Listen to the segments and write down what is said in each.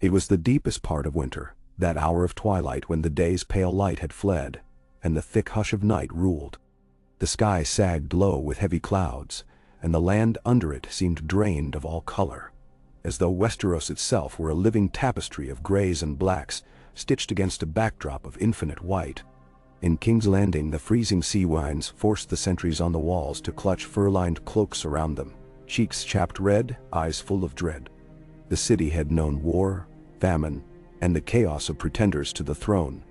It was the deepest part of winter, that hour of twilight when the day's pale light had fled, and the thick hush of night ruled. The sky sagged low with heavy clouds, and the land under it seemed drained of all color, as though Westeros itself were a living tapestry of grays and blacks, stitched against a backdrop of infinite white. In King's Landing, the freezing sea winds forced the sentries on the walls to clutch fur-lined cloaks around them, cheeks chapped red, eyes full of dread. The city had known war, famine, and the chaos of pretenders to the throne,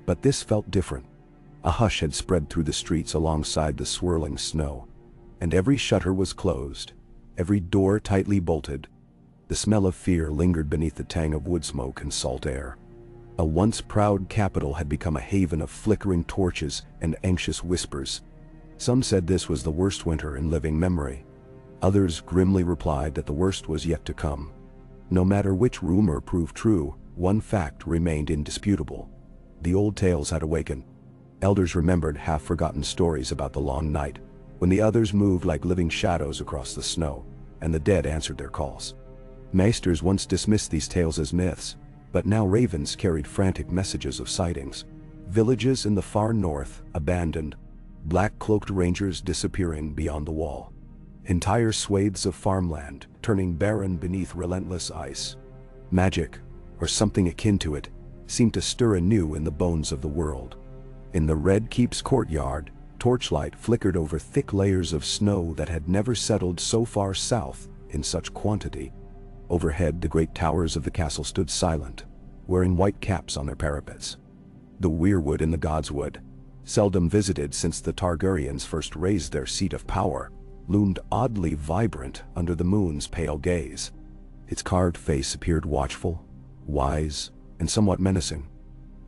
but this felt different. A hush had spread through the streets alongside the swirling snow, and every shutter was closed, every door tightly bolted. The smell of fear lingered beneath the tang of wood smoke and salt air. A once proud capital had become a haven of flickering torches and anxious whispers. Some said this was the worst winter in living memory. Others grimly replied that the worst was yet to come. No matter which rumor proved true, one fact remained indisputable. The old tales had awakened. Elders remembered half-forgotten stories about the long night, when the others moved like living shadows across the snow, and the dead answered their calls. Maesters once dismissed these tales as myths, but now ravens carried frantic messages of sightings. Villages in the far north abandoned, black-cloaked rangers disappearing beyond the wall. Entire swathes of farmland turning barren beneath relentless ice. Magic, or something akin to it, seemed to stir anew in the bones of the world. In the Red Keep's courtyard, torchlight flickered over thick layers of snow that had never settled so far south in such quantity. Overhead, the great towers of the castle stood silent, wearing white caps on their parapets. The weirwood in the Godswood, seldom visited since the Targaryens first raised their seat of power, loomed oddly vibrant under the moon's pale gaze. Its carved face appeared watchful, wise, and somewhat menacing.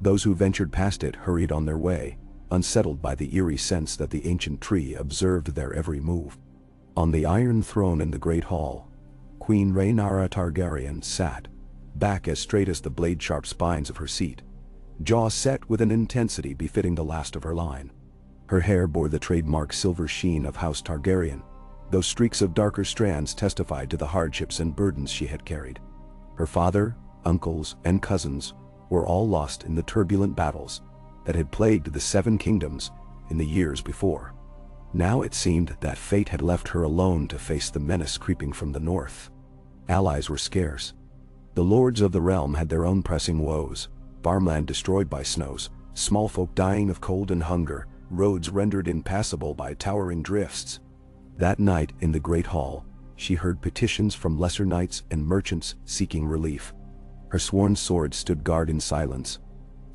Those who ventured past it hurried on their way, unsettled by the eerie sense that the ancient tree observed their every move. On the iron throne in the great hall, Queen Rhaenyra Targaryen sat, back as straight as the blade-sharp spines of her seat, jaw set with an intensity befitting the last of her line. Her hair bore the trademark silver sheen of House Targaryen, though streaks of darker strands testified to the hardships and burdens she had carried. Her father, uncles, and cousins were all lost in the turbulent battles that had plagued the Seven Kingdoms in the years before. Now it seemed that fate had left her alone to face the menace creeping from the north. Allies were scarce. The lords of the realm had their own pressing woes: farmland destroyed by snows, small folk dying of cold and hunger, roads rendered impassable by towering drifts. That night in the great hall, she heard petitions from lesser knights and merchants seeking relief. Her sworn swords stood guard in silence,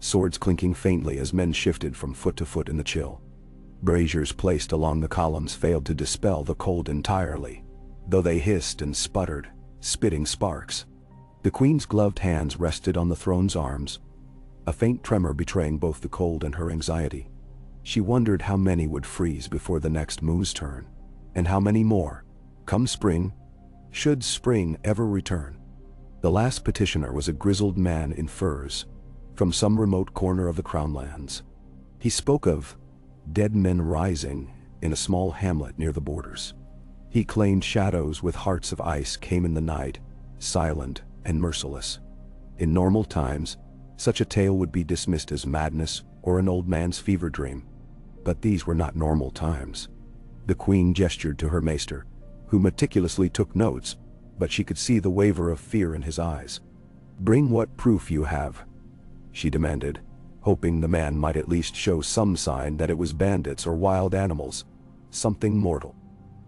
swords clinking faintly as men shifted from foot to foot in the chill. Braziers placed along the columns failed to dispel the cold entirely, though they hissed and sputtered, spitting sparks. The queen's gloved hands rested on the throne's arms, a faint tremor betraying both the cold and her anxiety. She wondered how many would freeze before the next moon's turn, and how many more, come spring, should spring ever return. The last petitioner was a grizzled man in furs, from some remote corner of the Crown Lands. He spoke of dead men rising in a small hamlet near the borders. He claimed shadows with hearts of ice came in the night, silent and merciless. In normal times, such a tale would be dismissed as madness or an old man's fever dream. But these were not normal times. The queen gestured to her maester, who meticulously took notes, but she could see the waver of fear in his eyes. "Bring what proof you have," she demanded, hoping the man might at least show some sign that it was bandits or wild animals, something mortal.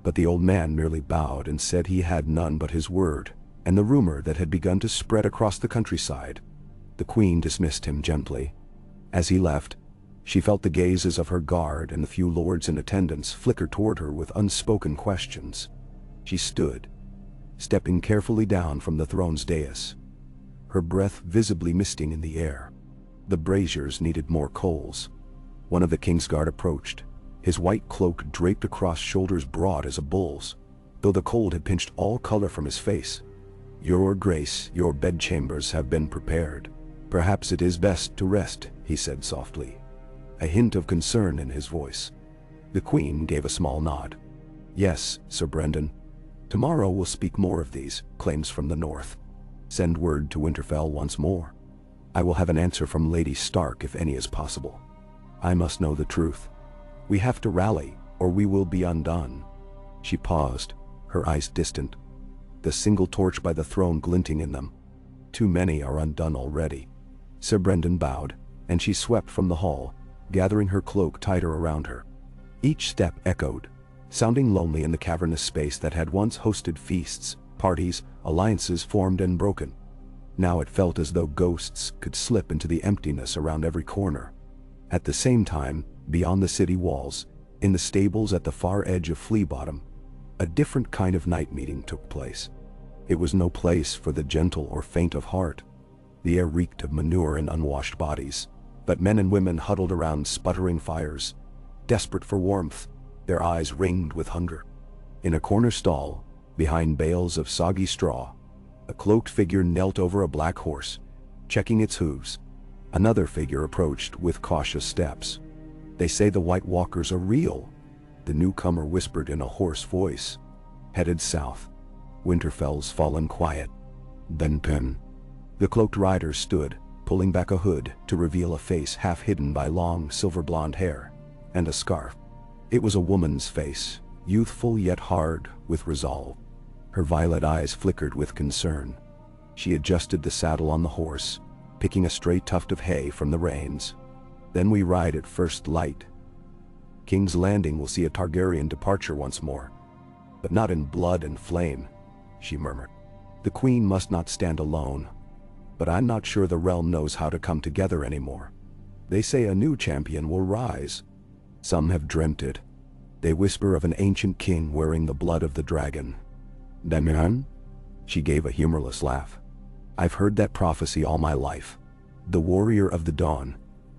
But the old man merely bowed and said he had none but his word, and the rumor that had begun to spread across the countryside. The queen dismissed him gently. As he left, she felt the gazes of her guard and the few lords in attendance flicker toward her with unspoken questions. She stood, stepping carefully down from the throne's dais, her breath visibly misting in the air. The braziers needed more coals. One of the king's guard approached, his white cloak draped across shoulders broad as a bull's, though the cold had pinched all color from his face. "Your Grace, your bedchambers have been prepared. Perhaps it is best to rest," he said softly, a hint of concern in his voice. The queen gave a small nod. "Yes, Sir Brendan. Tomorrow we'll speak more of these claims from the north." Send word to Winterfell once more. I will have an answer from Lady Stark if any is possible. I must know the truth. We have to rally, or we will be undone." She paused, her eyes distant, the single torch by the throne glinting in them. "Too many are undone already." Sir Brendan bowed, and she swept from the hall, gathering her cloak tighter around her. Each step echoed, sounding lonely in the cavernous space that had once hosted feasts, parties, alliances formed and broken. Now it felt as though ghosts could slip into the emptiness around every corner. At the same time, beyond the city walls, in the stables at the far edge of Flea Bottom, a different kind of night meeting took place. It was no place for the gentle or faint of heart. The air reeked of manure and unwashed bodies, but men and women huddled around sputtering fires, desperate for warmth, their eyes ringed with hunger. In a corner stall, behind bales of soggy straw, a cloaked figure knelt over a black horse, checking its hooves. Another figure approached with cautious steps. "They say the White Walkers are real," the newcomer whispered in a hoarse voice. "Headed south. Winterfell's fallen quiet." "Then Pen." The cloaked rider stood, pulling back a hood to reveal a face half hidden by long silver blonde hair and a scarf. It was a woman's face, youthful yet hard with resolve. Her violet eyes flickered with concern. She adjusted the saddle on the horse, picking a stray tuft of hay from the reins. "Then we ride at first light. King's Landing will see a Targaryen departure once more. But not in blood and flame," she murmured. "The queen must not stand alone. But I'm not sure the realm knows how to come together anymore. They say a new champion will rise. Some have dreamt it. They whisper of an ancient king wearing the blood of the dragon." "Damian?" She gave a humorless laugh. "I've heard that prophecy all my life. The warrior of the dawn,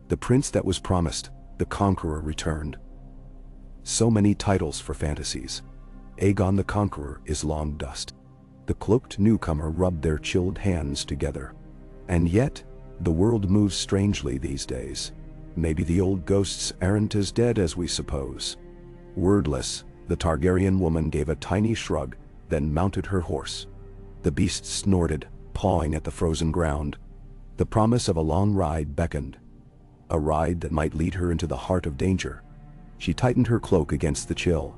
the prince that was promised, the Conqueror returned. So many titles for fantasies. Aegon the Conqueror is long dust." The cloaked newcomer rubbed their chilled hands together. "And yet, the world moves strangely these days. Maybe the old ghosts aren't as dead as we suppose." Wordless, the Targaryen woman gave a tiny shrug, then mounted her horse. The beast snorted, pawing at the frozen ground. The promise of a long ride beckoned. A ride that might lead her into the heart of danger. She tightened her cloak against the chill,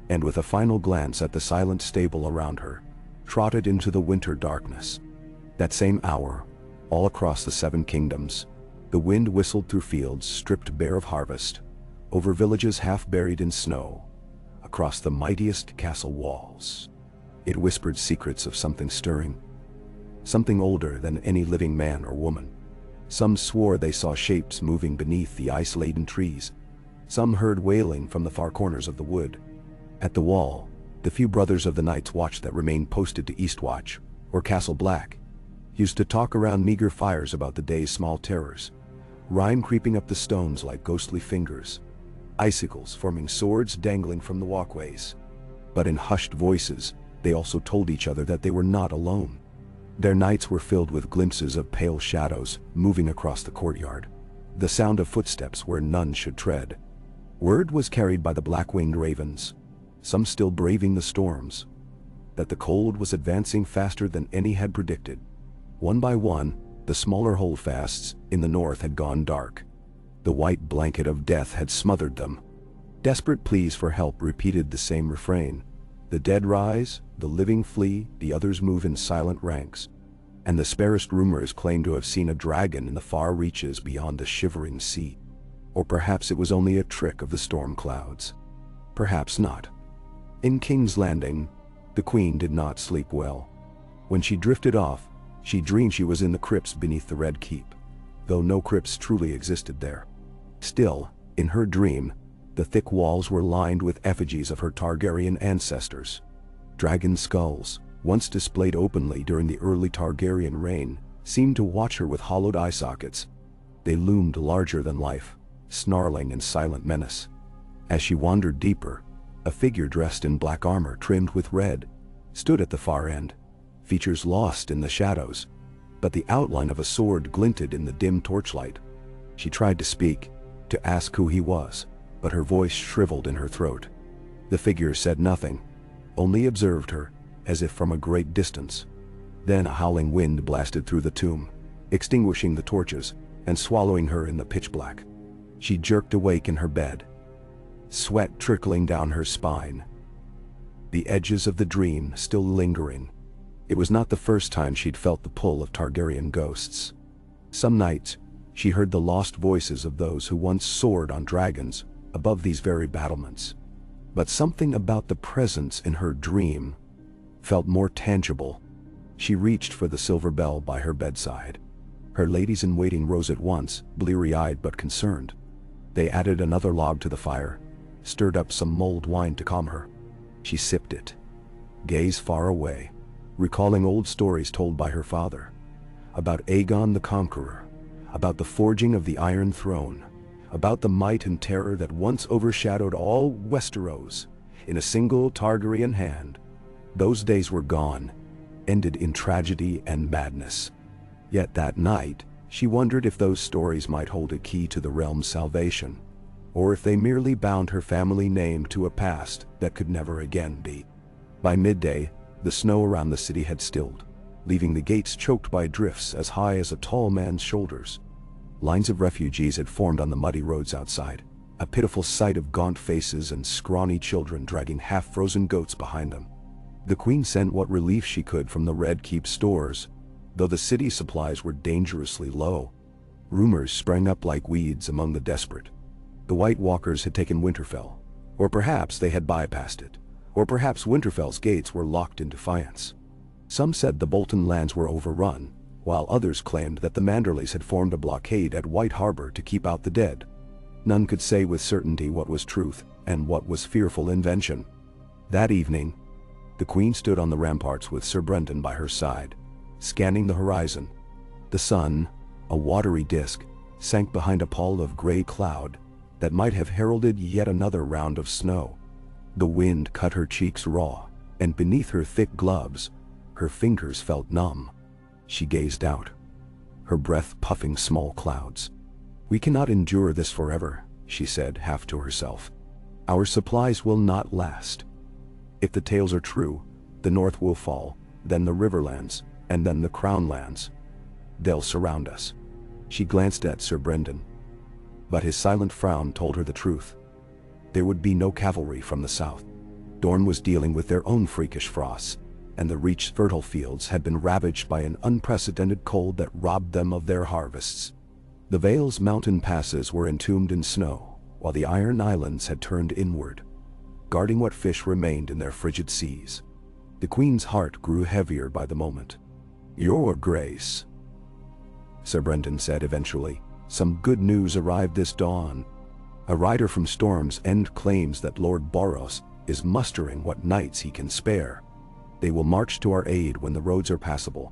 and with a final glance at the silent stable around her, trotted into the winter darkness. That same hour, all across the Seven Kingdoms, the wind whistled through fields stripped bare of harvest, over villages half buried in snow, across the mightiest castle walls. It whispered secrets of something stirring, something older than any living man or woman. Some swore they saw shapes moving beneath the ice-laden trees. Some heard wailing from the far corners of the wood. At the wall, the few brothers of the Night's Watch that remained posted to Eastwatch, or Castle Black, used to talk around meager fires about the day's small terrors, rime creeping up the stones like ghostly fingers, icicles forming swords dangling from the walkways. But in hushed voices, they also told each other that they were not alone. Their nights were filled with glimpses of pale shadows moving across the courtyard, the sound of footsteps where none should tread. Word was carried by the black-winged ravens, some still braving the storms, that the cold was advancing faster than any had predicted. One by one, the smaller holdfasts in the north had gone dark. The white blanket of death had smothered them. Desperate pleas for help repeated the same refrain. The dead rise, the living flee, the others move in silent ranks. And the sparest rumors claimed to have seen a dragon in the far reaches beyond the shivering sea. Or perhaps it was only a trick of the storm clouds. Perhaps not. In King's Landing, the queen did not sleep well. When she drifted off, she dreamed she was in the crypts beneath the Red Keep, though no crypts truly existed there. Still, in her dream, the thick walls were lined with effigies of her Targaryen ancestors. Dragon skulls, once displayed openly during the early Targaryen reign, seemed to watch her with hollowed eye sockets. They loomed larger than life, snarling in silent menace. As she wandered deeper, a figure dressed in black armor trimmed with red stood at the far end, features lost in the shadows, but the outline of a sword glinted in the dim torchlight. She tried to speak, to ask who he was, but her voice shriveled in her throat. The figure said nothing, only observed her, as if from a great distance. Then a howling wind blasted through the tomb, extinguishing the torches and swallowing her in the pitch black. She jerked awake in her bed, sweat trickling down her spine, the edges of the dream still lingering. It was not the first time she'd felt the pull of Targaryen ghosts. Some nights, she heard the lost voices of those who once soared on dragons above these very battlements. But something about the presence in her dream felt more tangible. She reached for the silver bell by her bedside. Her ladies-in-waiting rose at once, bleary-eyed but concerned. They added another log to the fire, stirred up some mulled wine to calm her. She sipped it, gazed far away, recalling old stories told by her father, about Aegon the Conqueror, about the forging of the Iron Throne, about the might and terror that once overshadowed all Westeros in a single Targaryen hand. Those days were gone, ended in tragedy and madness. Yet that night, she wondered if those stories might hold a key to the realm's salvation, or if they merely bound her family name to a past that could never again be. By midday, the snow around the city had stilled, leaving the gates choked by drifts as high as a tall man's shoulders. Lines of refugees had formed on the muddy roads outside, a pitiful sight of gaunt faces and scrawny children dragging half-frozen goats behind them. The Queen sent what relief she could from the Red Keep stores, though the city's supplies were dangerously low. Rumors sprang up like weeds among the desperate. The White Walkers had taken Winterfell, or perhaps they had bypassed it, or perhaps Winterfell's gates were locked in defiance. Some said the Bolton lands were overrun, while others claimed that the Manderleys had formed a blockade at White Harbor to keep out the dead. None could say with certainty what was truth and what was fearful invention. That evening, the Queen stood on the ramparts with Sir Brendan by her side, scanning the horizon. The sun, a watery disk, sank behind a pall of gray cloud that might have heralded yet another round of snow. The wind cut her cheeks raw, and beneath her thick gloves, her fingers felt numb. She gazed out, her breath puffing small clouds. "We cannot endure this forever," she said, half to herself. "Our supplies will not last. If the tales are true, the North will fall, then the Riverlands, and then the Crown Lands. They'll surround us." She glanced at Sir Brendan, but his silent frown told her the truth. There would be no cavalry from the south. Dorne was dealing with their own freakish frosts, and the Reach's fertile fields had been ravaged by an unprecedented cold that robbed them of their harvests. The Vale's mountain passes were entombed in snow, while the Iron Islands had turned inward, guarding what fish remained in their frigid seas. The Queen's heart grew heavier by the moment. "Your Grace," Sir Brendan said eventually, "some good news arrived this dawn. A rider from Storm's End claims that Lord Boros is mustering what knights he can spare. They will march to our aid when the roads are passable.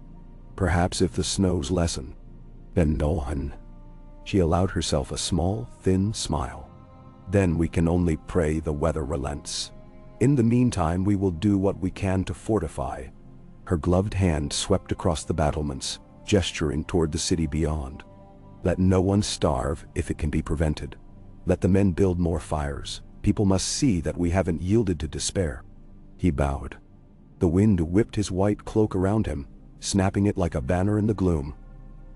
Perhaps if the snows lessen." "Then no one." She allowed herself a small, thin smile. "Then we can only pray the weather relents. In the meantime we will do what we can to fortify." Her gloved hand swept across the battlements, gesturing toward the city beyond. "Let no one starve if it can be prevented. Let the men build more fires. People must see that we haven't yielded to despair." He bowed. The wind whipped his white cloak around him, snapping it like a banner in the gloom.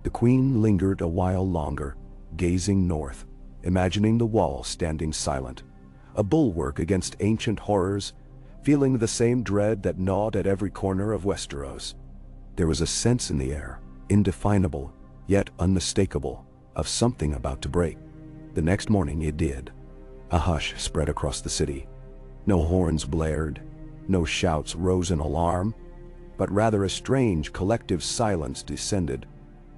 The Queen lingered a while longer, gazing north, imagining the wall standing silent, a bulwark against ancient horrors, feeling the same dread that gnawed at every corner of Westeros. There was a sense in the air, indefinable, yet unmistakable, of something about to break. The next morning it did. A hush spread across the city. No horns blared, no shouts rose in alarm, but rather a strange collective silence descended.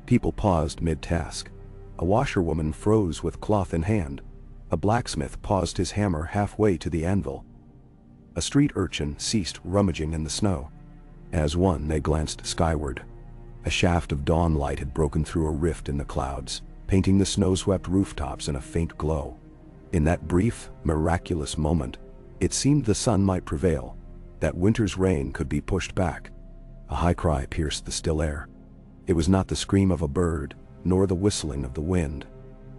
People paused mid-task. A washerwoman froze with cloth in hand. A blacksmith paused his hammer halfway to the anvil. A street urchin ceased rummaging in the snow. As one, they glanced skyward. A shaft of dawn light had broken through a rift in the clouds, painting the snow-swept rooftops in a faint glow. In that brief, miraculous moment, it seemed the sun might prevail, that winter's reign could be pushed back. A high cry pierced the still air. It was not the scream of a bird, nor the whistling of the wind.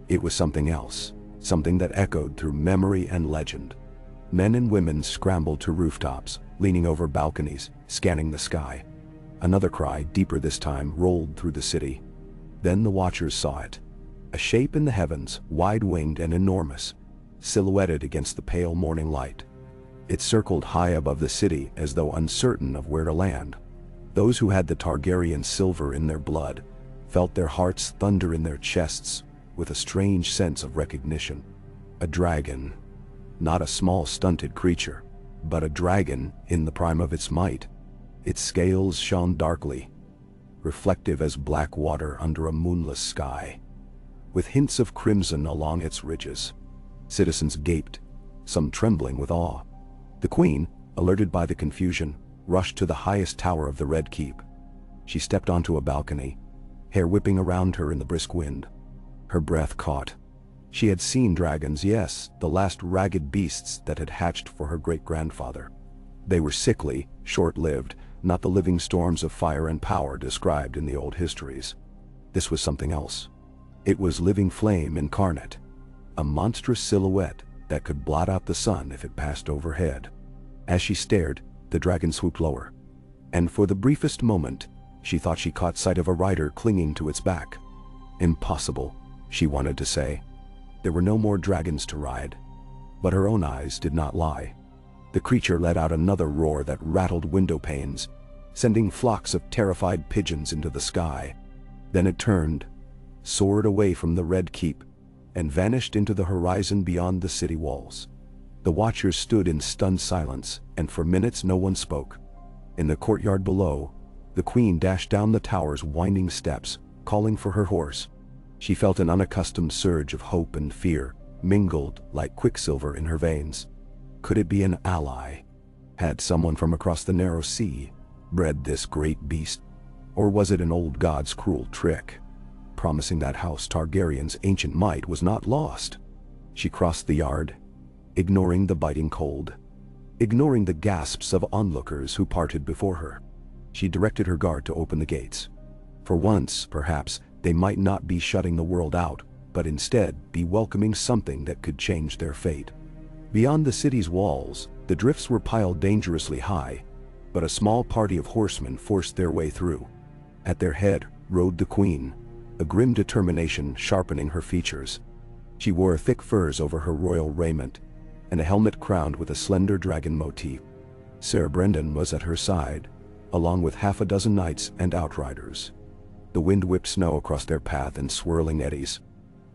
It was something else, something that echoed through memory and legend. Men and women scrambled to rooftops, leaning over balconies, scanning the sky. Another cry, deeper this time, rolled through the city. Then the watchers saw it. A shape in the heavens, wide-winged and enormous, silhouetted against the pale morning light. It circled high above the city as though uncertain of where to land. Those who had the Targaryen silver in their blood felt their hearts thunder in their chests with a strange sense of recognition. A dragon. Not a small stunted creature, but a dragon in the prime of its might. Its scales shone darkly, reflective as black water under a moonless sky, with hints of crimson along its ridges. Citizens gaped, some trembling with awe. The queen, alerted by the confusion, rushed to the highest tower of the Red Keep. She stepped onto a balcony, hair whipping around her in the brisk wind. Her breath caught. She had seen dragons, yes, the last ragged beasts that had hatched for her great-grandfather. They were sickly, short-lived, not the living storms of fire and power described in the old histories. This was something else. It was living flame incarnate, a monstrous silhouette that could blot out the sun if it passed overhead. As she stared, the dragon swooped lower, and for the briefest moment, she thought she caught sight of a rider clinging to its back. Impossible, she wanted to say. There were no more dragons to ride. But her own eyes did not lie. The creature let out another roar that rattled window panes, sending flocks of terrified pigeons into the sky. Then it turned, soared away from the Red Keep, and vanished into the horizon beyond the city walls. The watchers stood in stunned silence, and for minutes no one spoke. In the courtyard below, the queen dashed down the tower's winding steps, calling for her horse. She felt an unaccustomed surge of hope and fear, mingled like quicksilver in her veins. Could it be an ally? Had someone from across the narrow sea bred this great beast? Or was it an old god's cruel trick, promising that House Targaryen's ancient might was not lost? She crossed the yard, ignoring the biting cold, ignoring the gasps of onlookers who parted before her. She directed her guard to open the gates. For once, perhaps, they might not be shutting the world out, but instead be welcoming something that could change their fate. Beyond the city's walls, the drifts were piled dangerously high, but a small party of horsemen forced their way through. At their head rode the queen, a grim determination sharpening her features. She wore thick furs over her royal raiment, and a helmet crowned with a slender dragon motif. Sir Brendan was at her side, along with half a dozen knights and outriders. The wind whipped snow across their path in swirling eddies.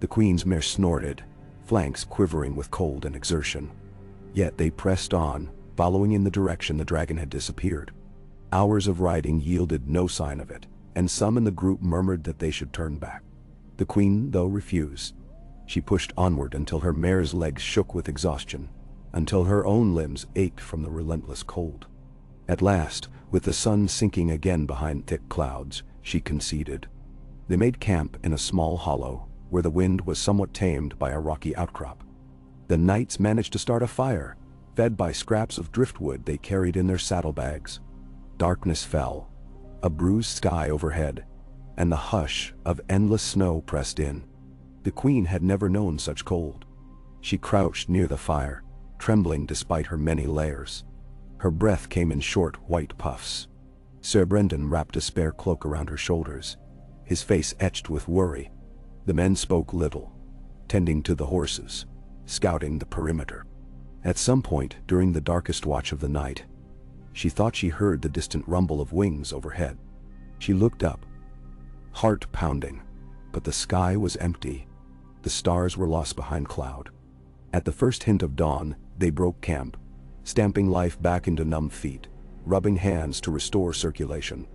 The queen's mare snorted, flanks quivering with cold and exertion. Yet they pressed on, following in the direction the dragon had disappeared. Hours of riding yielded no sign of it, and some in the group murmured that they should turn back. The queen, though, refused. She pushed onward until her mare's legs shook with exhaustion, until her own limbs ached from the relentless cold. At last, with the sun sinking again behind thick clouds, she conceded. They made camp in a small hollow, where the wind was somewhat tamed by a rocky outcrop. The knights managed to start a fire, fed by scraps of driftwood they carried in their saddlebags. Darkness fell, a bruised sky overhead, and the hush of endless snow pressed in. The queen had never known such cold. She crouched near the fire, trembling despite her many layers. Her breath came in short, white puffs. Sir Brendan wrapped a spare cloak around her shoulders, his face etched with worry. The men spoke little, tending to the horses, scouting the perimeter. At some point during the darkest watch of the night, she thought she heard the distant rumble of wings overhead. She looked up, heart pounding, but the sky was empty. The stars were lost behind cloud. At the first hint of dawn, they broke camp, stamping life back into numb feet, rubbing hands to restore circulation.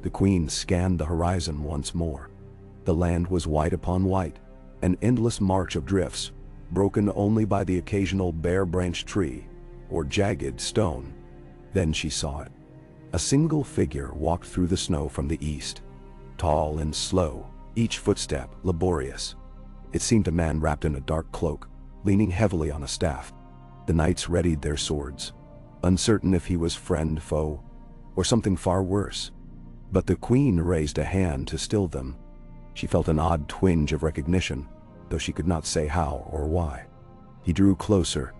The queen scanned the horizon once more. The land was white upon white, an endless march of drifts, broken only by the occasional bare-branched tree or jagged stone. Then she saw it. A single figure walked through the snow from the east, tall and slow, each footstep laborious. It seemed a man wrapped in a dark cloak, leaning heavily on a staff. The knights readied their swords, uncertain if he was friend, foe, or something far worse. But the queen raised a hand to still them. She felt an odd twinge of recognition, though she could not say how or why. He drew closer,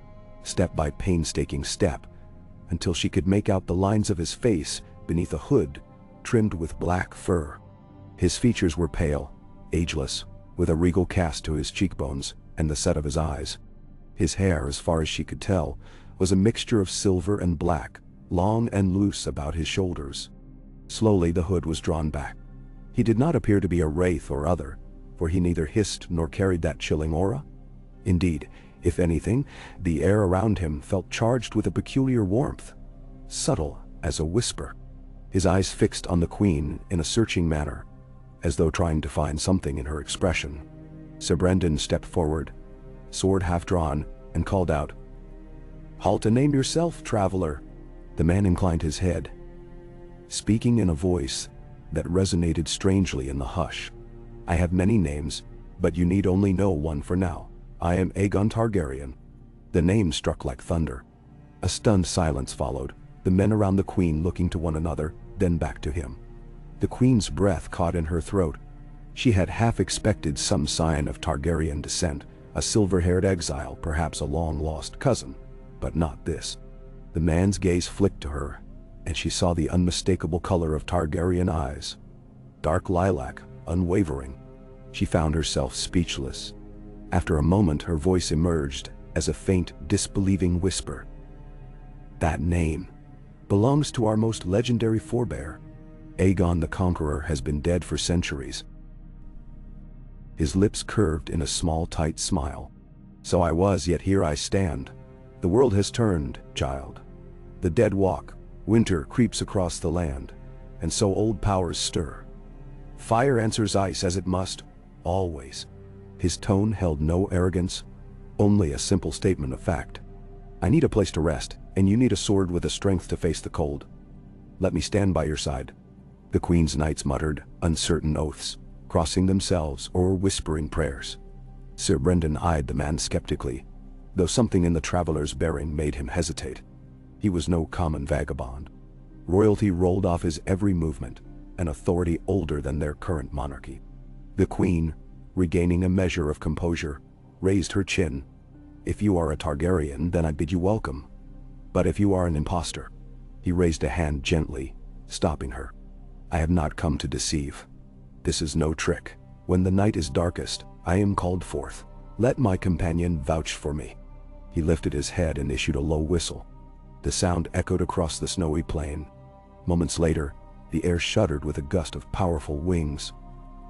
step by painstaking step, until she could make out the lines of his face beneath a hood trimmed with black fur. His features were pale, ageless, with a regal cast to his cheekbones and the set of his eyes. His hair, as far as she could tell, was a mixture of silver and black, long and loose about his shoulders. Slowly the hood was drawn back. He did not appear to be a wraith or other, for he neither hissed nor carried that chilling aura. Indeed, if anything, the air around him felt charged with a peculiar warmth, subtle as a whisper. His eyes fixed on the queen in a searching manner, as though trying to find something in her expression. Sir Brendan stepped forward, sword half drawn, and called out, "Halt and name yourself, traveler." The man inclined his head, speaking in a voice that resonated strangely in the hush. "I have many names, but you need only know one for now. I am Aegon Targaryen." The name struck like thunder. A stunned silence followed, the men around the queen looking to one another, then back to him. The queen's breath caught in her throat. She had half expected some sign of Targaryen descent, a silver-haired exile, perhaps a long-lost cousin, but not this. The man's gaze flicked to her, and she saw the unmistakable color of Targaryen eyes. Dark lilac, unwavering. She found herself speechless. After a moment, her voice emerged as a faint, disbelieving whisper. "That name belongs to our most legendary forebear. Aegon the Conqueror has been dead for centuries." His lips curved in a small, tight smile. "So I was, yet here I stand. The world has turned, child. The dead walk, winter creeps across the land, and so old powers stir. Fire answers ice as it must, always." His tone held no arrogance, only a simple statement of fact. "I need a place to rest, and you need a sword with the strength to face the cold. Let me stand by your side." The queen's knights muttered uncertain oaths, crossing themselves or whispering prayers. Sir Brendan eyed the man skeptically, though something in the traveler's bearing made him hesitate. He was no common vagabond. Royalty rolled off his every movement, an authority older than their current monarchy. The queen, regaining a measure of composure, raised her chin. "If you are a Targaryen, then I bid you welcome. But if you are an impostor," he raised a hand gently, stopping her. "I have not come to deceive. This is no trick. When the night is darkest, I am called forth. Let my companion vouch for me." He lifted his head and issued a low whistle. The sound echoed across the snowy plain. Moments later, the air shuddered with a gust of powerful wings.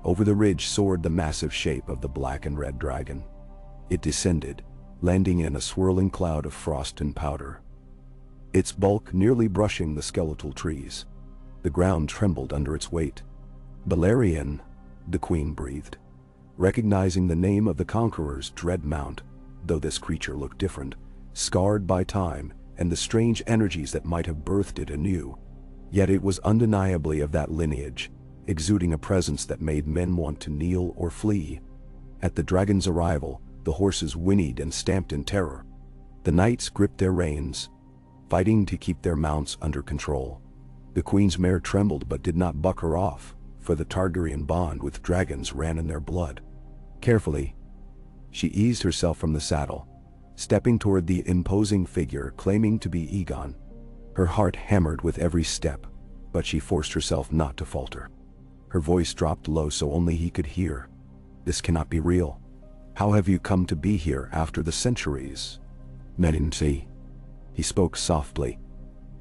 Over the ridge soared the massive shape of the black and red dragon. It descended, landing in a swirling cloud of frost and powder, its bulk nearly brushing the skeletal trees. The ground trembled under its weight. "Balerion," the queen breathed, recognizing the name of the Conqueror's dread mount, though this creature looked different, scarred by time and the strange energies that might have birthed it anew. Yet it was undeniably of that lineage, exuding a presence that made men want to kneel or flee. At the dragon's arrival, the horses whinnied and stamped in terror. The knights gripped their reins, fighting to keep their mounts under control. The queen's mare trembled but did not buck her off, for the Targaryen bond with dragons ran in their blood. Carefully, she eased herself from the saddle, stepping toward the imposing figure claiming to be Aegon. Her heart hammered with every step, but she forced herself not to falter. Her voice dropped low so only he could hear. "This cannot be real. How have you come to be here after the centuries?" "Medinci." He spoke softly,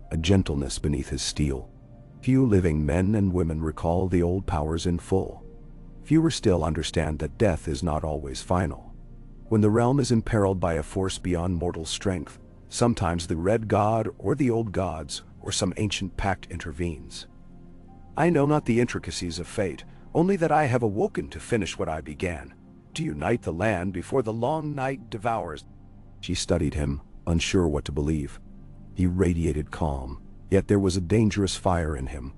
a gentleness beneath his steel. Few living men and women recall the old powers in full. Fewer still understand that death is not always final. When the realm is imperiled by a force beyond mortal strength, sometimes the Red God or the Old Gods or some ancient pact intervenes. I know not the intricacies of fate, only that I have awoken to finish what I began, to unite the land before the long night devours. She studied him, unsure what to believe. He radiated calm, yet there was a dangerous fire in him.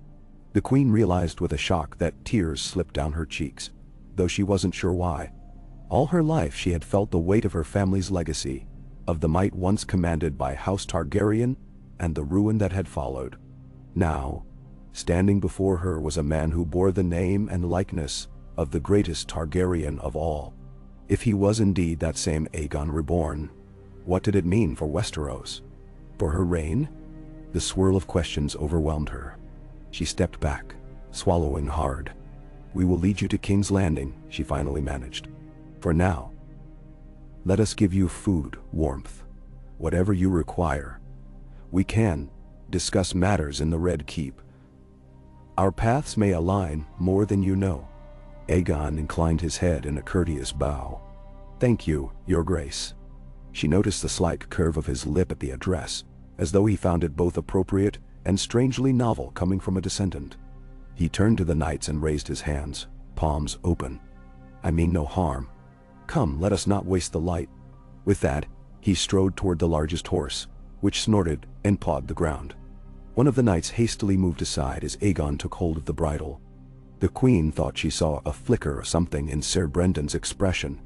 The queen realized with a shock that tears slipped down her cheeks, though she wasn't sure why. All her life she had felt the weight of her family's legacy, of the might once commanded by House Targaryen and the ruin that had followed. Now, standing before her was a man who bore the name and likeness of the greatest Targaryen of all. If he was indeed that same Aegon reborn, what did it mean for Westeros? For her reign? The swirl of questions overwhelmed her. She stepped back, swallowing hard. "We will lead you to King's Landing," she finally managed. "For now, let us give you food, warmth, whatever you require. We can discuss matters in the Red Keep. Our paths may align more than you know." Aegon inclined his head in a courteous bow. "Thank you, Your Grace." She noticed the slight curve of his lip at the address, as though he found it both appropriate and strangely novel coming from a descendant. He turned to the knights and raised his hands, palms open. "I mean no harm. Come, let us not waste the light." With that, he strode toward the largest horse, which snorted and pawed the ground. One of the knights hastily moved aside as Aegon took hold of the bridle. The queen thought she saw a flicker of something in Sir Brendan's expression,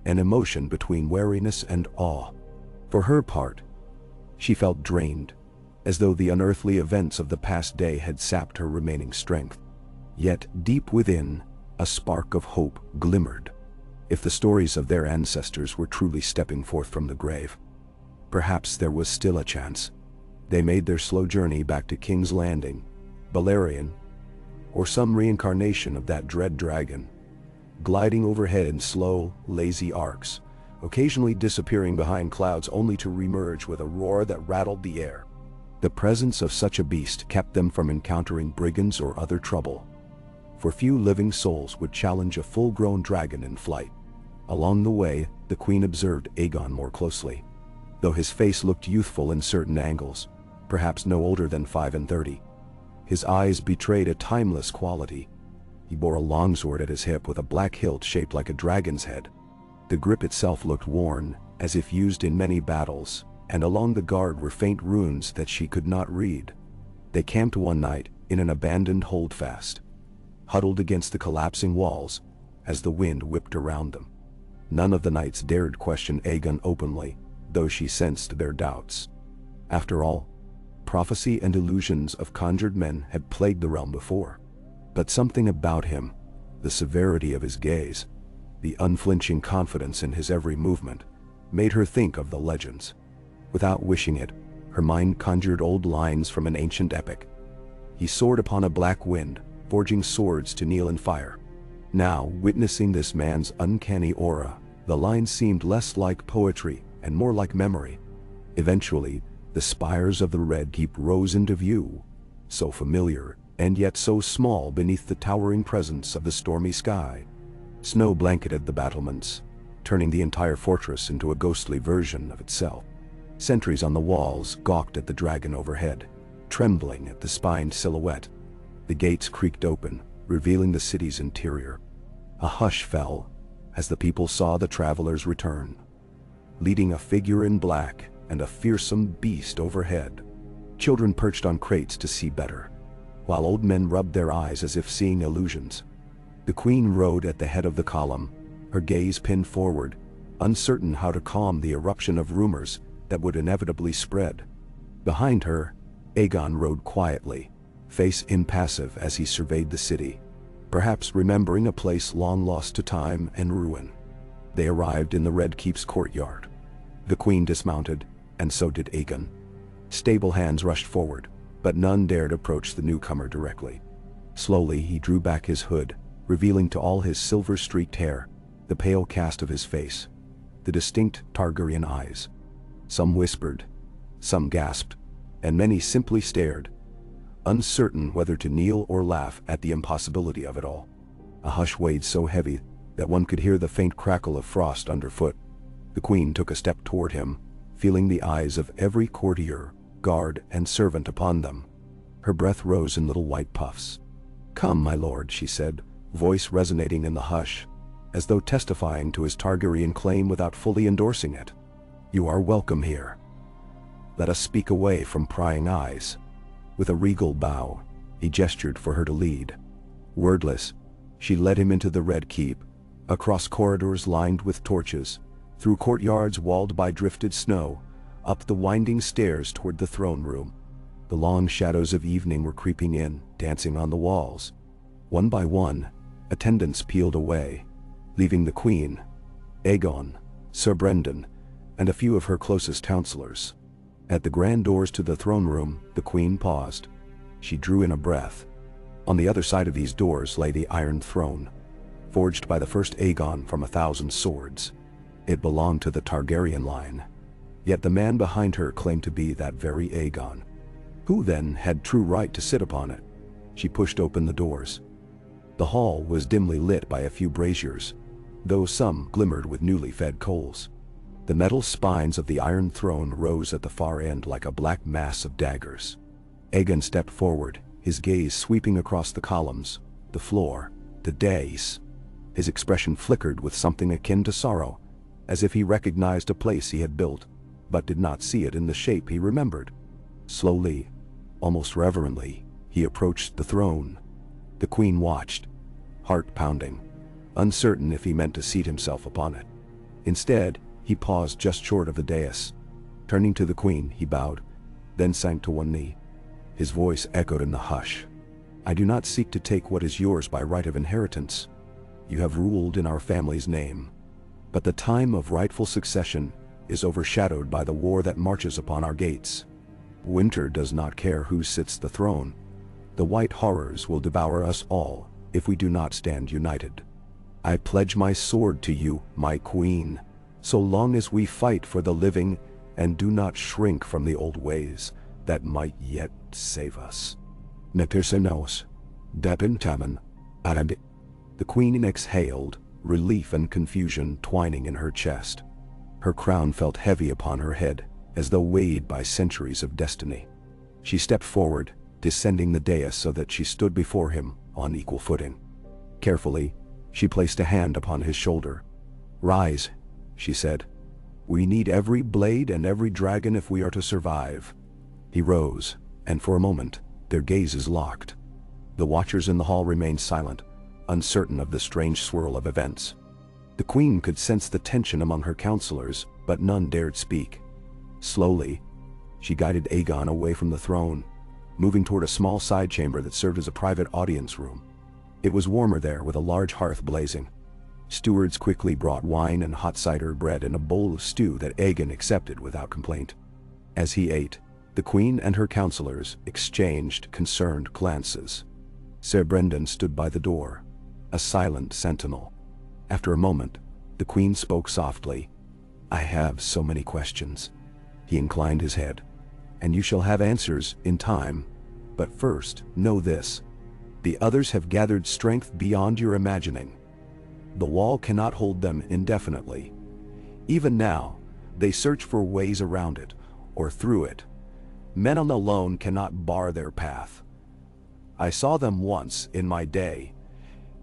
an emotion between wariness and awe. For her part, she felt drained, as though the unearthly events of the past day had sapped her remaining strength. Yet deep within, a spark of hope glimmered. If the stories of their ancestors were truly stepping forth from the grave, perhaps there was still a chance. They made their slow journey back to King's Landing, Balerion, or some reincarnation of that dread dragon, gliding overhead in slow, lazy arcs, occasionally disappearing behind clouds only to reemerge with a roar that rattled the air. The presence of such a beast kept them from encountering brigands or other trouble, for few living souls would challenge a full-grown dragon in flight. Along the way, the queen observed Aegon more closely. Though his face looked youthful in certain angles, perhaps no older than 35, his eyes betrayed a timeless quality. He bore a longsword at his hip with a black hilt shaped like a dragon's head. The grip itself looked worn, as if used in many battles, and along the guard were faint runes that she could not read. They camped one night in an abandoned holdfast, huddled against the collapsing walls as the wind whipped around them. None of the knights dared question Aegon openly, though she sensed their doubts. After all, prophecy and illusions of conjured men had plagued the realm before. But something about him, the severity of his gaze, the unflinching confidence in his every movement, made her think of the legends. Without wishing it, her mind conjured old lines from an ancient epic. He soared upon a black wind, forging swords to kneel in fire. Now, witnessing this man's uncanny aura, the lines seemed less like poetry and more like memory. Eventually, the spires of the Red Keep rose into view, so familiar and yet so small beneath the towering presence of the stormy sky. Snow blanketed the battlements, turning the entire fortress into a ghostly version of itself. Sentries on the walls gawked at the dragon overhead, trembling at the spined silhouette. The gates creaked open, revealing the city's interior. A hush fell as the people saw the travelers return, leading a figure in black and a fearsome beast overhead. Children perched on crates to see better, while old men rubbed their eyes as if seeing illusions. The queen rode at the head of the column, her gaze pinned forward, uncertain how to calm the eruption of rumors that would inevitably spread. Behind her, Aegon rode quietly, face impassive as he surveyed the city, perhaps remembering a place long lost to time and ruin. They arrived in the Red Keep's courtyard. The queen dismounted, and so did Aegon. Stable hands rushed forward, but none dared approach the newcomer directly. Slowly he drew back his hood, revealing to all his silver-streaked hair, the pale cast of his face, the distinct Targaryen eyes. Some whispered, some gasped, and many simply stared, uncertain whether to kneel or laugh at the impossibility of it all. A hush weighed so heavy that one could hear the faint crackle of frost underfoot. The queen took a step toward him, feeling the eyes of every courtier, guard, and servant upon them. Her breath rose in little white puffs. "Come, my lord," she said, voice resonating in the hush, as though testifying to his Targaryen claim without fully endorsing it. "You are welcome here. Let us speak away from prying eyes." With a regal bow, he gestured for her to lead. Wordless, she led him into the Red Keep, across corridors lined with torches, through courtyards walled by drifted snow, up the winding stairs toward the throne room. The long shadows of evening were creeping in, dancing on the walls. One by one, attendants peeled away, leaving the queen, Aegon, Sir Brendan, and a few of her closest counselors. At the grand doors to the throne room, the queen paused. She drew in a breath. On the other side of these doors lay the Iron Throne, forged by the first Aegon from 1,000 swords. It belonged to the Targaryen line. Yet the man behind her claimed to be that very Aegon. Who then had true right to sit upon it? She pushed open the doors. The hall was dimly lit by a few braziers, though some glimmered with newly fed coals. The metal spines of the Iron Throne rose at the far end like a black mass of daggers. Aegon stepped forward, his gaze sweeping across the columns, the floor, the dais. His expression flickered with something akin to sorrow, as if he recognized a place he had built, but did not see it in the shape he remembered. Slowly, almost reverently, he approached the throne. The queen watched, heart pounding, uncertain if he meant to seat himself upon it. Instead, he paused just short of the dais. Turning to the queen, he bowed, then sank to one knee. His voice echoed in the hush. "I do not seek to take what is yours by right of inheritance. You have ruled in our family's name. But the time of rightful succession is overshadowed by the war that marches upon our gates. Winter does not care who sits the throne. The white horrors will devour us all if we do not stand united. I pledge my sword to you, my queen, so long as we fight for the living and do not shrink from the old ways that might yet save us." Netersenos, Depintaman, Arab. The queen exhaled, relief and confusion twining in her chest. Her crown felt heavy upon her head, as though weighed by centuries of destiny. She stepped forward, descending the dais so that she stood before him on equal footing. Carefully, she placed a hand upon his shoulder. "Rise," she said. "We need every blade and every dragon if we are to survive." He rose, and for a moment, their gazes locked. The watchers in the hall remained silent, uncertain of the strange swirl of events. The queen could sense the tension among her counselors, but none dared speak. Slowly, she guided Aegon away from the throne, moving toward a small side chamber that served as a private audience room. It was warmer there, with a large hearth blazing. Stewards quickly brought wine and hot cider bread and a bowl of stew that Aegon accepted without complaint. As he ate, the queen and her counselors exchanged concerned glances. Sir Brendan stood by the door, a silent sentinel. After a moment, the queen spoke softly. "I have so many questions." He inclined his head. "And you shall have answers in time. But first, know this. The others have gathered strength beyond your imagining. The wall cannot hold them indefinitely. Even now, they search for ways around it, or through it. Men alone cannot bar their path. I saw them once in my day.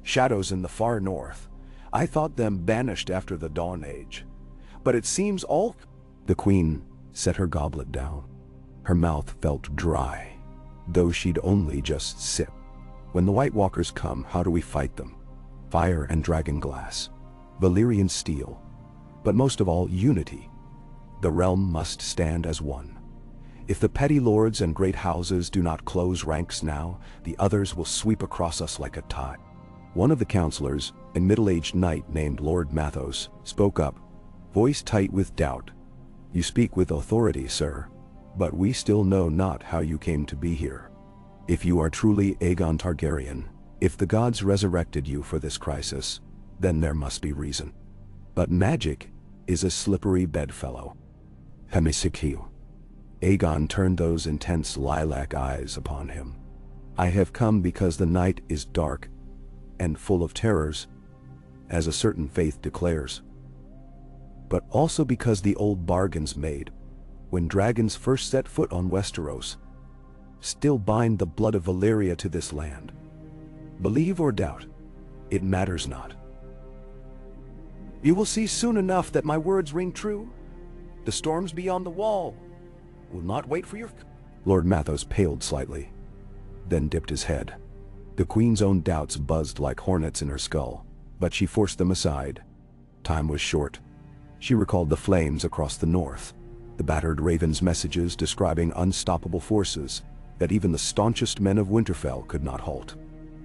Shadows in the far north. I thought them banished after the Dawn Age. But it seems all—" The queen set her goblet down. Her mouth felt dry, though she'd only just sipped. "When the White Walkers come, how do we fight them? Fire and dragon glass, Valyrian steel, but most of all, unity. The realm must stand as one. If the petty lords and great houses do not close ranks now, the others will sweep across us like a tide." One of the counselors, a middle-aged knight named Lord Mathos, spoke up, voice tight with doubt. "You speak with authority, sir, but we still know not how you came to be here. If you are truly Aegon Targaryen, if the gods resurrected you for this crisis, then there must be reason. But magic is a slippery bedfellow." Hemisikil. Aegon turned those intense lilac eyes upon him. "I have come because the night is dark and full of terrors, as a certain faith declares. But also because the old bargains made, when dragons first set foot on Westeros, still bind the blood of Valyria to this land. Believe or doubt, it matters not. You will see soon enough that my words ring true. The storms beyond the wall will not wait for your—" Lord Mathos paled slightly, then dipped his head. The queen's own doubts buzzed like hornets in her skull, but she forced them aside. Time was short. She recalled the flames across the north, the battered raven's messages describing unstoppable forces that even the staunchest men of Winterfell could not halt.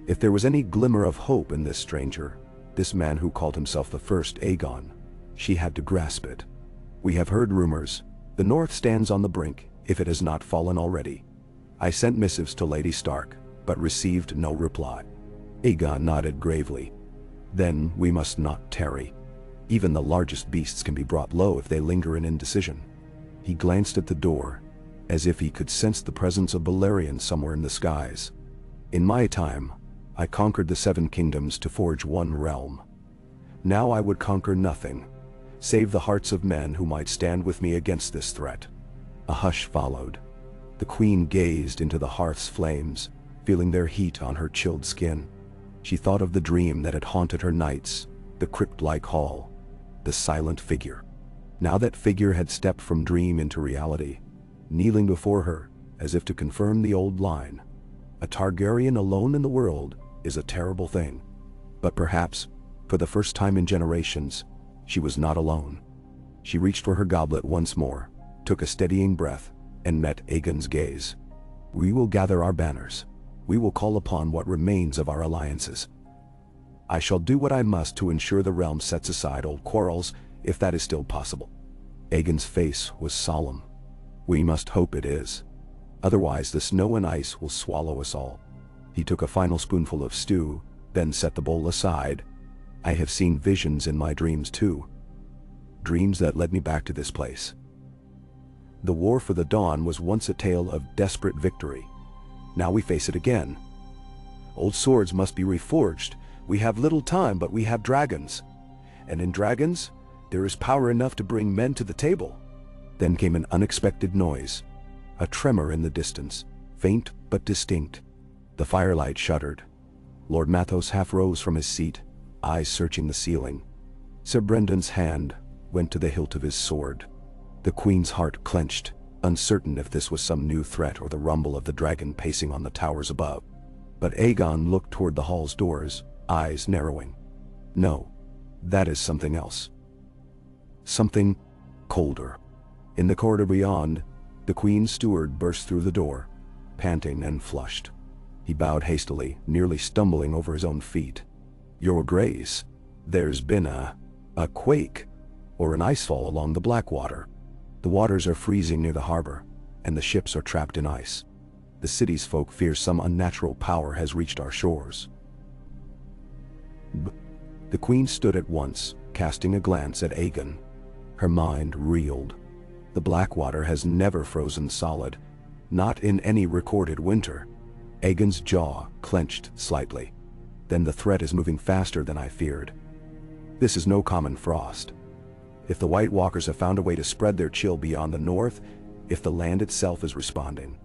If there was any glimmer of hope in this stranger, this man who called himself the first Aegon, she had to grasp it. "We have heard rumors. The north stands on the brink, if it has not fallen already. I sent missives to Lady Stark, but received no reply. Aegon nodded gravely. Then we must not tarry. Even the largest beasts can be brought low if they linger in indecision. He glanced at the door, as if he could sense the presence of Balerion somewhere in the skies. In my time, I conquered the 7 kingdoms to forge one realm. Now I would conquer nothing, save the hearts of men who might stand with me against this threat. A hush followed. The queen gazed into the hearth's flames, feeling their heat on her chilled skin. She thought of the dream that had haunted her nights, the crypt-like hall, the silent figure. Now that figure had stepped from dream into reality, kneeling before her as if to confirm the old line. A Targaryen alone in the world is a terrible thing. But perhaps, for the first time in generations, she was not alone. She reached for her goblet once more, took a steadying breath, and met Aegon's gaze. We will gather our banners. We will call upon what remains of our alliances. I shall do what I must to ensure the realm sets aside old quarrels, if that is still possible. Aegon's face was solemn. We must hope it is. Otherwise the snow and ice will swallow us all. He took a final spoonful of stew, then set the bowl aside. I have seen visions in my dreams too. Dreams that led me back to this place. The war for the Dawn was once a tale of desperate victory. Now we face it again. Old swords must be reforged. We have little time, but we have dragons. And in dragons, there is power enough to bring men to the table. Then came an unexpected noise. A tremor in the distance, faint but distinct. The firelight shuddered. Lord Mathos half rose from his seat, eyes searching the ceiling. Sir Brendan's hand went to the hilt of his sword. The queen's heart clenched, uncertain if this was some new threat or the rumble of the dragon pacing on the towers above. But Aegon looked toward the hall's doors, eyes narrowing. No, that is something else. Something colder. In the corridor beyond, the queen's steward burst through the door, panting and flushed. He bowed hastily, nearly stumbling over his own feet. Your Grace, there's been a quake, or an icefall along the Blackwater. The waters are freezing near the harbor, and the ships are trapped in ice. The city's folk fear some unnatural power has reached our shores. The queen stood at once, casting a glance at Aegon. Her mind reeled. The Blackwater has never frozen solid, not in any recorded winter. Aegon's jaw clenched slightly. Then the threat is moving faster than I feared. This is no common frost. If the White Walkers have found a way to spread their chill beyond the north, if the land itself is responding.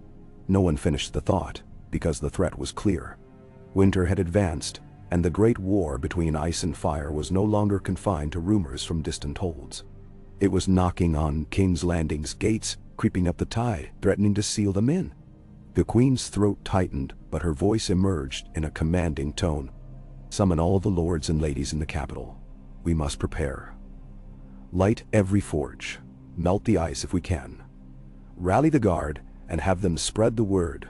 No one finished the thought, because the threat was clear. Winter had advanced, and the great war between ice and fire was no longer confined to rumors from distant holds. It was knocking on King's Landing's gates, creeping up the tide, threatening to seal them in. The queen's throat tightened, but her voice emerged in a commanding tone. Summon all the lords and ladies in the capital. We must prepare. Light every forge. Melt the ice if we can. Rally the guard and have them spread the word.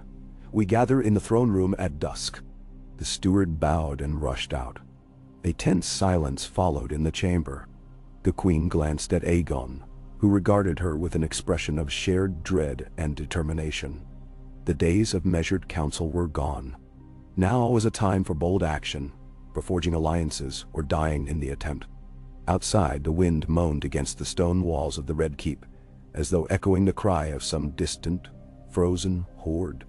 We gather in the throne room at dusk. The steward bowed and rushed out. A tense silence followed in the chamber. The queen glanced at Aegon, who regarded her with an expression of shared dread and determination. The days of measured counsel were gone. Now was a time for bold action, for forging alliances or dying in the attempt. Outside, the wind moaned against the stone walls of the Red Keep, as though echoing the cry of some distant, frozen horde.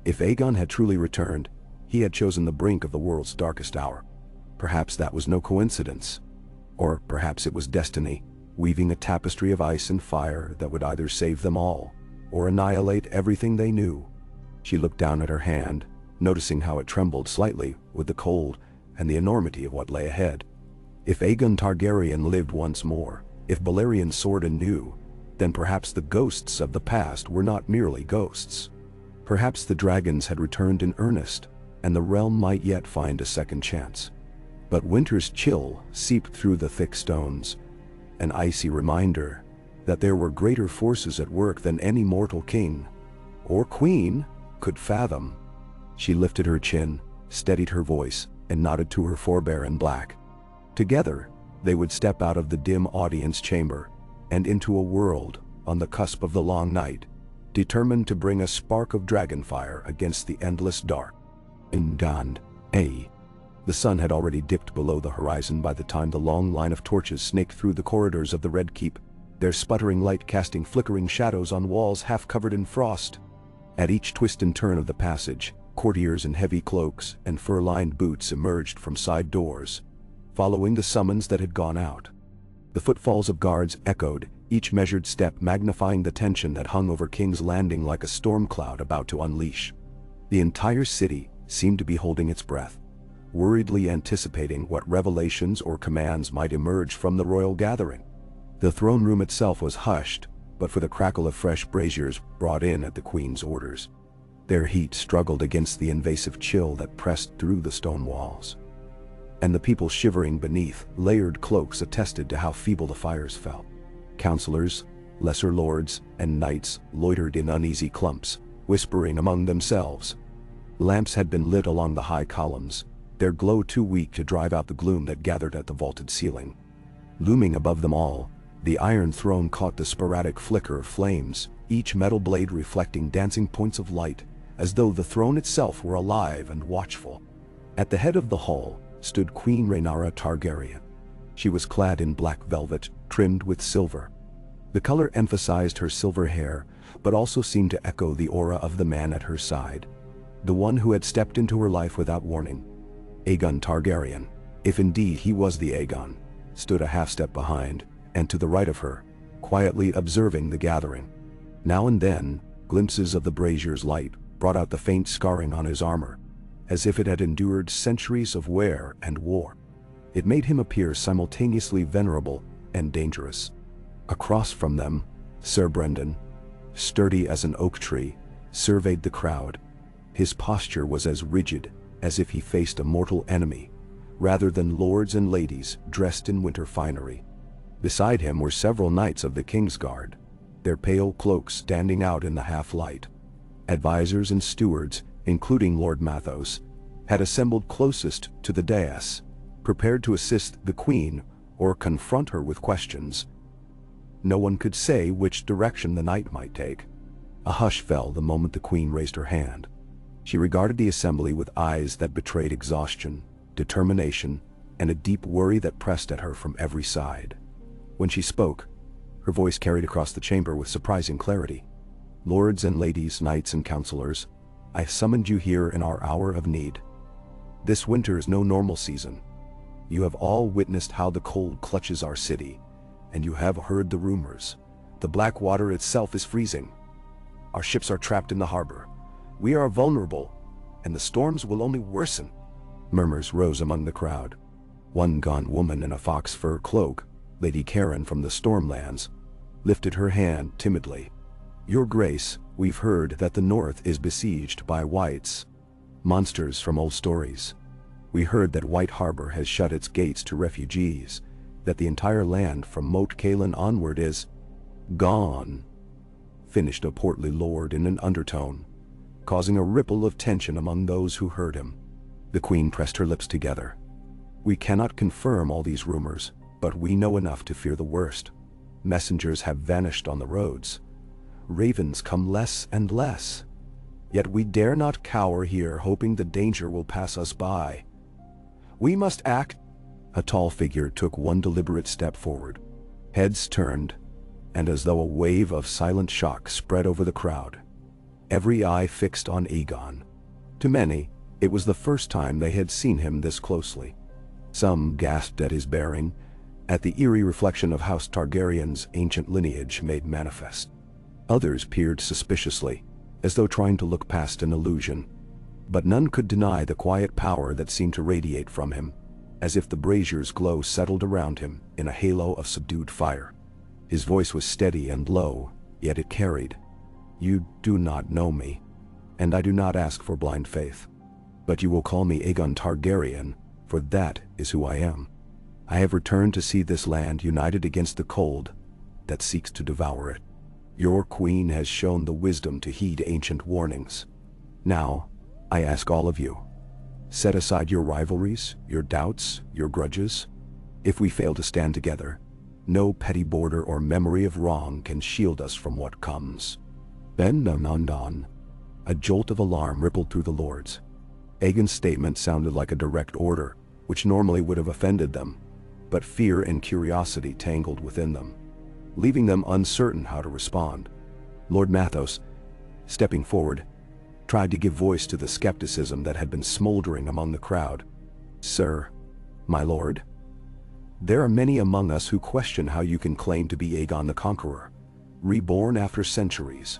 If Aegon had truly returned, he had chosen the brink of the world's darkest hour. Perhaps that was no coincidence. Or perhaps it was destiny, weaving a tapestry of ice and fire that would either save them all, or annihilate everything they knew. She looked down at her hand, noticing how it trembled slightly with the cold and the enormity of what lay ahead. If Aegon Targaryen lived once more, if Balerion soared anew, then perhaps the ghosts of the past were not merely ghosts. Perhaps the dragons had returned in earnest, and the realm might yet find a second chance. But winter's chill seeped through the thick stones, an icy reminder that there were greater forces at work than any mortal king or queen could fathom. She lifted her chin, steadied her voice, and nodded to her forebear in black. Together, they would step out of the dim audience chamber and into a world on the cusp of the long night, determined to bring a spark of dragonfire against the endless dark. Aegon. A. The sun had already dipped below the horizon by the time the long line of torches snaked through the corridors of the Red Keep, their sputtering light casting flickering shadows on walls half covered in frost. At each twist and turn of the passage, courtiers in heavy cloaks and fur-lined boots emerged from side doors, following the summons that had gone out. The footfalls of guards echoed, each measured step magnifying the tension that hung over King's Landing like a storm cloud about to unleash. The entire city seemed to be holding its breath, worriedly anticipating what revelations or commands might emerge from the royal gathering. The throne room itself was hushed, but for the crackle of fresh braziers brought in at the Queen's orders. Their heat struggled against the invasive chill that pressed through the stone walls. And the people shivering beneath layered cloaks attested to how feeble the fires felt. Counselors, lesser lords, and knights loitered in uneasy clumps, whispering among themselves. Lamps had been lit along the high columns, their glow too weak to drive out the gloom that gathered at the vaulted ceiling. Looming above them all, the Iron Throne caught the sporadic flicker of flames, each metal blade reflecting dancing points of light, as though the throne itself were alive and watchful. At the head of the hall stood Queen Rhaenyra Targaryen. She was clad in black velvet, trimmed with silver. The color emphasized her silver hair, but also seemed to echo the aura of the man at her side, the one who had stepped into her life without warning. Aegon Targaryen, if indeed he was the Aegon, stood a half-step behind, and to the right of her, quietly observing the gathering. Now and then, glimpses of the brazier's light brought out the faint scarring on his armor, as if it had endured centuries of wear and war. It made him appear simultaneously venerable and dangerous. Across from them, Sir Brendan, sturdy as an oak tree, surveyed the crowd. His posture was as rigid as if he faced a mortal enemy, rather than lords and ladies dressed in winter finery. Beside him were several knights of the King's Guard, their pale cloaks standing out in the half-light. Advisors and stewards, including Lord Mathos, had assembled closest to the dais, prepared to assist the Queen or confront her with questions. No one could say which direction the night might take. A hush fell the moment the Queen raised her hand. She regarded the assembly with eyes that betrayed exhaustion, determination, and a deep worry that pressed at her from every side. When she spoke, her voice carried across the chamber with surprising clarity. "Lords and ladies, knights and counselors, I summoned you here in our hour of need. This winter is no normal season. You have all witnessed how the cold clutches our city, and you have heard the rumors. The black water itself is freezing. Our ships are trapped in the harbor. We are vulnerable, and the storms will only worsen." Murmurs rose among the crowd. One gaunt woman in a fox fur cloak, Lady Karen from the Stormlands, lifted her hand timidly. "Your Grace, we've heard that the north is besieged by whites. Monsters from old stories. We heard that White Harbor has shut its gates to refugees, that the entire land from Moat Cailin onward is gone," finished a portly lord in an undertone, causing a ripple of tension among those who heard him. The Queen pressed her lips together. "We cannot confirm all these rumors, but we know enough to fear the worst. Messengers have vanished on the roads. Ravens come less and less. Yet we dare not cower here hoping the danger will pass us by. We must act." A tall figure took one deliberate step forward. Heads turned, and as though a wave of silent shock spread over the crowd, every eye fixed on Aegon. To many, it was the first time they had seen him this closely. Some gasped at his bearing, at the eerie reflection of House Targaryen's ancient lineage made manifest. Others peered suspiciously, as though trying to look past an illusion. But none could deny the quiet power that seemed to radiate from him, as if the brazier's glow settled around him in a halo of subdued fire. His voice was steady and low, yet it carried. "You do not know me, and I do not ask for blind faith. But you will call me Aegon Targaryen, for that is who I am. I have returned to see this land united against the cold that seeks to devour it. Your queen has shown the wisdom to heed ancient warnings. Now, I ask all of you, set aside your rivalries, your doubts, your grudges. If we fail to stand together, no petty border or memory of wrong can shield us from what comes." Then, a jolt of alarm rippled through the lords. Aegon's statement sounded like a direct order, which normally would have offended them, but fear and curiosity tangled within them, leaving them uncertain how to respond. Lord Mathos, stepping forward, tried to give voice to the skepticism that had been smoldering among the crowd. "Sir, my lord, there are many among us who question how you can claim to be Aegon the Conqueror, reborn after centuries.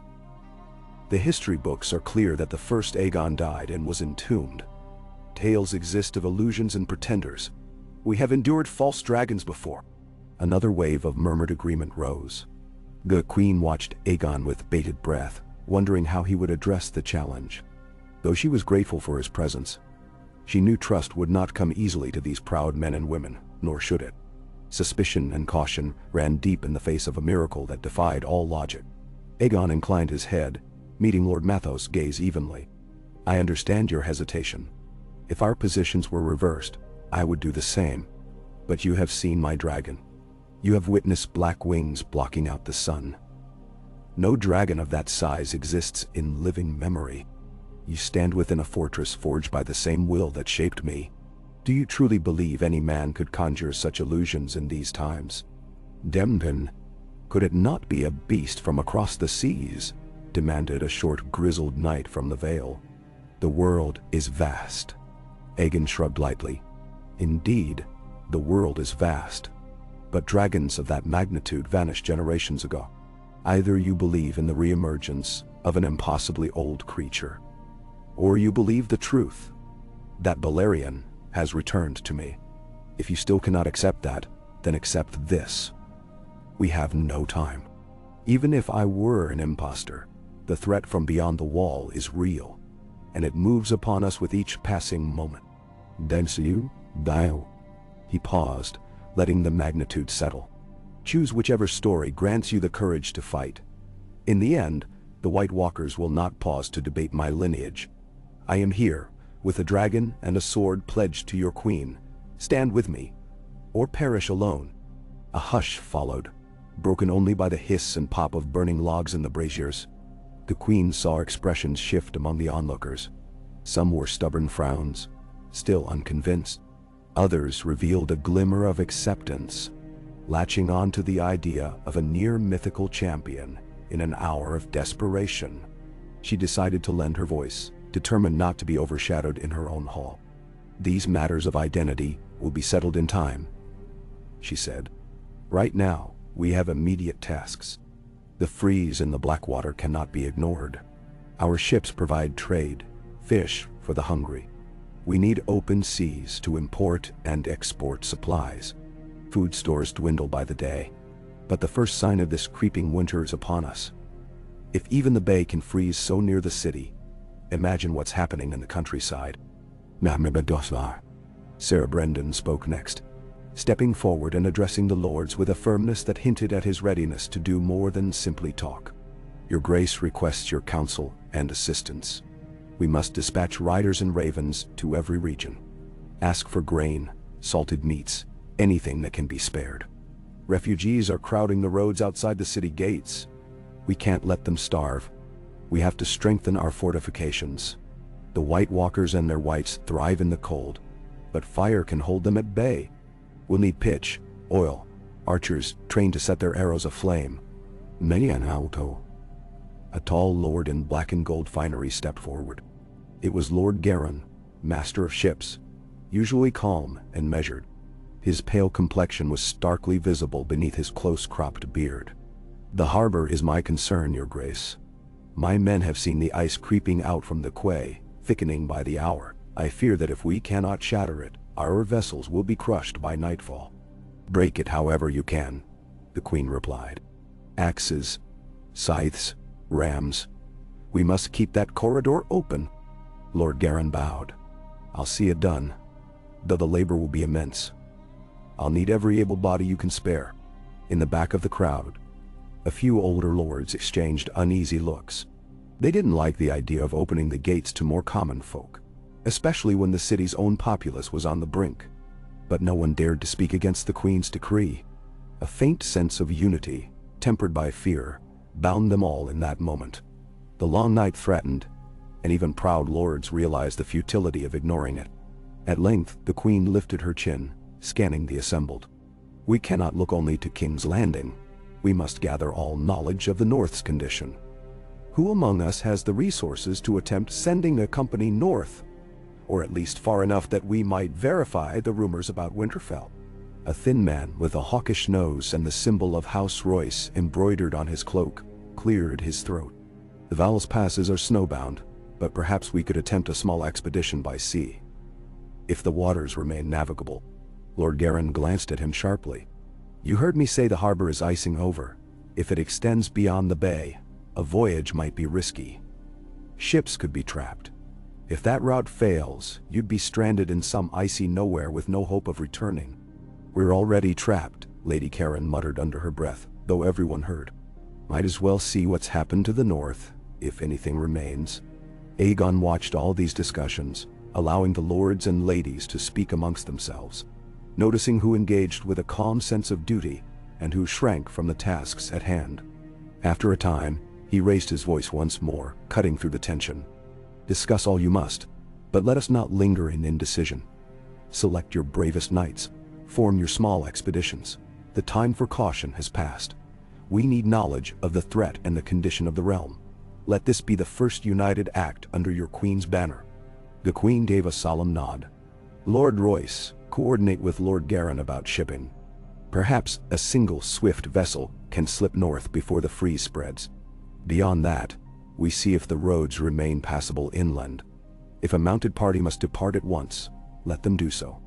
The history books are clear that the first Aegon died and was entombed. Tales exist of illusions and pretenders. We have endured false dragons before." Another wave of murmured agreement rose. The queen watched Aegon with bated breath, wondering how he would address the challenge. Though she was grateful for his presence, she knew trust would not come easily to these proud men and women, nor should it. Suspicion and caution ran deep in the face of a miracle that defied all logic. Aegon inclined his head, meeting Lord Mathos' gaze evenly. "I understand your hesitation. If our positions were reversed, I would do the same. But you have seen my dragon. You have witnessed black wings blocking out the sun. No dragon of that size exists in living memory. You stand within a fortress forged by the same will that shaped me. Do you truly believe any man could conjure such illusions in these times? Demden, could it not be a beast from across the seas?" demanded a short grizzled knight from the Vale. "The world is vast." Aegon shrugged lightly. "Indeed, the world is vast. But dragons of that magnitude vanished generations ago. Either you believe in the reemergence of an impossibly old creature, or you believe the truth, that Balerion has returned to me. If you still cannot accept that, then accept this. We have no time. Even if I were an imposter, the threat from beyond the wall is real, and it moves upon us with each passing moment. Densu, Dio." He paused, letting the magnitude settle. "Choose whichever story grants you the courage to fight. In the end, the White Walkers will not pause to debate my lineage. I am here, with a dragon and a sword pledged to your queen. Stand with me, or perish alone." A hush followed, broken only by the hiss and pop of burning logs in the braziers. The queen saw expressions shift among the onlookers. Some wore stubborn frowns, still unconvinced. Others revealed a glimmer of acceptance, latching on to the idea of a near-mythical champion in an hour of desperation. She decided to lend her voice, determined not to be overshadowed in her own hall. "These matters of identity will be settled in time," she said. "Right now, we have immediate tasks. The freeze in the Blackwater cannot be ignored. Our ships provide trade, fish for the hungry. We need open seas to import and export supplies. Food stores dwindle by the day. But the first sign of this creeping winter is upon us. If even the bay can freeze so near the city, imagine what's happening in the countryside." Sarah Brendan spoke next, stepping forward and addressing the lords with a firmness that hinted at his readiness to do more than simply talk. "Your Grace requests your counsel and assistance. We must dispatch riders and ravens to every region. Ask for grain, salted meats, anything that can be spared. Refugees are crowding the roads outside the city gates. We can't let them starve. We have to strengthen our fortifications. The White Walkers and their whites thrive in the cold, but fire can hold them at bay. We'll need pitch, oil, archers trained to set their arrows aflame. Many an auto." A tall lord in black and gold finery stepped forward. It was Lord Garin, master of ships, usually calm and measured. His pale complexion was starkly visible beneath his close-cropped beard. "The harbor is my concern, Your Grace. My men have seen the ice creeping out from the quay, thickening by the hour. I fear that if we cannot shatter it, our vessels will be crushed by nightfall." "Break it however you can," the queen replied. "Axes, scythes, rams. We must keep that corridor open." Lord Garin bowed. "I'll see it done, though the labor will be immense. I'll need every able body you can spare." In the back of the crowd, a few older lords exchanged uneasy looks. They didn't like the idea of opening the gates to more common folk, especially when the city's own populace was on the brink. But no one dared to speak against the queen's decree. A faint sense of unity, tempered by fear, bound them all in that moment. The long night threatened, and even proud lords realized the futility of ignoring it. At length, the queen lifted her chin, scanning the assembled. We cannot look only to King's Landing. We must gather all knowledge of the North's condition. Who among us has the resources to attempt sending a company north? Or at least far enough that we might verify the rumors about Winterfell? A thin man with a hawkish nose and the symbol of House Royce embroidered on his cloak cleared his throat. The Val's passes are snowbound, but perhaps we could attempt a small expedition by sea. If the waters remain navigable. Lord Garin glanced at him sharply. You heard me say the harbor is icing over. If it extends beyond the bay, a voyage might be risky. Ships could be trapped. If that route fails, you'd be stranded in some icy nowhere with no hope of returning. We're already trapped, Lady Karen muttered under her breath, though everyone heard. Might as well see what's happened to the north, if anything remains. Aegon watched all these discussions, allowing the lords and ladies to speak amongst themselves, noticing who engaged with a calm sense of duty and who shrank from the tasks at hand. After a time, he raised his voice once more, cutting through the tension. Discuss all you must, but let us not linger in indecision. Select your bravest knights. Form your small expeditions. The time for caution has passed. We need knowledge of the threat and the condition of the realm. Let this be the first united act under your queen's banner. The queen gave a solemn nod. Lord Royce, coordinate with Lord Garin about shipping. Perhaps a single swift vessel can slip north before the freeze spreads. Beyond that, we see if the roads remain passable inland. If a mounted party must depart at once, let them do so.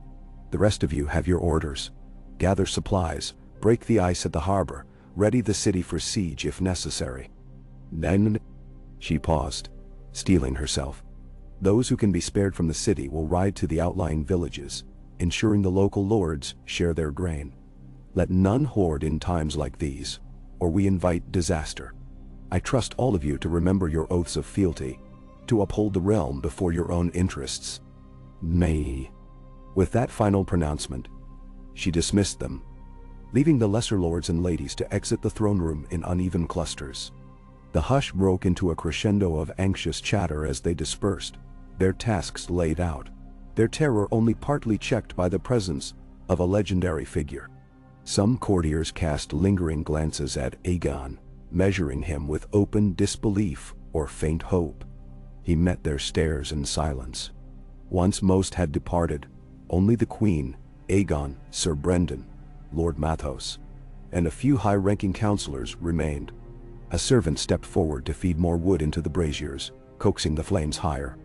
The rest of you have your orders. Gather supplies, break the ice at the harbor, ready the city for siege if necessary. Then, she paused, steeling herself. Those who can be spared from the city will ride to the outlying villages, ensuring the local lords share their grain. Let none hoard in times like these, or we invite disaster. I trust all of you to remember your oaths of fealty, to uphold the realm before your own interests. May. With that final pronouncement, she dismissed them, leaving the lesser lords and ladies to exit the throne room in uneven clusters. The hush broke into a crescendo of anxious chatter as they dispersed, their tasks laid out, their terror only partly checked by the presence of a legendary figure. Some courtiers cast lingering glances at Aegon, measuring him with open disbelief or faint hope. He met their stares in silence. Once most had departed, only the Queen, Aegon, Sir Brendan, Lord Mathos, and a few high-ranking counselors remained. A servant stepped forward to feed more wood into the braziers, coaxing the flames higher.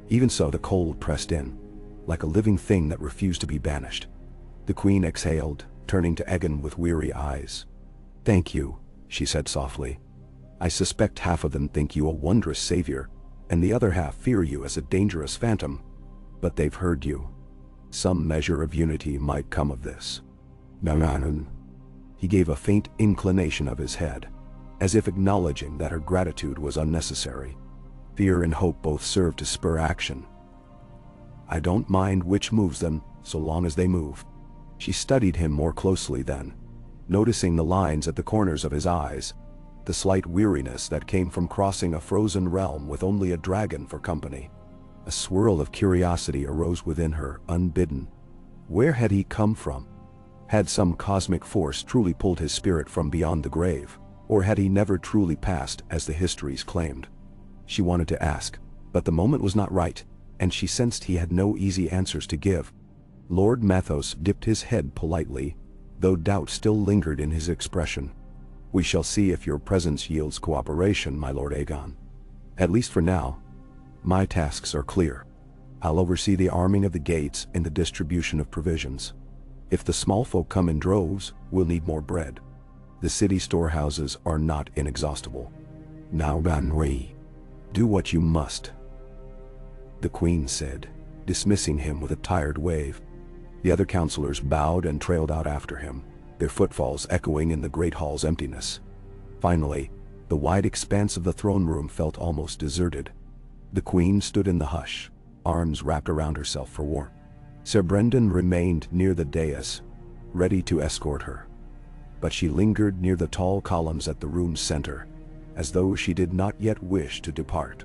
Even so, the cold pressed in, like a living thing that refused to be banished. The Queen exhaled, turning to Aegon with weary eyes. "Thank you," she said softly. "I suspect half of them think you a wondrous savior, and the other half fear you as a dangerous phantom. But they've heard you. Some measure of unity might come of this." He gave a faint inclination of his head, as if acknowledging that her gratitude was unnecessary. Fear and hope both served to spur action. "I don't mind which moves them, so long as they move." She studied him more closely then, noticing the lines at the corners of his eyes, the slight weariness that came from crossing a frozen realm with only a dragon for company. A swirl of curiosity arose within her, unbidden. Where had he come from? Had some cosmic force truly pulled his spirit from beyond the grave, or had he never truly passed as the histories claimed? She wanted to ask, but the moment was not right, and she sensed he had no easy answers to give. Lord Mathos dipped his head politely, though doubt still lingered in his expression. "We shall see if your presence yields cooperation, my Lord Aegon. At least for now. My tasks are clear. I'll oversee the arming of the gates and the distribution of provisions. If the small folk come in droves, we'll need more bread. The city storehouses are not inexhaustible. Now, Banri, do what you must," the Queen said, dismissing him with a tired wave. The other counselors bowed and trailed out after him, their footfalls echoing in the great hall's emptiness. Finally, the wide expanse of the throne room felt almost deserted. The Queen stood in the hush, arms wrapped around herself for warmth. Sir Brendan remained near the dais, ready to escort her. But she lingered near the tall columns at the room's center, as though she did not yet wish to depart.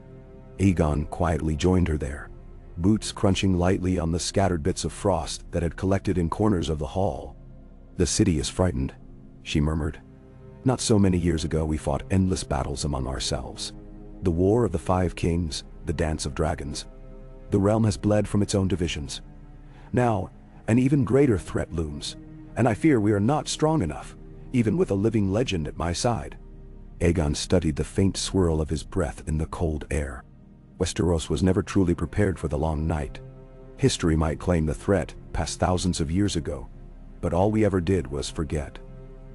Aegon quietly joined her there, boots crunching lightly on the scattered bits of frost that had collected in corners of the hall. "The city is frightened," she murmured. "Not so many years ago we fought endless battles among ourselves. The War of the Five Kings, the Dance of Dragons. The realm has bled from its own divisions. Now, an even greater threat looms, and I fear we are not strong enough, even with a living legend at my side." Aegon studied the faint swirl of his breath in the cold air. Westeros was never truly prepared for the long night. History might claim the threat passed thousands of years ago, but all we ever did was forget.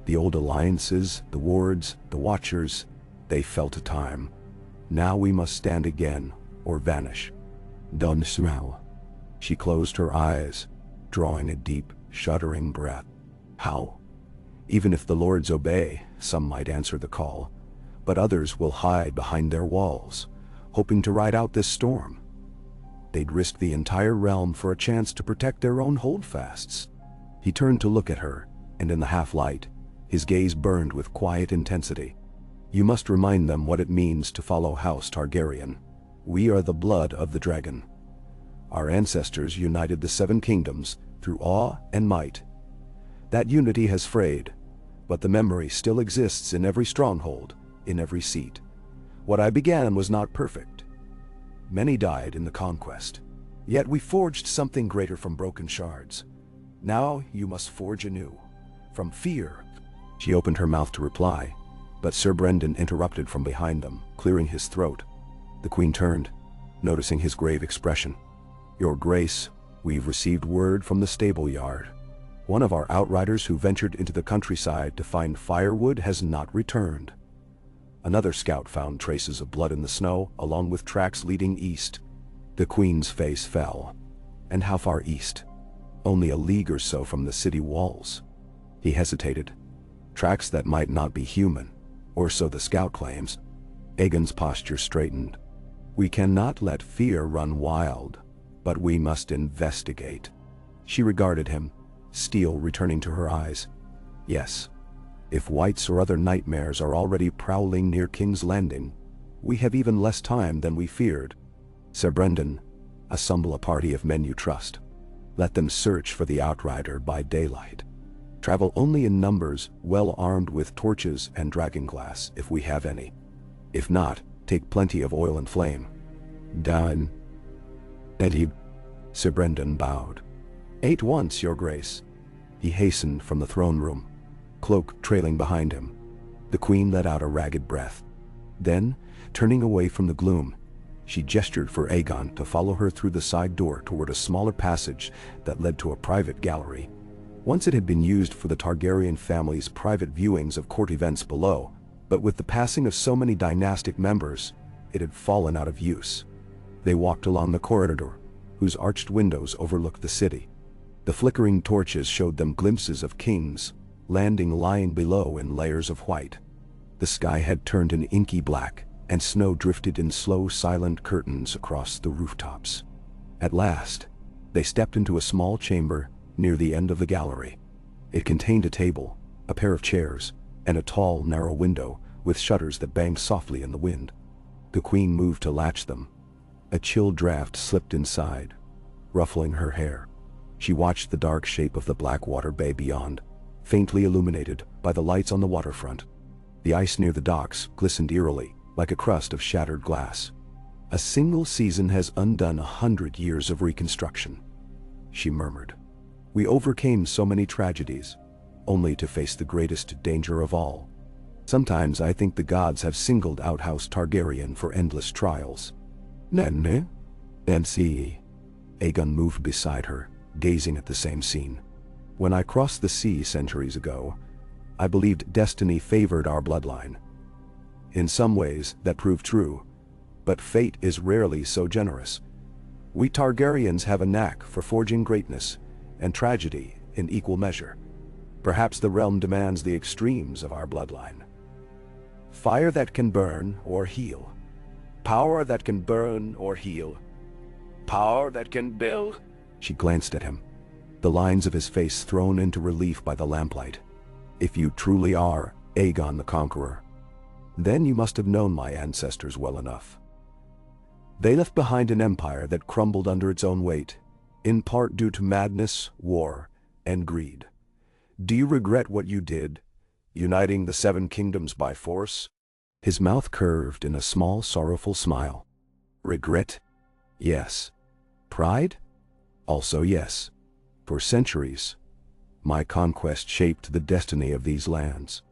The old alliances, the wards, the watchers, they fell to time. Now we must stand again, or vanish. Don Smell. She closed her eyes, drawing a deep, shuddering breath. How? Even if the lords obey, some might answer the call, but others will hide behind their walls, hoping to ride out this storm. They'd risk the entire realm for a chance to protect their own holdfasts. He turned to look at her, and in the half-light, his gaze burned with quiet intensity. "You must remind them what it means to follow House Targaryen. We are the blood of the dragon. Our ancestors united the Seven Kingdoms through awe and might. That unity has frayed, but the memory still exists in every stronghold, in every seat. What I began was not perfect. Many died in the conquest. Yet we forged something greater from broken shards. Now you must forge anew. From fear." She opened her mouth to reply, but Sir Brendan interrupted from behind them, clearing his throat. The Queen turned, noticing his grave expression. "Your Grace, we've received word from the stable yard. One of our outriders who ventured into the countryside to find firewood has not returned. Another scout found traces of blood in the snow, along with tracks leading east." The Queen's face fell. "And how far east?" "Only a league or so from the city walls." He hesitated. "Tracks that might not be human, or so the scout claims." Aegon's posture straightened. "We cannot let fear run wild, but we must investigate." She regarded him, steel returning to her eyes. "Yes. If whites or other nightmares are already prowling near King's Landing, we have even less time than we feared. Sir Brendan, assemble a party of men you trust. Let them search for the outrider by daylight. Travel only in numbers, well armed with torches and dragonglass if we have any. If not, take plenty of oil and flame." "Done." "Eddie." Sir Brendan bowed. "Ate once, Your Grace." He hastened from the throne room, cloak trailing behind him. The Queen let out a ragged breath. Then, turning away from the gloom, she gestured for Aegon to follow her through the side door toward a smaller passage that led to a private gallery. Once it had been used for the Targaryen family's private viewings of court events below, but with the passing of so many dynastic members, it had fallen out of use. They walked along the corridor, whose arched windows overlooked the city. The flickering torches showed them glimpses of King's Landing lying below in layers of white. The sky had turned an inky black, and snow drifted in slow, silent curtains across the rooftops. At last, they stepped into a small chamber near the end of the gallery. It contained a table, a pair of chairs, and a tall, narrow window with shutters that banged softly in the wind. The Queen moved to latch them. A chill draft slipped inside, ruffling her hair. She watched the dark shape of the Blackwater Bay beyond, faintly illuminated by the lights on the waterfront. The ice near the docks glistened eerily, like a crust of shattered glass. "A single season has undone 100 years of reconstruction," she murmured. "We overcame so many tragedies, only to face the greatest danger of all. Sometimes I think the gods have singled out House Targaryen for endless trials." "Nene?" "MC." Aegon moved beside her, gazing at the same scene. "When I crossed the sea centuries ago, I believed destiny favored our bloodline. In some ways, that proved true, but fate is rarely so generous. We Targaryens have a knack for forging greatness and tragedy in equal measure. Perhaps the realm demands the extremes of our bloodline. Fire that can burn or heal. Power that can burn or heal. Power that can build." She glanced at him, the lines of his face thrown into relief by the lamplight. "If you truly are Aegon the Conqueror, then you must have known my ancestors well enough." They left behind an empire that crumbled under its own weight, in part due to madness, war, and greed. Do you regret what you did, uniting the 7 kingdoms by force? His mouth curved in a small, sorrowful smile. Regret? Yes. Pride? Also yes. For centuries, my conquest shaped the destiny of these lands.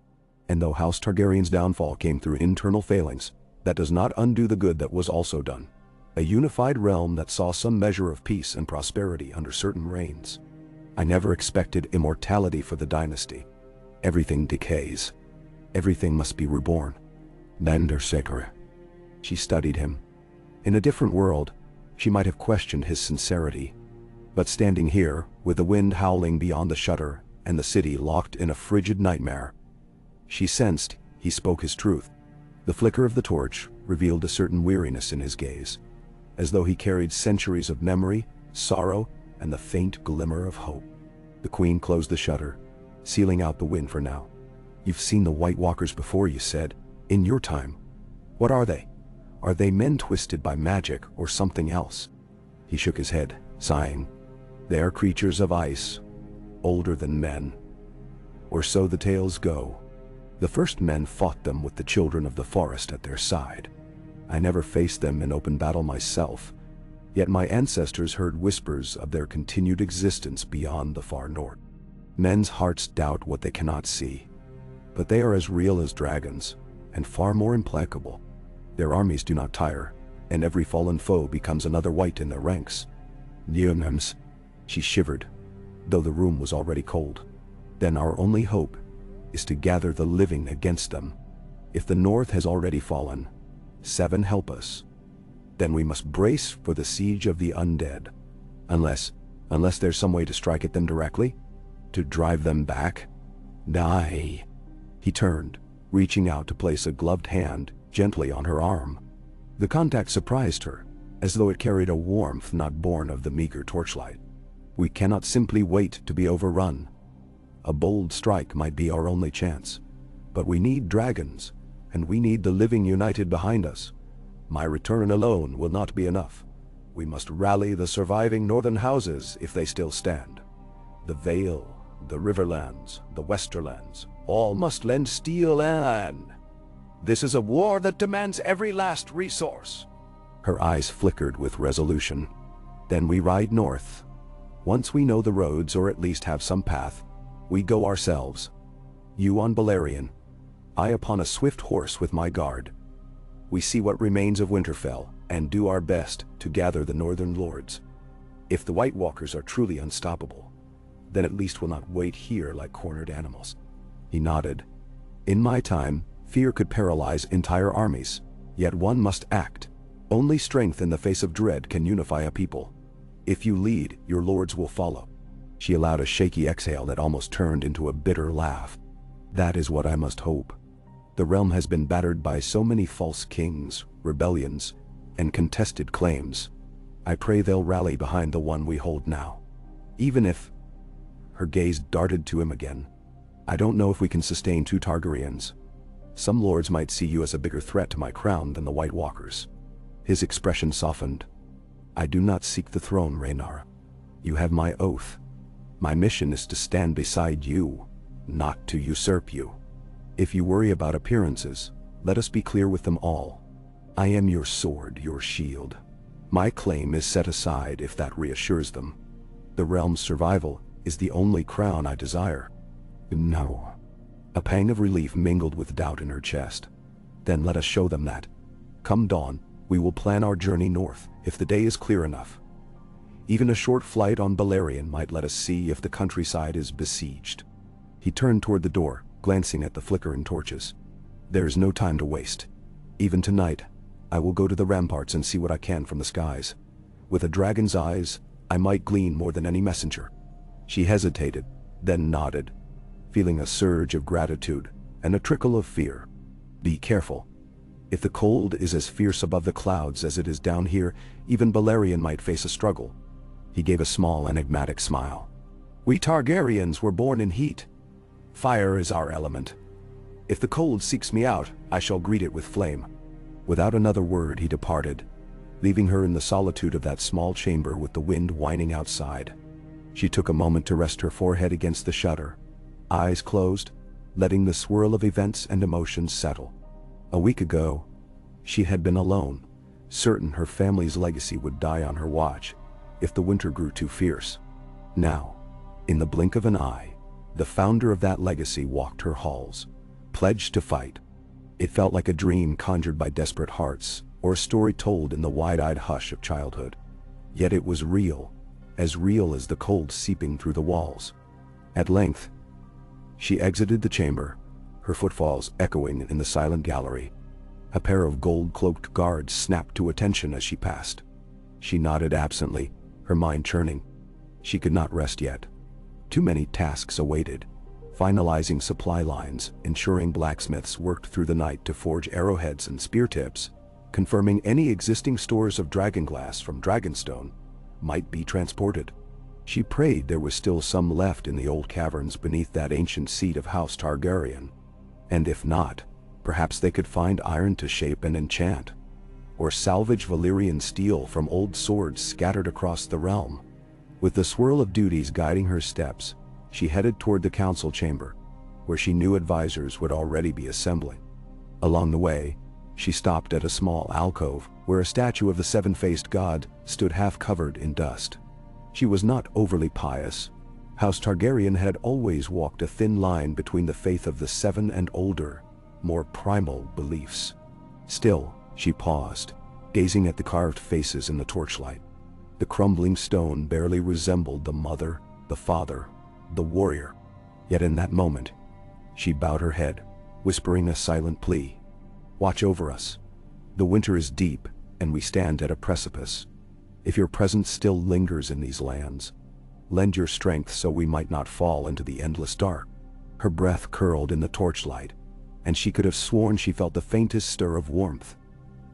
And though House Targaryen's downfall came through internal failings, that does not undo the good that was also done. A unified realm that saw some measure of peace and prosperity under certain reigns. I never expected immortality for the dynasty. Everything decays. Everything must be reborn. Sekere. She studied him. In a different world, she might have questioned his sincerity. But standing here, with the wind howling beyond the shutter and the city locked in a frigid nightmare, she sensed he spoke his truth. The flicker of the torch revealed a certain weariness in his gaze, as though he carried centuries of memory, sorrow, and the faint glimmer of hope. The queen closed the shutter, sealing out the wind for now. You've seen the White Walkers before, you said. In your time. What are they? Are they men twisted by magic or something else? He shook his head, sighing. They are creatures of ice, older than men. Or so the tales go. The first men fought them with the children of the forest at their side. I never faced them in open battle myself, yet my ancestors heard whispers of their continued existence beyond the far north. Men's hearts doubt what they cannot see, but they are as real as dragons, and far more implacable. Their armies do not tire, and every fallen foe becomes another white in their ranks. Neonams. She shivered, though the room was already cold. Then our only hope is to gather the living against them. If the north has already fallen, 7 help us. Then we must brace for the siege of the undead. Unless there's some way to strike at them directly? To drive them back? Die. He turned, reaching out to place a gloved hand gently on her arm. The contact surprised her, as though it carried a warmth not born of the meager torchlight. We cannot simply wait to be overrun. A bold strike might be our only chance. But we need dragons, and we need the living united behind us. My return alone will not be enough. We must rally the surviving northern houses if they still stand. The Vale, the Riverlands, the Westerlands, all must lend steel and... This is a war that demands every last resource. Her eyes flickered with resolution. Then we ride north. Once we know the roads or at least have some path, we go ourselves. You on Balerion, I upon a swift horse with my guard. We see what remains of Winterfell and do our best to gather the northern lords. If the White Walkers are truly unstoppable, then at least we'll not wait here like cornered animals. He nodded. In my time, fear could paralyze entire armies, yet one must act. Only strength in the face of dread can unify a people. If you lead, your lords will follow. She allowed a shaky exhale that almost turned into a bitter laugh. That is what I must hope. The realm has been battered by so many false kings, rebellions, and contested claims. I pray they'll rally behind the one we hold now. Even if... Her gaze darted to him again. I don't know if we can sustain 2 Targaryens. Some lords might see you as a bigger threat to my crown than the White Walkers. His expression softened. I do not seek the throne, Rhaenyra. You have my oath. My mission is to stand beside you, not to usurp you. If you worry about appearances, let us be clear with them all. I am your sword, your shield. My claim is set aside if that reassures them. The realm's survival is the only crown I desire. No. A pang of relief mingled with doubt in her chest. Then let us show them that. Come dawn, we will plan our journey north, if the day is clear enough. Even a short flight on Balerion might let us see if the countryside is besieged. He turned toward the door, glancing at the flickering torches. There is no time to waste. Even tonight, I will go to the ramparts and see what I can from the skies. With a dragon's eyes, I might glean more than any messenger. She hesitated, then nodded, feeling a surge of gratitude and a trickle of fear. Be careful. If the cold is as fierce above the clouds as it is down here, even Balerion might face a struggle. He gave a small, enigmatic smile. We Targaryens were born in heat. Fire is our element. If the cold seeks me out, I shall greet it with flame. Without another word, he departed, leaving her in the solitude of that small chamber with the wind whining outside. She took a moment to rest her forehead against the shutter, eyes closed, letting the swirl of events and emotions settle. A week ago, she had been alone, certain her family's legacy would die on her watch if the winter grew too fierce. Now, in the blink of an eye, the founder of that legacy walked her halls, pledged to fight. It felt like a dream conjured by desperate hearts, or a story told in the wide-eyed hush of childhood. Yet it was real as the cold seeping through the walls. At length, she exited the chamber, her footfalls echoing in the silent gallery. A pair of gold-cloaked guards snapped to attention as she passed. She nodded absently, her mind churning. She could not rest yet. Too many tasks awaited. Finalizing supply lines, ensuring blacksmiths worked through the night to forge arrowheads and spear tips, confirming any existing stores of dragonglass from Dragonstone might be transported. She prayed there was still some left in the old caverns beneath that ancient seat of House Targaryen. And if not, perhaps they could find iron to shape and enchant, or salvage Valyrian steel from old swords scattered across the realm. With the swirl of duties guiding her steps, she headed toward the council chamber, where she knew advisors would already be assembling. Along the way, she stopped at a small alcove where a statue of the seven-faced god stood half-covered in dust. She was not overly pious. House Targaryen had always walked a thin line between the faith of the seven and older, more primal beliefs. Still, she paused, gazing at the carved faces in the torchlight. The crumbling stone barely resembled the mother, the father, the warrior. Yet in that moment, she bowed her head, whispering a silent plea. "Watch over us. The winter is deep, and we stand at a precipice. If your presence still lingers in these lands, lend your strength so we might not fall into the endless dark." Her breath curled in the torchlight, and she could have sworn she felt the faintest stir of warmth,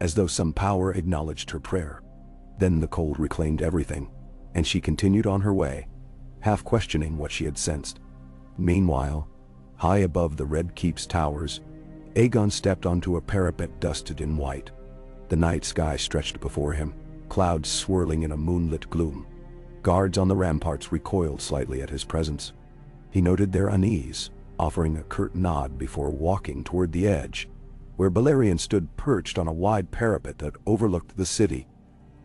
as though some power acknowledged her prayer. Then the cold reclaimed everything, and she continued on her way, half questioning what she had sensed. Meanwhile, high above the Red Keep's towers, Aegon stepped onto a parapet dusted in white. The night sky stretched before him, clouds swirling in a moonlit gloom. Guards on the ramparts recoiled slightly at his presence. He noted their unease, offering a curt nod before walking toward the edge, where Balerion stood perched on a wide parapet that overlooked the city.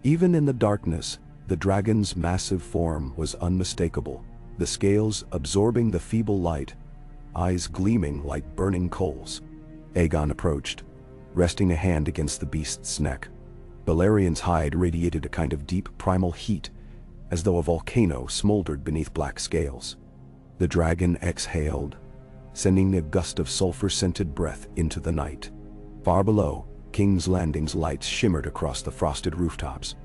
Even in the darkness, the dragon's massive form was unmistakable, the scales absorbing the feeble light, eyes gleaming like burning coals. Aegon approached, resting a hand against the beast's neck. Balerion's hide radiated a kind of deep primal heat, as though a volcano smoldered beneath black scales. The dragon exhaled, sending a gust of sulfur-scented breath into the night. Far below, King's Landing's lights shimmered across the frosted rooftops,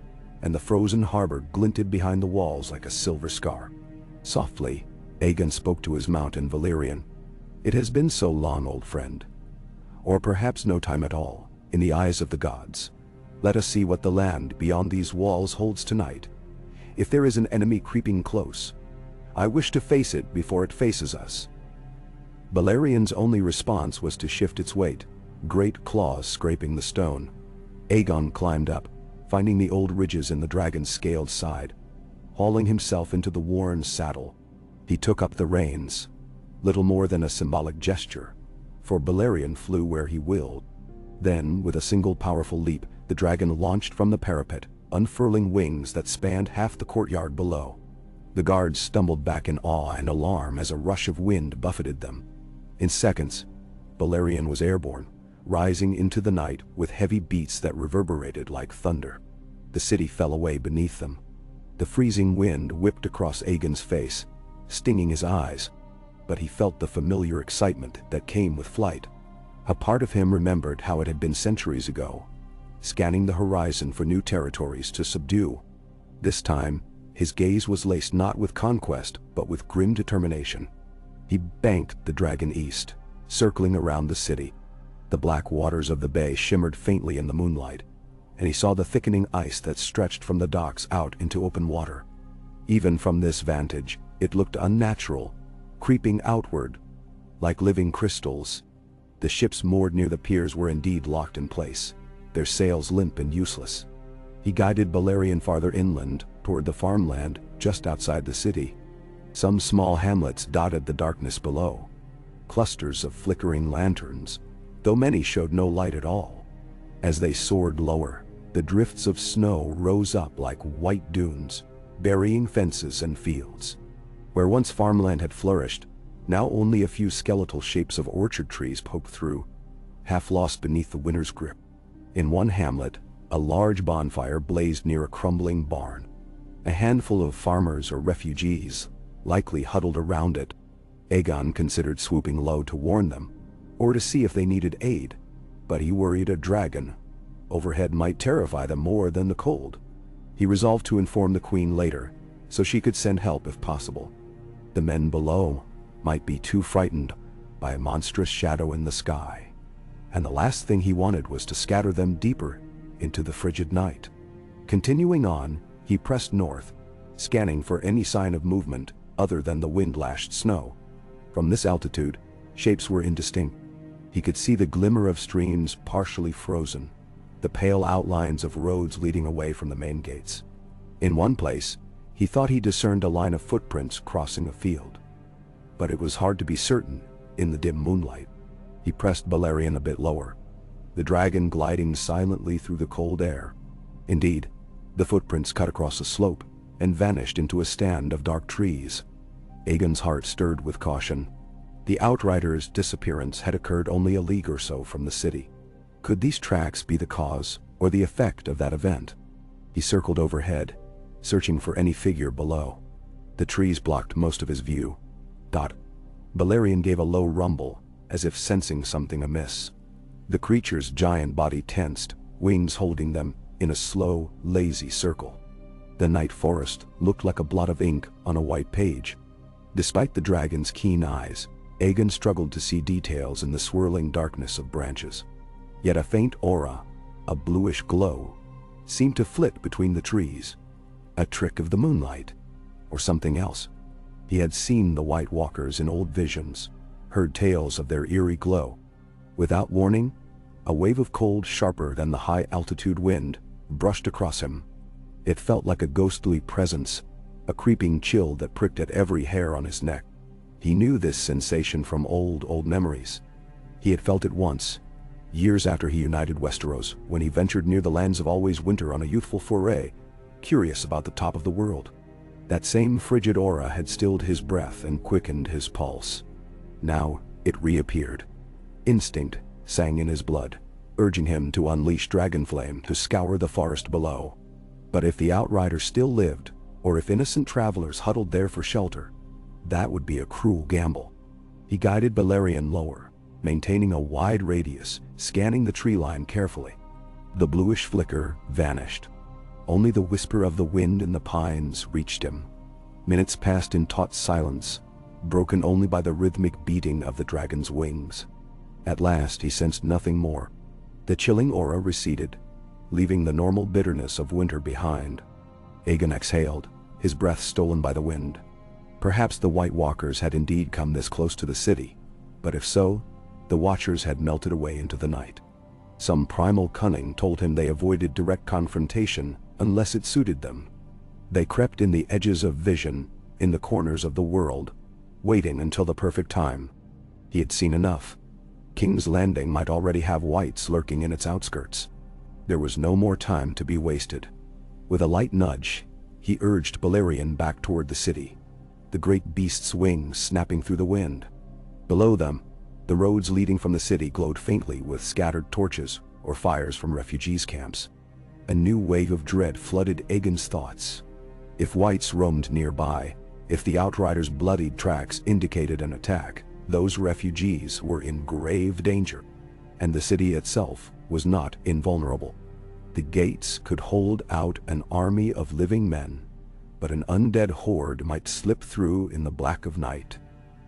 and the frozen harbor glinted behind the walls like a silver scar. Softly, Aegon spoke to his mount in Valyrian. "It has been so long, old friend. Or perhaps no time at all, in the eyes of the gods. Let us see what the land beyond these walls holds tonight. If there is an enemy creeping close, I wish to face it before it faces us." Balerion's only response was to shift its weight, great claws scraping the stone. Aegon climbed up, finding the old ridges in the dragon's scaled side, hauling himself into the worn saddle. He took up the reins, little more than a symbolic gesture, for Balerion flew where he willed. Then, with a single powerful leap, the dragon launched from the parapet, unfurling wings that spanned half the courtyard below. The guards stumbled back in awe and alarm as a rush of wind buffeted them. In seconds, Balerion was airborne, rising into the night with heavy beats that reverberated like thunder. The city fell away beneath them. The freezing wind whipped across Aegon's face, stinging his eyes, but he felt the familiar excitement that came with flight. A part of him remembered how it had been centuries ago, scanning the horizon for new territories to subdue. This time, his gaze was laced not with conquest, but with grim determination. He banked the dragon east, circling around the city. The black waters of the bay shimmered faintly in the moonlight, and he saw the thickening ice that stretched from the docks out into open water. Even from this vantage, it looked unnatural, creeping outward, like living crystals. The ships moored near the piers were indeed locked in place, their sails limp and useless. He guided Balerion farther inland, toward the farmland just outside the city. Some small hamlets dotted the darkness below. Clusters of flickering lanterns, though many showed no light at all. As they soared lower, the drifts of snow rose up like white dunes, burying fences and fields. Where once farmland had flourished, now only a few skeletal shapes of orchard trees poked through, half lost beneath the winter's grip. In one hamlet, a large bonfire blazed near a crumbling barn. A handful of farmers or refugees, likely huddled around it. Aegon considered swooping low to warn them, or to see if they needed aid, but he worried a dragon overhead might terrify them more than the cold. He resolved to inform the queen later, so she could send help if possible. The men below might be too frightened by a monstrous shadow in the sky, and the last thing he wanted was to scatter them deeper into the frigid night. Continuing on, he pressed north, scanning for any sign of movement other than the wind-lashed snow. From this altitude, shapes were indistinct. He could see the glimmer of streams partially frozen, the pale outlines of roads leading away from the main gates. In one place, he thought he discerned a line of footprints crossing a field, but it was hard to be certain in the dim moonlight. He pressed Balerion a bit lower, the dragon gliding silently through the cold air. Indeed, the footprints cut across a slope and vanished into a stand of dark trees. Aegon's heart stirred with caution. The Outriders' disappearance had occurred only a league or so from the city. Could these tracks be the cause or the effect of that event? He circled overhead, searching for any figure below. The trees blocked most of his view. Balerion gave a low rumble, as if sensing something amiss. The creature's giant body tensed, wings holding them in a slow, lazy circle. The night forest looked like a blot of ink on a white page. Despite the dragon's keen eyes, Aegon struggled to see details in the swirling darkness of branches. Yet a faint aura, a bluish glow, seemed to flit between the trees. A trick of the moonlight, or something else. He had seen the White Walkers in old visions, heard tales of their eerie glow. Without warning, a wave of cold sharper than the high-altitude wind brushed across him. It felt like a ghostly presence, a creeping chill that pricked at every hair on his neck. He knew this sensation from old memories. He had felt it once, years after he united Westeros, when he ventured near the lands of always winter on a youthful foray, curious about the top of the world. That same frigid aura had stilled his breath and quickened his pulse. Now it reappeared. Instinct sang in his blood, urging him to unleash Dragonflame to scour the forest below. But if the Outriders still lived, or if innocent travelers huddled there for shelter, that would be a cruel gamble. He guided Balerion lower, maintaining a wide radius, scanning the tree line carefully. The bluish flicker vanished. Only the whisper of the wind in the pines reached him. Minutes passed in taut silence, broken only by the rhythmic beating of the dragon's wings. At last he sensed nothing more. The chilling aura receded, leaving the normal bitterness of winter behind. Aegon exhaled, his breath stolen by the wind. Perhaps the White Walkers had indeed come this close to the city, but if so, the Watchers had melted away into the night. Some primal cunning told him they avoided direct confrontation unless it suited them. They crept in the edges of vision, in the corners of the world, waiting until the perfect time. He had seen enough. King's Landing might already have whites lurking in its outskirts. There was no more time to be wasted. With a light nudge, he urged Balerion back toward the city, the great beast's wings snapping through the wind. Below them, the roads leading from the city glowed faintly with scattered torches or fires from refugees' camps. A new wave of dread flooded Aegon's thoughts. If whites roamed nearby, if the Outriders' bloodied tracks indicated an attack, those refugees were in grave danger, and the city itself was not invulnerable. The gates could hold out an army of living men, but an undead horde might slip through in the black of night.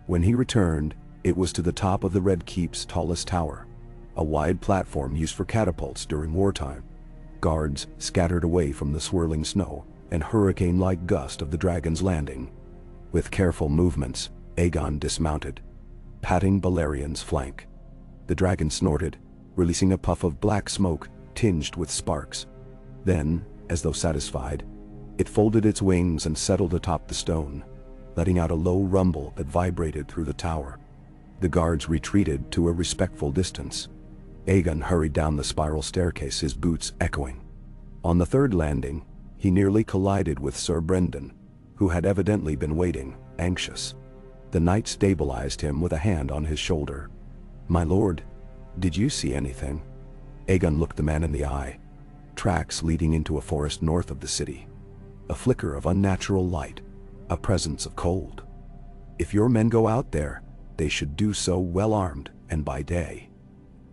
When he returned, it was to the top of the Red Keep's tallest tower, a wide platform used for catapults during wartime. Guards scattered away from the swirling snow and hurricane-like gust of the dragon's landing. With careful movements, Aegon dismounted, patting Balerion's flank. The dragon snorted, releasing a puff of black smoke tinged with sparks. Then, As though satisfied, it folded its wings and settled atop the stone, letting out a low rumble that vibrated through the tower. The guards retreated to a respectful distance. Aegon hurried down the spiral staircase, his boots echoing. On the third landing, he nearly collided with Sir Brendan, who had evidently been waiting, anxious. The knight stabilized him with a hand on his shoulder. "My lord, did you see anything?" Aegon looked the man in the eye. Tracks leading into a forest north of the city. A flicker of unnatural light, a presence of cold. "If your men go out there, they should do so well armed and by day.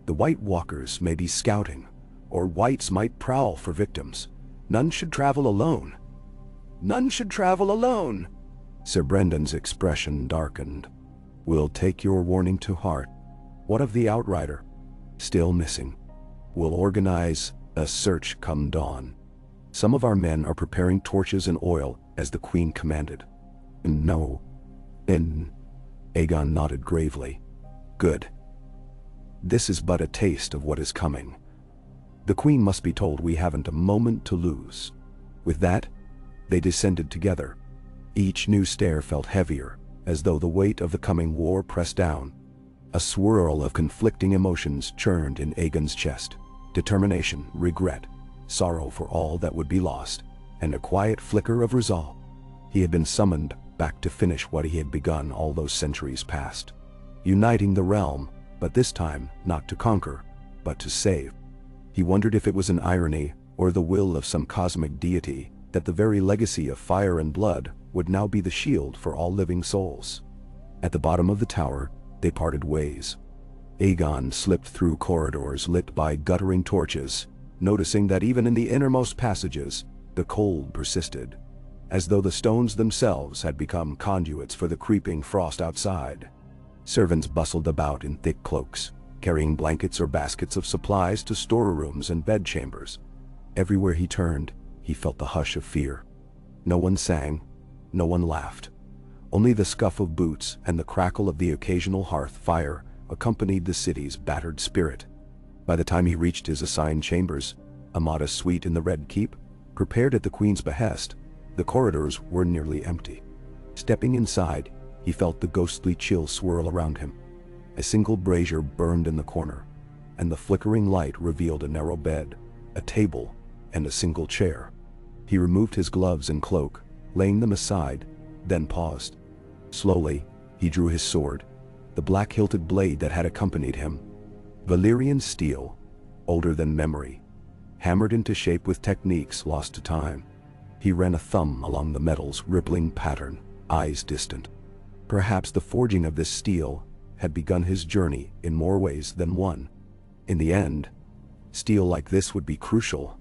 The White Walkers may be scouting, or whites might prowl for victims. None should travel alone." "None should travel alone!" Sir Brendan's expression darkened. "We'll take your warning to heart. What of the outrider? Still missing. We'll organize a search come dawn. Some of our men are preparing torches and oil as the Queen commanded." "No. Aegon nodded gravely. "Good. This is but a taste of what is coming. The Queen must be told we haven't a moment to lose." With that, they descended together. Each new stair felt heavier, as though the weight of the coming war pressed down. A swirl of conflicting emotions churned in Aegon's chest. Determination, regret, sorrow for all that would be lost, and a quiet flicker of resolve. He had been summoned back to finish what he had begun all those centuries past. Uniting the realm, but this time not to conquer, but to save. He wondered if it was an irony or the will of some cosmic deity that the very legacy of fire and blood would now be the shield for all living souls. At the bottom of the tower, they parted ways. Aegon slipped through corridors lit by guttering torches, noticing that even in the innermost passages, the cold persisted, as though the stones themselves had become conduits for the creeping frost outside. Servants bustled about in thick cloaks, carrying blankets or baskets of supplies to storerooms and bedchambers. Everywhere he turned, he felt the hush of fear. No one sang, no one laughed. Only the scuff of boots and the crackle of the occasional hearth fire accompanied the city's battered spirit. By the time he reached his assigned chambers, a modest suite in the Red Keep, prepared at the Queen's behest, the corridors were nearly empty. Stepping inside, he felt the ghostly chill swirl around him. A single brazier burned in the corner, and the flickering light revealed a narrow bed, a table, and a single chair. He removed his gloves and cloak, laying them aside, then paused. Slowly, he drew his sword, the black-hilted blade that had accompanied him. Valyrian steel, older than memory, hammered into shape with techniques lost to time. He ran a thumb along the metal's rippling pattern, eyes distant. Perhaps the forging of this steel had begun his journey in more ways than one. In the end, steel like this would be crucial,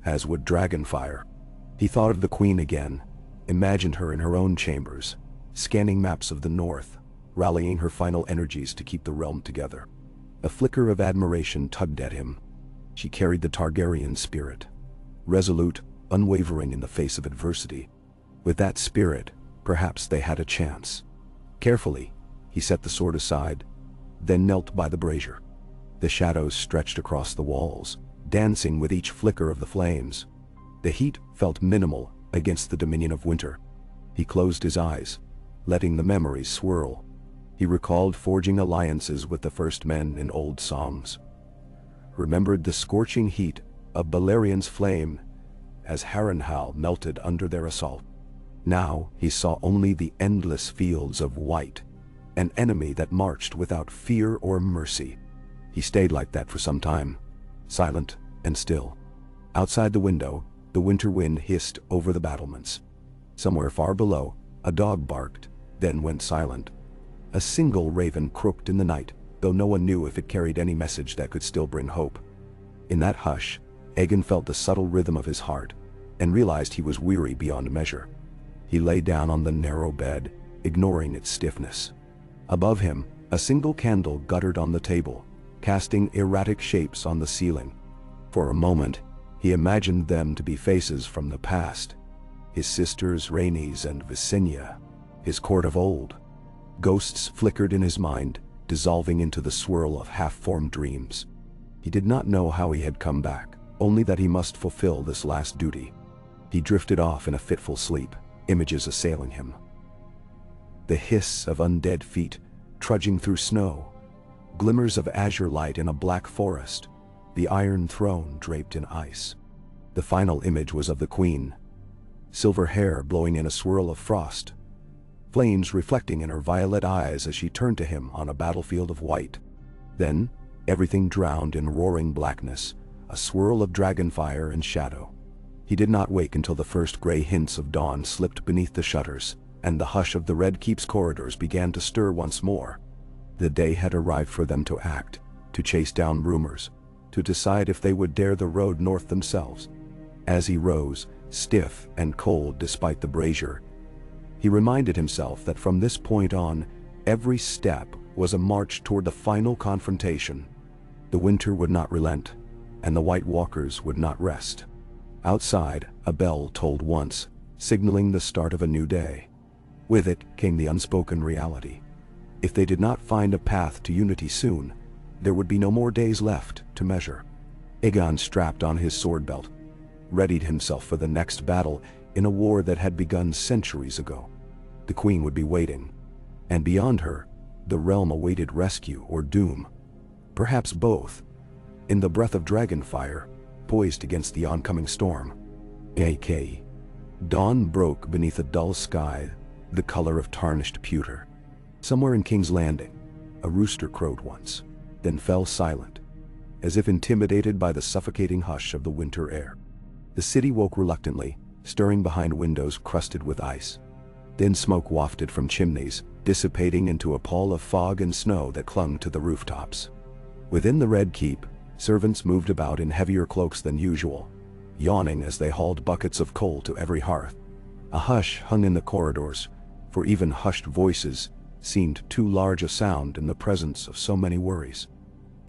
as would dragonfire. He thought of the Queen again, imagined her in her own chambers, scanning maps of the north, rallying her final energies to keep the realm together. A flicker of admiration tugged at him. She carried the Targaryen spirit, resolute, unwavering in the face of adversity. With that spirit, perhaps they had a chance. Carefully, he set the sword aside, then knelt by the brazier. The shadows stretched across the walls, dancing with each flicker of the flames. The heat felt minimal against the dominion of winter. He closed his eyes, letting the memories swirl. He recalled forging alliances with the first men in old songs. Remembered the scorching heat of Balerian's flame as Harrenhal melted under their assault. Now he saw only the endless fields of white, an enemy that marched without fear or mercy. He stayed like that for some time, silent and still. Outside the window, the winter wind hissed over the battlements. Somewhere far below, a dog barked, then went silent. A single raven croaked in the night, though no one knew if it carried any message that could still bring hope. In that hush, Aegon felt the subtle rhythm of his heart, and realized he was weary beyond measure. He lay down on the narrow bed, ignoring its stiffness. Above him, a single candle guttered on the table, casting erratic shapes on the ceiling. For a moment, he imagined them to be faces from the past. His sisters Rhaenys and Visenya, his court of old. Ghosts flickered in his mind, dissolving into the swirl of half-formed dreams. He did not know how he had come back, only that he must fulfill this last duty. He drifted off in a fitful sleep, images assailing him. The hiss of undead feet, trudging through snow, glimmers of azure light in a black forest, the Iron Throne draped in ice. The final image was of the Queen, silver hair blowing in a swirl of frost, flames reflecting in her violet eyes as she turned to him on a battlefield of white. Then, everything drowned in roaring blackness, a swirl of dragonfire and shadow. He did not wake until the first gray hints of dawn slipped beneath the shutters, and the hush of the Red Keep's corridors began to stir once more. The day had arrived for them to act, to chase down rumors, to decide if they would dare the road north themselves. As he rose, stiff and cold despite the brazier, he reminded himself that from this point on, every step was a march toward the final confrontation. The winter would not relent, and the White Walkers would not rest. Outside, a bell tolled once, signaling the start of a new day. With it came the unspoken reality. If they did not find a path to unity soon, there would be no more days left to measure. Aegon strapped on his sword belt, readied himself for the next battle in a war that had begun centuries ago. The Queen would be waiting, and beyond her, the realm awaited rescue or doom. Perhaps both. In the breath of dragonfire, poised against the oncoming storm. A.K. Dawn broke beneath a dull sky, the color of tarnished pewter. Somewhere in King's Landing, a rooster crowed once, then fell silent, as if intimidated by the suffocating hush of the winter air. The city woke reluctantly, stirring behind windows crusted with ice. Then smoke wafted from chimneys, dissipating into a pall of fog and snow that clung to the rooftops. Within the Red Keep, servants moved about in heavier cloaks than usual, yawning as they hauled buckets of coal to every hearth. A hush hung in the corridors, for even hushed voices seemed too large a sound in the presence of so many worries.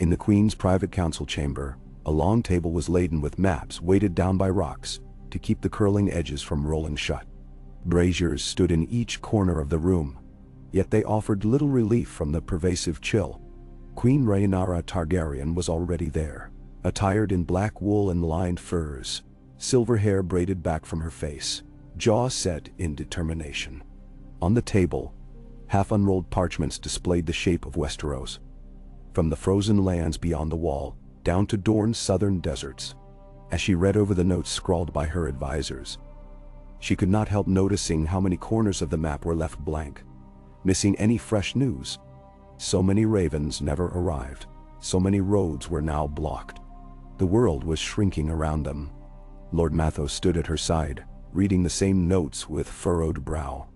In the Queen's private council chamber, a long table was laden with maps weighted down by rocks to keep the curling edges from rolling shut. Braziers stood in each corner of the room, yet they offered little relief from the pervasive chill. Queen Rhaenyra Targaryen was already there, attired in black wool and lined furs, silver hair braided back from her face, jaw set in determination. On the table, half-unrolled parchments displayed the shape of Westeros, from the frozen lands beyond the wall down to Dorne's southern deserts. As she read over the notes scrawled by her advisors, she could not help noticing how many corners of the map were left blank, missing any fresh news. So many ravens never arrived, so many roads were now blocked. The world was shrinking around them. Lord Mathos stood at her side, reading the same notes with furrowed brow.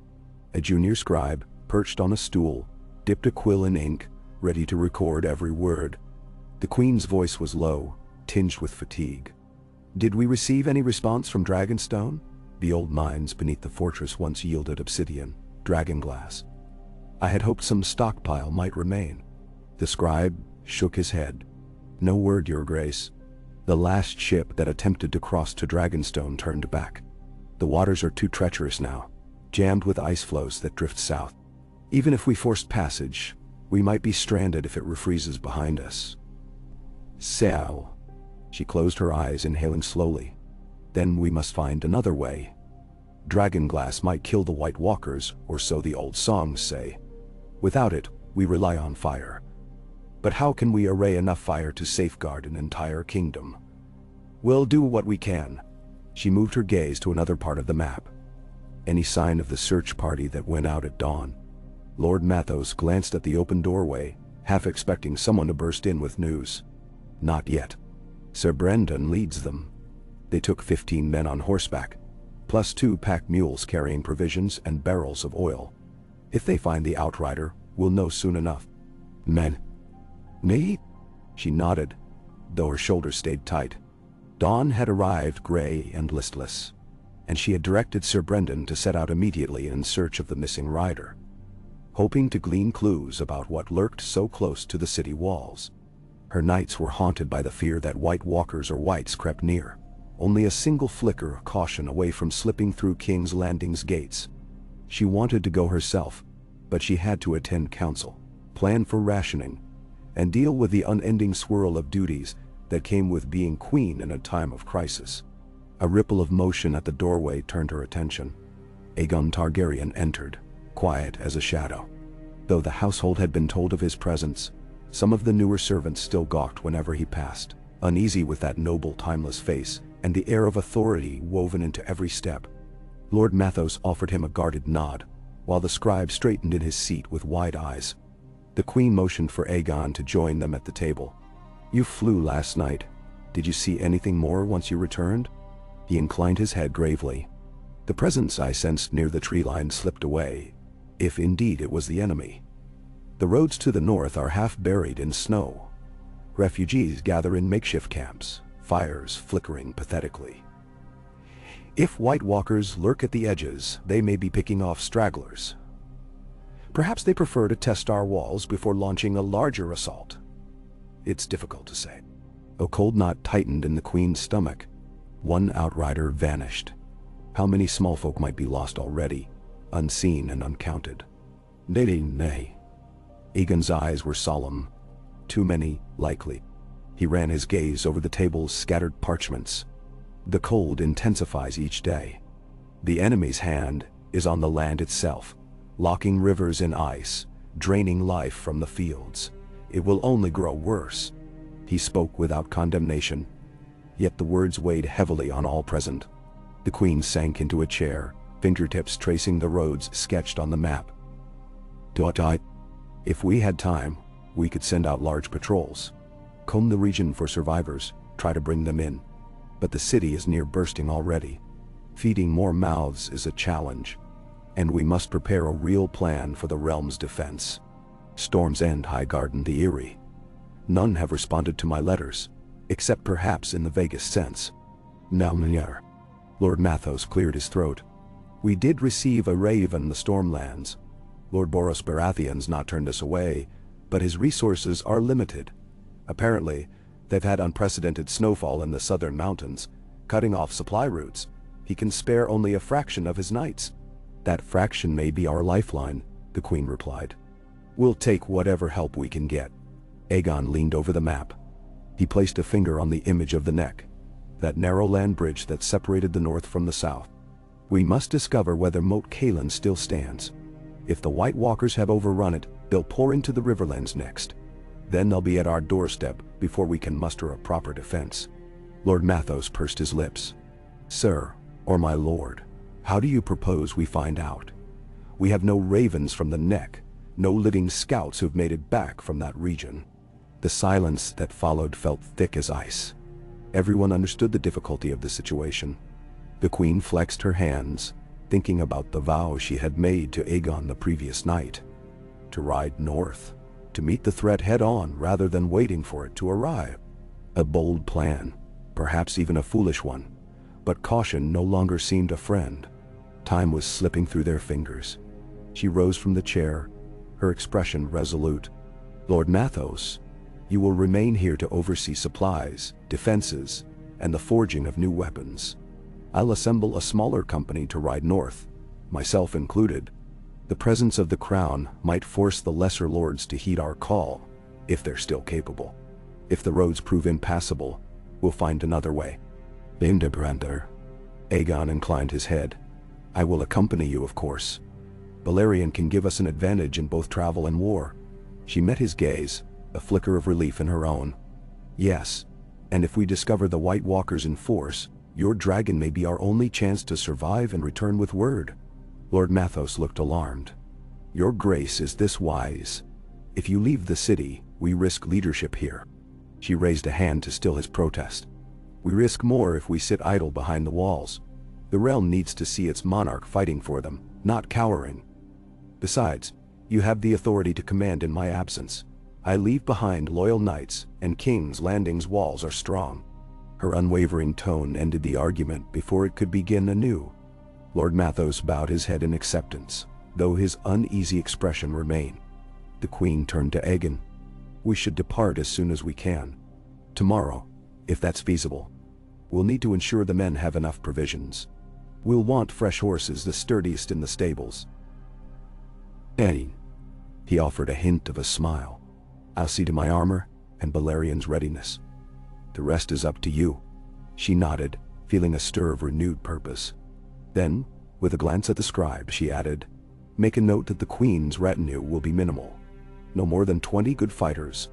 A junior scribe, perched on a stool, dipped a quill in ink, ready to record every word. The Queen's voice was low, tinged with fatigue. "Did we receive any response from Dragonstone?" The old mines beneath the fortress once yielded obsidian, dragonglass. "I had hoped some stockpile might remain." The scribe shook his head. "No word, Your Grace. The last ship that attempted to cross to Dragonstone turned back. The waters are too treacherous now, jammed with ice floes that drift south. Even if we forced passage, we might be stranded if it refreezes behind us." "So." She closed her eyes, inhaling slowly. "Then we must find another way. Dragonglass might kill the White Walkers, or so the old songs say. Without it, we rely on fire. But how can we array enough fire to safeguard an entire kingdom? We'll do what we can." She moved her gaze to another part of the map. "Any sign of the search party that went out at dawn?" Lord Mathos glanced at the open doorway, half expecting someone to burst in with news. "Not yet. Sir Brendan leads them. They took 15 men on horseback, plus 2 pack mules carrying provisions and barrels of oil. If they find the outrider, we'll know soon enough." "Men?" "Me?" She nodded, though her shoulders stayed tight. Dawn had arrived gray and listless, and she had directed Sir Brendan to set out immediately in search of the missing rider, hoping to glean clues about what lurked so close to the city walls. Her nights were haunted by the fear that White Walkers or Whites crept near, only a single flicker of caution away from slipping through King's Landing's gates. She wanted to go herself, but she had to attend council, plan for rationing, and deal with the unending swirl of duties that came with being queen in a time of crisis. A ripple of motion at the doorway turned her attention. Aegon Targaryen entered, quiet as a shadow. Though the household had been told of his presence, some of the newer servants still gawked whenever he passed, uneasy with that noble, timeless face and the air of authority woven into every step. Lord Mathos offered him a guarded nod, while the scribe straightened in his seat with wide eyes. The queen motioned for Aegon to join them at the table. "You flew last night. Did you see anything more once you returned?" He inclined his head gravely. "The presence I sensed near the tree line slipped away, if indeed it was the enemy. The roads to the north are half buried in snow. Refugees gather in makeshift camps, fires flickering pathetically. If White Walkers lurk at the edges, they may be picking off stragglers. Perhaps they prefer to test our walls before launching a larger assault. It's difficult to say." A cold knot tightened in the queen's stomach. One outrider vanished. How many small folk might be lost already, unseen and uncounted? Nay. Aegon's eyes were solemn. Too many, likely. He ran his gaze over the table's scattered parchments. The cold intensifies each day. The enemy's hand is on the land itself, locking rivers in ice, draining life from the fields. It will only grow worse. He spoke without condemnation, yet the words weighed heavily on all present. The queen sank into a chair, fingertips tracing the roads sketched on the map. If we had time, we could send out large patrols, comb the region for survivors, try to bring them in. But the city is near bursting already. Feeding more mouths is a challenge, and we must prepare a real plan for the realm's defense. Storm's End Highgarden the Eyrie. None have responded to my letters, except perhaps in the vaguest sense. Now, Lord Mathos cleared his throat. We did receive a raven in the Stormlands. Lord Boros Baratheon's not turned us away, but his resources are limited. Apparently, they've had unprecedented snowfall in the southern mountains, cutting off supply routes. He can spare only a fraction of his knights. That fraction may be our lifeline, the queen replied. We'll take whatever help we can get. Aegon leaned over the map. He placed a finger on the image of the neck, that narrow land bridge that separated the north from the south. We must discover whether Moat Cailin still stands. If the White Walkers have overrun it, they'll pour into the Riverlands next. Then they'll be at our doorstep before we can muster a proper defense. Lord Mathos pursed his lips. Sir, or my lord, how do you propose we find out? We have no ravens from the neck, no living scouts who've made it back from that region. The silence that followed felt thick as ice. Everyone understood the difficulty of the situation. The queen flexed her hands, thinking about the vow she had made to Aegon the previous night. To ride north, to meet the threat head-on rather than waiting for it to arrive. A bold plan, perhaps even a foolish one, but caution no longer seemed a friend. Time was slipping through their fingers. She rose from the chair, her expression resolute. Lord Mathos, you will remain here to oversee supplies, defenses, and the forging of new weapons. I'll assemble a smaller company to ride north, myself included. The presence of the crown might force the lesser lords to heed our call, if they're still capable. If the roads prove impassable, we'll find another way. Lindebrander. Aegon inclined his head. I will accompany you, of course. Balerion can give us an advantage in both travel and war. She met his gaze, a flicker of relief in her own. Yes, and if we discover the White Walkers in force, your dragon may be our only chance to survive and return with word. Lord Mathos looked alarmed. Your grace is this wise. If you leave the city, we risk leadership here. She raised a hand to still his protest. We risk more if we sit idle behind the walls. The realm needs to see its monarch fighting for them, not cowering. Besides, you have the authority to command in my absence. I leave behind loyal knights, and King's Landing's walls are strong. Her unwavering tone ended the argument before it could begin anew. Lord Mathos bowed his head in acceptance, though his uneasy expression remained. The queen turned to Aegon. We should depart as soon as we can. Tomorrow, if that's feasible. We'll need to ensure the men have enough provisions. We'll want fresh horses, the sturdiest in the stables. Aegon. He offered a hint of a smile. I'll see to my armor and Balerion's readiness. The rest is up to you." She nodded, feeling a stir of renewed purpose. Then, with a glance at the scribe, she added, "Make a note that the Queen's retinue will be minimal. No more than 20 good fighters,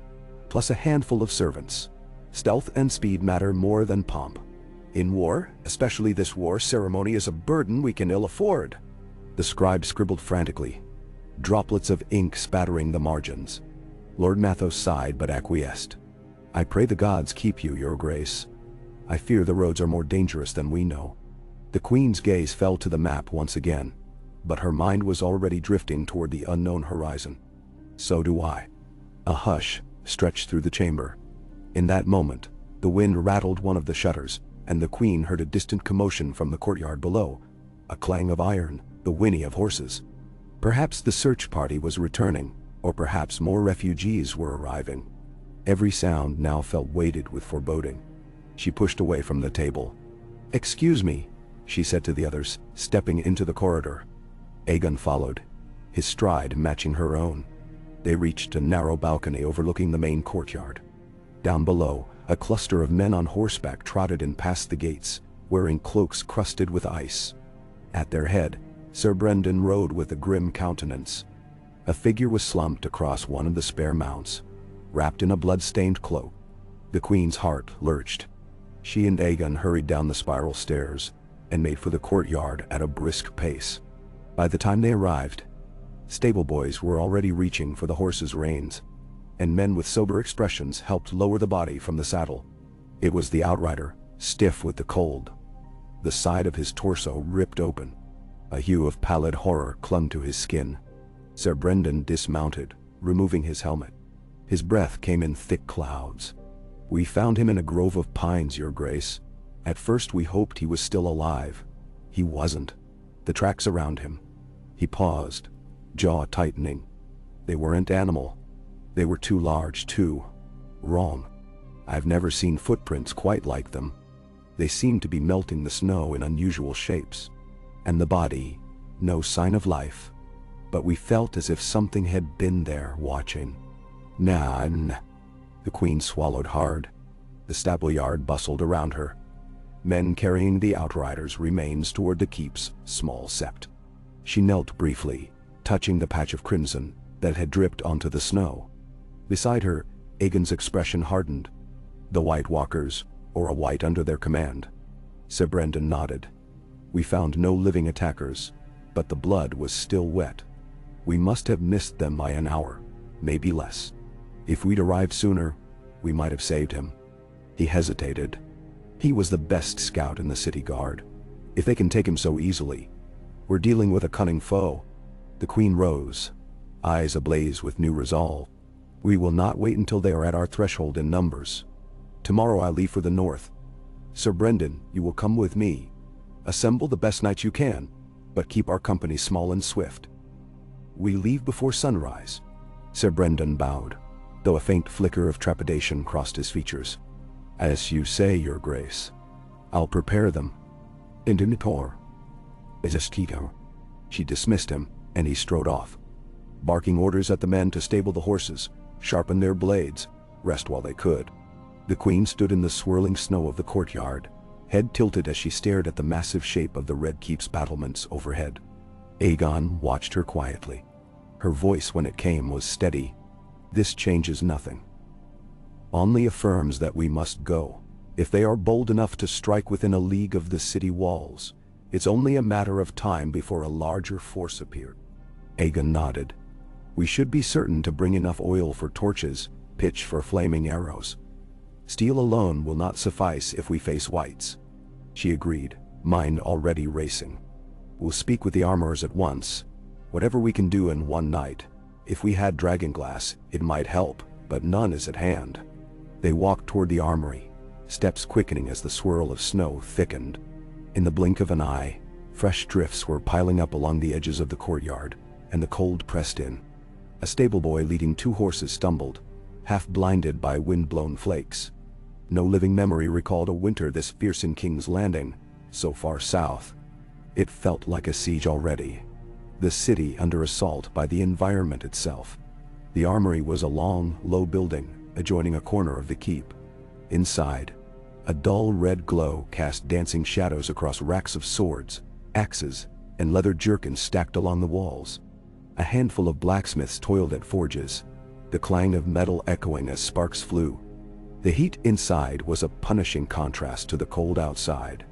plus a handful of servants. Stealth and speed matter more than pomp. In war, especially this war, ceremony is a burden we can ill afford." The scribe scribbled frantically, droplets of ink spattering the margins. Lord Mathos sighed but acquiesced. "I pray the gods keep you, your grace. I fear the roads are more dangerous than we know." The Queen's gaze fell to the map once again, but her mind was already drifting toward the unknown horizon. "So do I." A hush stretched through the chamber. In that moment, the wind rattled one of the shutters, and the Queen heard a distant commotion from the courtyard below, a clang of iron, the whinny of horses. Perhaps the search party was returning, or perhaps more refugees were arriving. Every sound now felt weighted with foreboding. She pushed away from the table. "Excuse me," she said to the others, stepping into the corridor. Aegon followed, his stride matching her own. They reached a narrow balcony overlooking the main courtyard. Down below, a cluster of men on horseback trotted in past the gates, wearing cloaks crusted with ice. At their head, Sir Brendan rode with a grim countenance. A figure was slumped across one of the spare mounts, wrapped in a blood-stained cloak. The Queen's heart lurched. She and Aegon hurried down the spiral stairs and made for the courtyard at a brisk pace. By the time they arrived, stable boys were already reaching for the horses' reins, and men with sober expressions helped lower the body from the saddle. It was the outrider, stiff with the cold. The side of his torso ripped open. A hue of pallid horror clung to his skin. Sir Brendan dismounted, removing his helmet. His breath came in thick clouds. "We found him in a grove of pines, your grace. At first we hoped he was still alive. He wasn't. The tracks around him." He paused, jaw tightening. "They weren't animal. They were too large, too wrong. I've never seen footprints quite like them. They seemed to be melting the snow in unusual shapes. And the body, no sign of life. But we felt as if something had been there watching." Nah. The Queen swallowed hard. The stable yard bustled around her. Men carrying the outriders' remains toward the keep's small sept. She knelt briefly, touching the patch of crimson that had dripped onto the snow. Beside her, Aegon's expression hardened. The White Walkers, or a White under their command. Sir Brendan nodded. "We found no living attackers, but the blood was still wet. We must have missed them by an hour, maybe less. If we'd arrived sooner, we might have saved him." He hesitated. He was the best scout in the city guard. If they can take him so easily, we're dealing with a cunning foe. The Queen rose, eyes ablaze with new resolve. "We will not wait until they are at our threshold in numbers. Tomorrow I leave for the north. Sir Brendan, you will come with me. Assemble the best knights you can, but keep our company small and swift. We leave before sunrise." Sir Brendan bowed, though a faint flicker of trepidation crossed his features. "As you say, your grace. I'll prepare them." "Indinitor. Izeskito." She dismissed him, and he strode off, barking orders at the men to stable the horses, sharpen their blades, rest while they could. The Queen stood in the swirling snow of the courtyard, head tilted as she stared at the massive shape of the Red Keep's battlements overhead. Aegon watched her quietly. Her voice, when it came, was steady. "This changes nothing. Only affirms that we must go. If they are bold enough to strike within a league of the city walls, it's only a matter of time before a larger force appears." Aegon nodded. "We should be certain to bring enough oil for torches, pitch for flaming arrows. Steel alone will not suffice if we face whites." She agreed, mind already racing. "We'll speak with the armorers at once. Whatever we can do in one night. If we had dragonglass, it might help, but none is at hand." They walked toward the armory, steps quickening as the swirl of snow thickened. In the blink of an eye, fresh drifts were piling up along the edges of the courtyard, and the cold pressed in. A stable boy leading 2 horses stumbled, half blinded by wind-blown flakes. No living memory recalled a winter this fierce in King's Landing, so far south. It felt like a siege already. The city under assault by the environment itself. The armory was a long, low building adjoining a corner of the keep. Inside, a dull red glow cast dancing shadows across racks of swords, axes, and leather jerkins stacked along the walls. A handful of blacksmiths toiled at forges, the clang of metal echoing as sparks flew. The heat inside was a punishing contrast to the cold outside,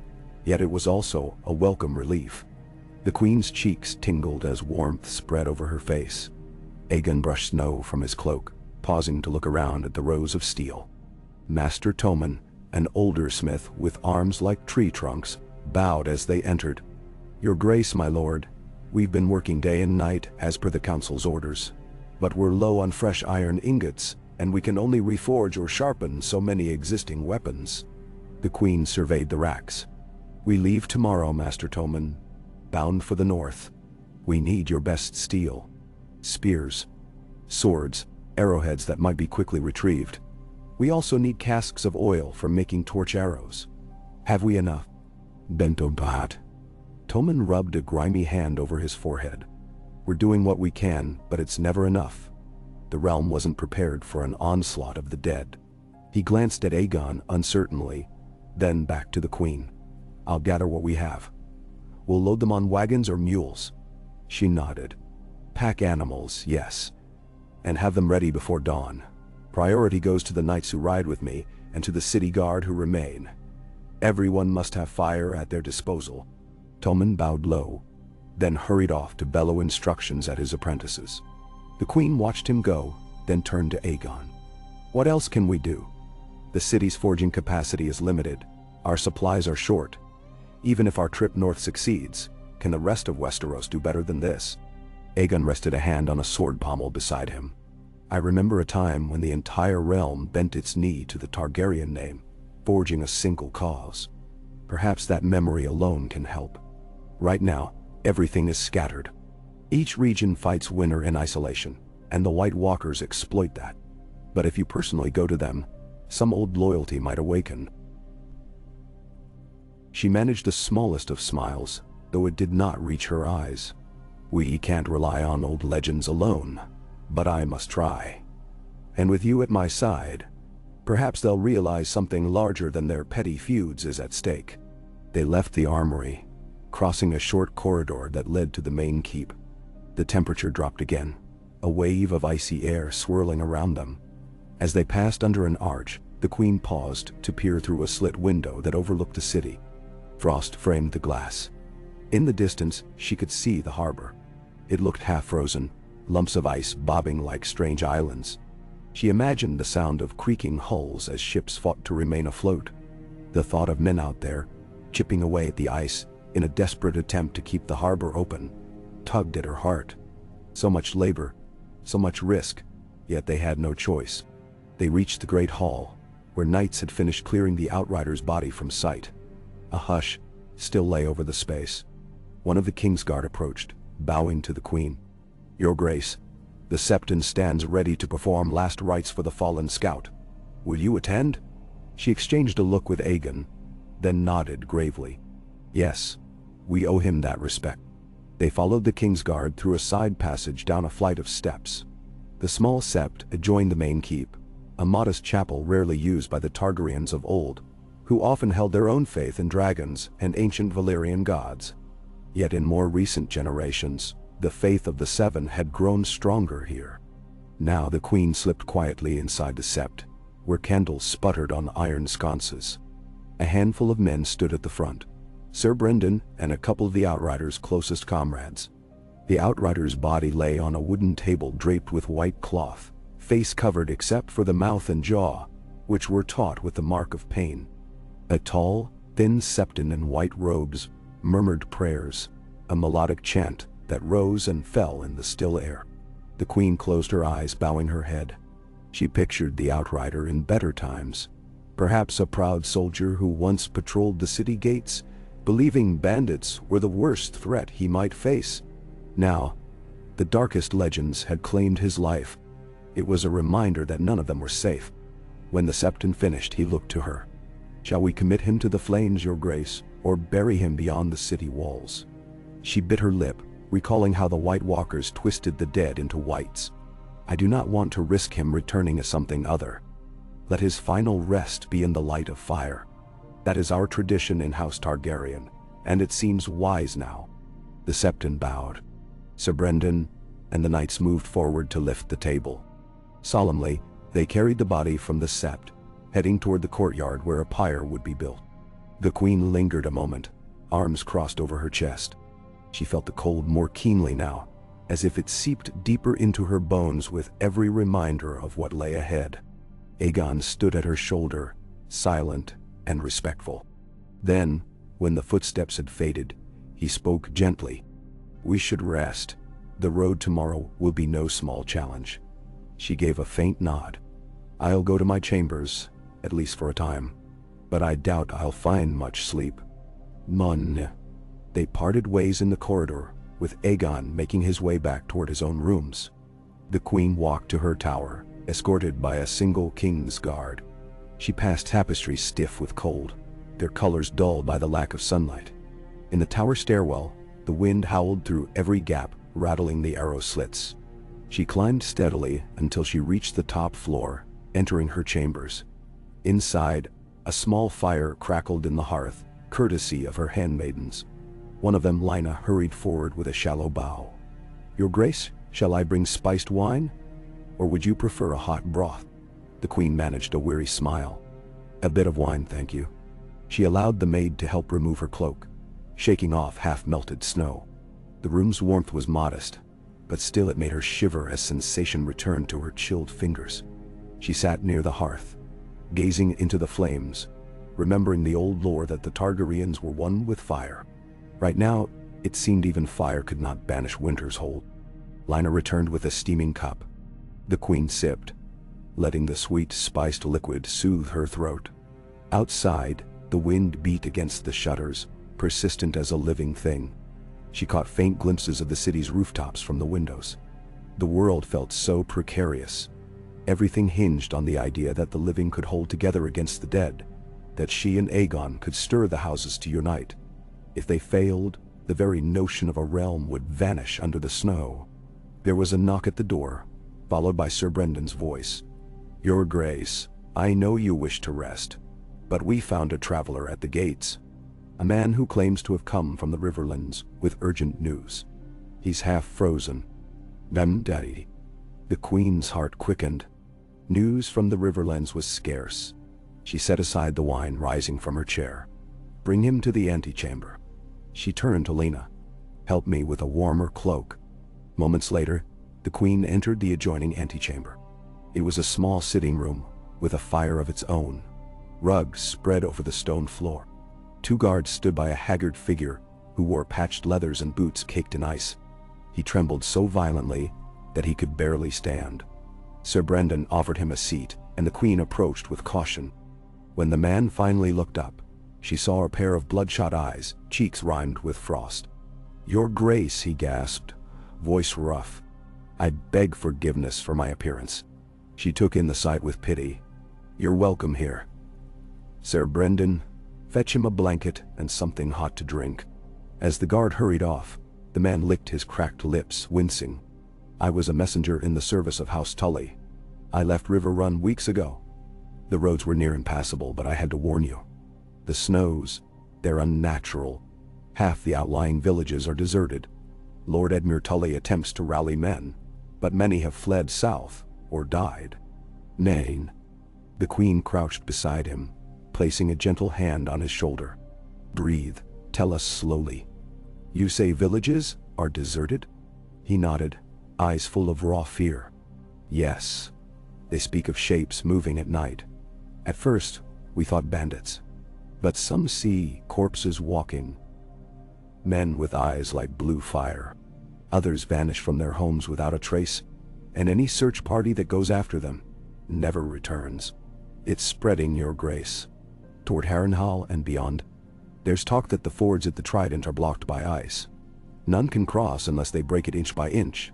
yet it was also a welcome relief. The queen's cheeks tingled as warmth spread over her face. Aegon brushed snow from his cloak, pausing to look around at the rows of steel. Master Tommen, an older smith with arms like tree trunks, bowed as they entered. "Your Grace, my lord, we've been working day and night as per the council's orders, but we're low on fresh iron ingots, and we can only reforge or sharpen so many existing weapons." The queen surveyed the racks. "We leave tomorrow, Master Tommen, bound for the north. We need your best steel. Spears, swords, arrowheads that might be quickly retrieved. We also need casks of oil for making torch arrows. Have we enough?" Bento Bat. Tommen rubbed a grimy hand over his forehead. "We're doing what we can, but it's never enough." The realm wasn't prepared for an onslaught of the dead. He glanced at Aegon uncertainly, then back to the queen. "I'll gather what we have. We'll load them on wagons or mules." She nodded. "Pack animals, yes, and have them ready before dawn. Priority goes to the knights who ride with me and to the city guard who remain. Everyone must have fire at their disposal." Tommen bowed low, then hurried off to bellow instructions at his apprentices. The queen watched him go, then turned to Aegon. "What else can we do? The city's forging capacity is limited. Our supplies are short. Even if our trip north succeeds, can the rest of Westeros do better than this?" Aegon rested a hand on a sword pommel beside him. "I remember a time when the entire realm bent its knee to the Targaryen name, forging a single cause. Perhaps that memory alone can help. Right now, everything is scattered. Each region fights winter in isolation, and the White Walkers exploit that. But if you personally go to them, some old loyalty might awaken." She managed the smallest of smiles, though it did not reach her eyes. "We can't rely on old legends alone, but I must try. And with you at my side, perhaps they'll realize something larger than their petty feuds is at stake." They left the armory, crossing a short corridor that led to the main keep. The temperature dropped again, a wave of icy air swirling around them. As they passed under an arch, the queen paused to peer through a slit window that overlooked the city. Frost framed the glass. In the distance, she could see the harbor. It looked half-frozen, lumps of ice bobbing like strange islands. She imagined the sound of creaking hulls as ships fought to remain afloat. The thought of men out there, chipping away at the ice in a desperate attempt to keep the harbor open, tugged at her heart. So much labor, so much risk, yet they had no choice. They reached the great hall, where knights had finished clearing the outrider's body from sight. A hush still lay over the space. One of the Kingsguard approached, bowing to the queen. "Your Grace, the Septon stands ready to perform last rites for the fallen scout. Will you attend?" She exchanged a look with Aegon, then nodded gravely. "Yes, we owe him that respect." They followed the Kingsguard through a side passage down a flight of steps. The small sept adjoined the main keep, a modest chapel rarely used by the Targaryens of old, who often held their own faith in dragons and ancient Valyrian gods. Yet in more recent generations, the faith of the Seven had grown stronger here. Now the queen slipped quietly inside the sept, where candles sputtered on iron sconces. A handful of men stood at the front, Sir Brendan and a couple of the Outrider's closest comrades. The Outrider's body lay on a wooden table draped with white cloth, face covered except for the mouth and jaw, which were taut with the mark of pain. A tall, thin Septon in white robes murmured prayers, a melodic chant that rose and fell in the still air. The queen closed her eyes, bowing her head. She pictured the Outrider in better times, perhaps a proud soldier who once patrolled the city gates, believing bandits were the worst threat he might face. Now, the darkest legends had claimed his life. It was a reminder that none of them were safe. When the Septon finished, he looked to her. "Shall we commit him to the flames, Your Grace, or bury him beyond the city walls?" She bit her lip, recalling how the White Walkers twisted the dead into whites. "I do not want to risk him returning as something other." Let his final rest be in the light of fire. That is our tradition in House Targaryen, and it seems wise now." The Septon bowed. Sir Brendan and the knights moved forward to lift the table. Solemnly, they carried the body from the sept, heading toward the courtyard where a pyre would be built. The queen lingered a moment, arms crossed over her chest. She felt the cold more keenly now, as if it seeped deeper into her bones with every reminder of what lay ahead. Aegon stood at her shoulder, silent and respectful. Then, when the footsteps had faded, he spoke gently. "We should rest. The road tomorrow will be no small challenge." She gave a faint nod. "I'll go to my chambers, at least for a time. But I doubt I'll find much sleep." Mon. They parted ways in the corridor, with Aegon making his way back toward his own rooms. The queen walked to her tower, escorted by a single king's guard. She passed tapestries stiff with cold, their colors dulled by the lack of sunlight. In the tower stairwell, the wind howled through every gap, rattling the arrow slits. She climbed steadily until she reached the top floor, entering her chambers. Inside, a small fire crackled in the hearth, courtesy of her handmaidens. One of them, Lina, hurried forward with a shallow bow. "Your Grace, shall I bring spiced wine? Or would you prefer a hot broth?" The queen managed a weary smile. "A bit of wine, thank you." She allowed the maid to help remove her cloak, shaking off half-melted snow. The room's warmth was modest, but still it made her shiver as sensation returned to her chilled fingers. She sat near the hearth, gazing into the flames, remembering the old lore that the Targaryens were one with fire. Right now, it seemed even fire could not banish winter's hold. Lina returned with a steaming cup. The queen sipped, letting the sweet, spiced liquid soothe her throat. Outside, the wind beat against the shutters, persistent as a living thing. She caught faint glimpses of the city's rooftops from the windows. The world felt so precarious. Everything hinged on the idea that the living could hold together against the dead, that she and Aegon could stir the houses to unite. If they failed, the very notion of a realm would vanish under the snow. There was a knock at the door, followed by Sir Brendan's voice. "Your Grace, I know you wish to rest, but we found a traveler at the gates. A man who claims to have come from the Riverlands with urgent news. He's half frozen." Daddy. The queen's heart quickened. News from the Riverlands was scarce. She set aside the wine, rising from her chair. "Bring him to the antechamber." She turned to Lina. "Help me with a warmer cloak." Moments later, the queen entered the adjoining antechamber. It was a small sitting room, with a fire of its own. Rugs spread over the stone floor. Two guards stood by a haggard figure, who wore patched leathers and boots caked in ice. He trembled so violently that he could barely stand. Sir Brendan offered him a seat, and the queen approached with caution. When the man finally looked up, she saw a pair of bloodshot eyes, cheeks rimed with frost. "Your Grace," he gasped, voice rough. "I beg forgiveness for my appearance." She took in the sight with pity. "You're welcome here. Sir Brendan, fetch him a blanket and something hot to drink." As the guard hurried off, the man licked his cracked lips, wincing. "I was a messenger in the service of House Tully. I left River Run weeks ago. The roads were near impassable, but I had to warn you. The snows, they're unnatural. Half the outlying villages are deserted. Lord Edmure Tully attempts to rally men, but many have fled south or died." "Nain." The queen crouched beside him, placing a gentle hand on his shoulder. "Breathe, tell us slowly. You say villages are deserted?" He nodded, eyes full of raw fear. "Yes. They speak of shapes moving at night. At first, we thought bandits. But some see corpses walking. Men with eyes like blue fire. Others vanish from their homes without a trace, and any search party that goes after them never returns. It's spreading, Your Grace. Toward Harrenhal and beyond. There's talk that the fords at the Trident are blocked by ice. None can cross unless they break it inch by inch."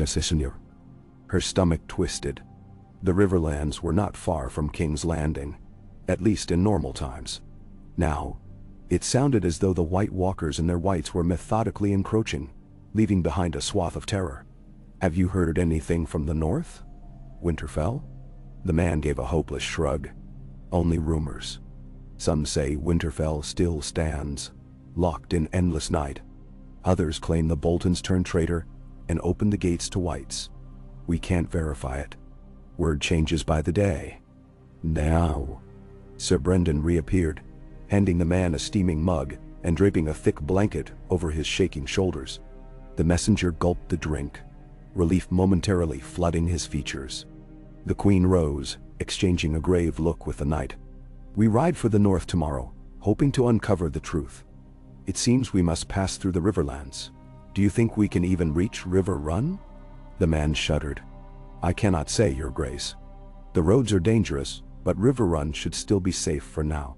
Senor. Her stomach twisted. The Riverlands were not far from King's Landing, at least in normal times. Now, it sounded as though the White Walkers and their whites were methodically encroaching, leaving behind a swath of terror. "Have you heard anything from the north? Winterfell?" The man gave a hopeless shrug. Only rumors. Some say Winterfell still stands, locked in endless night. Others claim the Boltons turned traitor and opened the gates to whites. We can't verify it. Word changes by the day. Now, Sir Brendan reappeared, handing the man a steaming mug and draping a thick blanket over his shaking shoulders. The messenger gulped the drink, relief momentarily flooding his features. The Queen rose, exchanging a grave look with the knight. We ride for the north tomorrow, hoping to uncover the truth. It seems we must pass through the Riverlands. Do you think we can even reach River Run? The man shuddered. I cannot say, Your Grace. The roads are dangerous, but River Run should still be safe for now.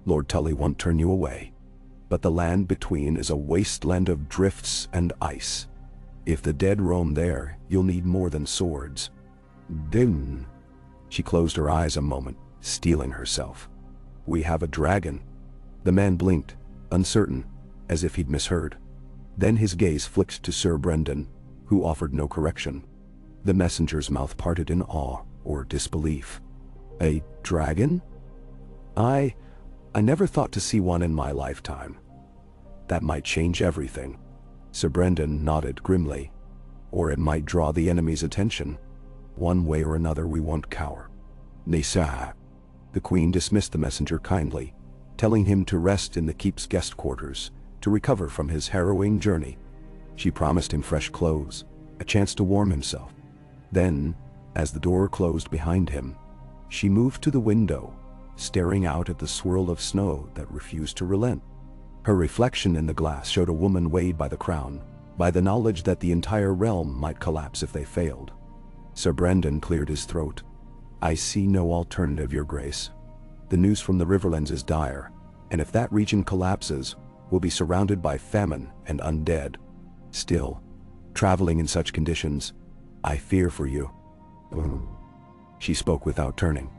Lord Tully won't turn you away. But the land between is a wasteland of drifts and ice. If the dead roam there, you'll need more than swords. Then, she closed her eyes a moment, steeling herself. We have a dragon. The man blinked, uncertain, as if he'd misheard. Then his gaze flicked to Sir Brendan, who offered no correction. The messenger's mouth parted in awe or disbelief. A dragon? I never thought to see one in my lifetime. That might change everything. Sir Brendan nodded grimly. Or it might draw the enemy's attention. One way or another we won't cower. Nisa. The Queen dismissed the messenger kindly, telling him to rest in the keep's guest quarters, to recover from his harrowing journey. She promised him fresh clothes, a chance to warm himself. Then, as the door closed behind him, she moved to the window, staring out at the swirl of snow that refused to relent. Her reflection in the glass showed a woman weighed by the crown, by the knowledge that the entire realm might collapse if they failed. Sir Brendan cleared his throat. I see no alternative, Your Grace. The news from the Riverlands is dire, and if that region collapses, we'll be surrounded by famine and undead. Still, traveling in such conditions, I fear for you. She spoke without turning.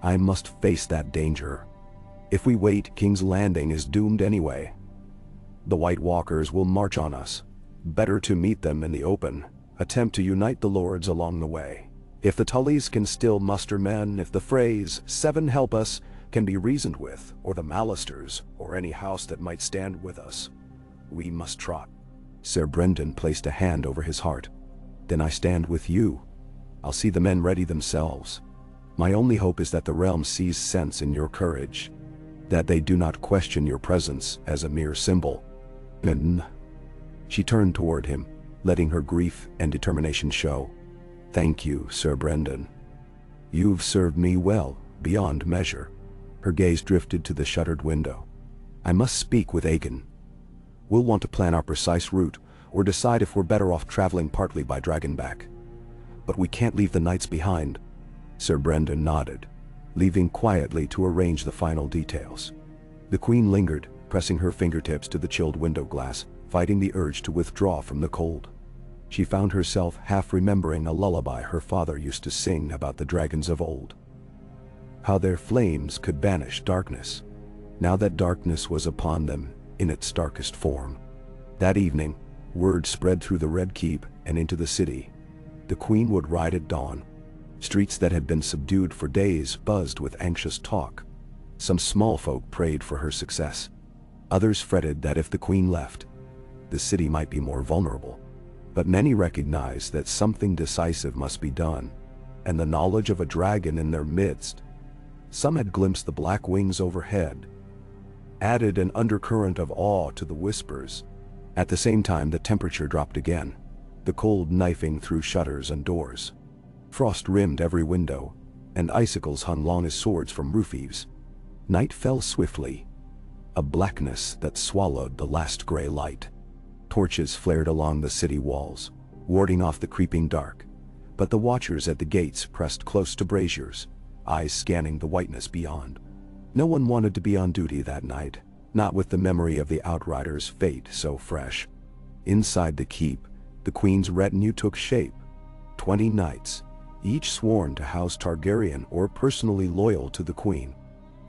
I must face that danger. If we wait, King's Landing is doomed anyway. The White Walkers will march on us. Better to meet them in the open, attempt to unite the lords along the way. If the Tullys can still muster men, if the phrase, "Seven help us," can be reasoned with, or the Mallisters, or any house that might stand with us, we must trot. Sir Brendan placed a hand over his heart. Then I stand with you. I'll see the men ready themselves. My only hope is that the realm sees sense in your courage, that they do not question your presence as a mere symbol. And she turned toward him, letting her grief and determination show. Thank you, Sir Brendan. You've served me well, beyond measure. Her gaze drifted to the shuttered window. I must speak with Aegon. We'll want to plan our precise route, or decide if we're better off traveling partly by Dragonback. But we can't leave the knights behind. Sir Brendan nodded, leaving quietly to arrange the final details. The Queen lingered, pressing her fingertips to the chilled window glass, fighting the urge to withdraw from the cold. She found herself half remembering a lullaby her father used to sing about the dragons of old. How their flames could banish darkness, now that darkness was upon them in its starkest form. That evening, word spread through the Red Keep and into the city. The Queen would ride at dawn. Streets that had been subdued for days buzzed with anxious talk. Some small folk prayed for her success. Others fretted that if the Queen left, the city might be more vulnerable. But many recognized that something decisive must be done, and the knowledge of a dragon in their midst. Some had glimpsed the black wings overhead, added an undercurrent of awe to the whispers. At the same time, the temperature dropped again, the cold knifing through shutters and doors. Frost rimmed every window, and icicles hung long as swords from roof eaves. Night fell swiftly, a blackness that swallowed the last gray light. Torches flared along the city walls, warding off the creeping dark, but the watchers at the gates pressed close to braziers, eyes scanning the whiteness beyond. No one wanted to be on duty that night, not with the memory of the Outriders' fate so fresh. Inside the keep, the Queen's retinue took shape. 20 knights, each sworn to House Targaryen or personally loyal to the Queen.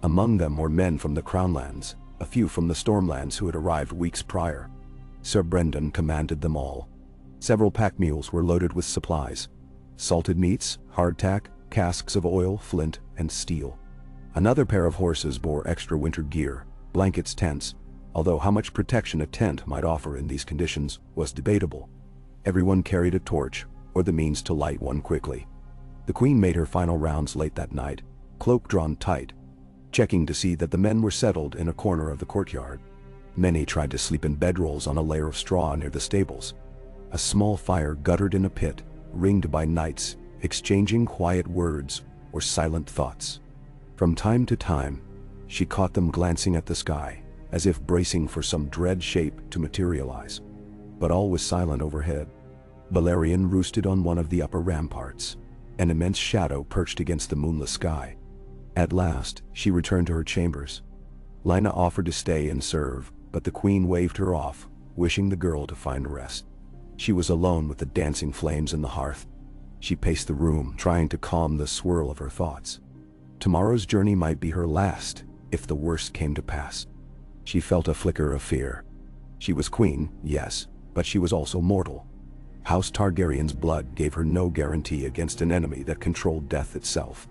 Among them were men from the Crownlands, a few from the Stormlands who had arrived weeks prior. Sir Brendan commanded them all. Several pack mules were loaded with supplies: salted meats, hardtack, casks of oil, flint, and steel. Another pair of horses bore extra winter gear, blankets, tents, although how much protection a tent might offer in these conditions was debatable. Everyone carried a torch, or the means to light one quickly. The queen made her final rounds late that night, cloak drawn tight, checking to see that the men were settled in a corner of the courtyard. Many tried to sleep in bedrolls on a layer of straw near the stables. A small fire guttered in a pit, ringed by knights, exchanging quiet words or silent thoughts. From time to time, she caught them glancing at the sky, as if bracing for some dread shape to materialize. But all was silent overhead. Balerion roosted on one of the upper ramparts, an immense shadow perched against the moonless sky. At last, she returned to her chambers. Lina offered to stay and serve, but the queen waved her off, wishing the girl to find rest. She was alone with the dancing flames in the hearth. She paced the room, trying to calm the swirl of her thoughts. Tomorrow's journey might be her last, if the worst came to pass. She felt a flicker of fear. She was queen, yes, but she was also mortal. House Targaryen's blood gave her no guarantee against an enemy that controlled death itself.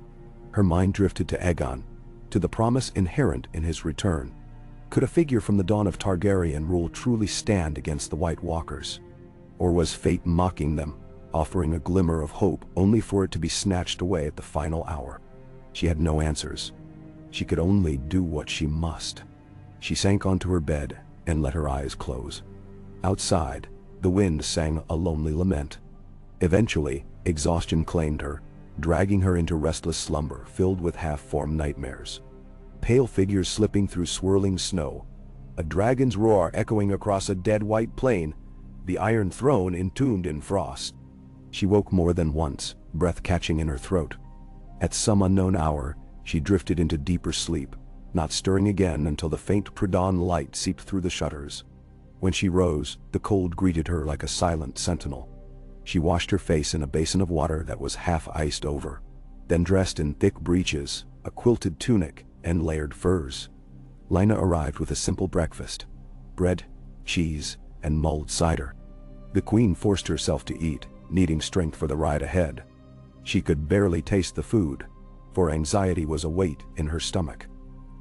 Her mind drifted to Aegon, to the promise inherent in his return. Could a figure from the dawn of Targaryen rule truly stand against the White Walkers? Or was fate mocking them, offering a glimmer of hope only for it to be snatched away at the final hour? She had no answers. She could only do what she must. She sank onto her bed and let her eyes close. Outside, the wind sang a lonely lament. Eventually, exhaustion claimed her, dragging her into restless slumber filled with half-formed nightmares. Pale figures slipping through swirling snow, a dragon's roar echoing across a dead white plain, the Iron Throne entombed in frost. She woke more than once, breath catching in her throat. At some unknown hour, she drifted into deeper sleep, not stirring again until the faint pre-dawn light seeped through the shutters. When she rose, the cold greeted her like a silent sentinel. She washed her face in a basin of water that was half iced over, then dressed in thick breeches, a quilted tunic, and layered furs. Lina arrived with a simple breakfast: bread, cheese, and mulled cider. The queen forced herself to eat, needing strength for the ride ahead. She could barely taste the food, for anxiety was a weight in her stomach.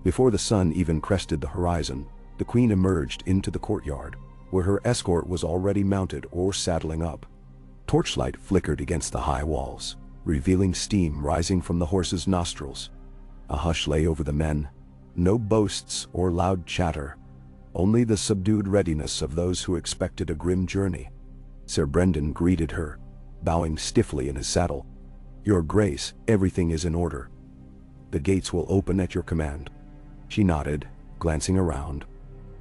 Before the sun even crested the horizon, the queen emerged into the courtyard, where her escort was already mounted or saddling up. Torchlight flickered against the high walls, revealing steam rising from the horses' nostrils. A hush lay over the men, no boasts or loud chatter, only the subdued readiness of those who expected a grim journey. Sir Brendan greeted her, bowing stiffly in his saddle. "Your Grace, everything is in order. The gates will open at your command." She nodded, glancing around.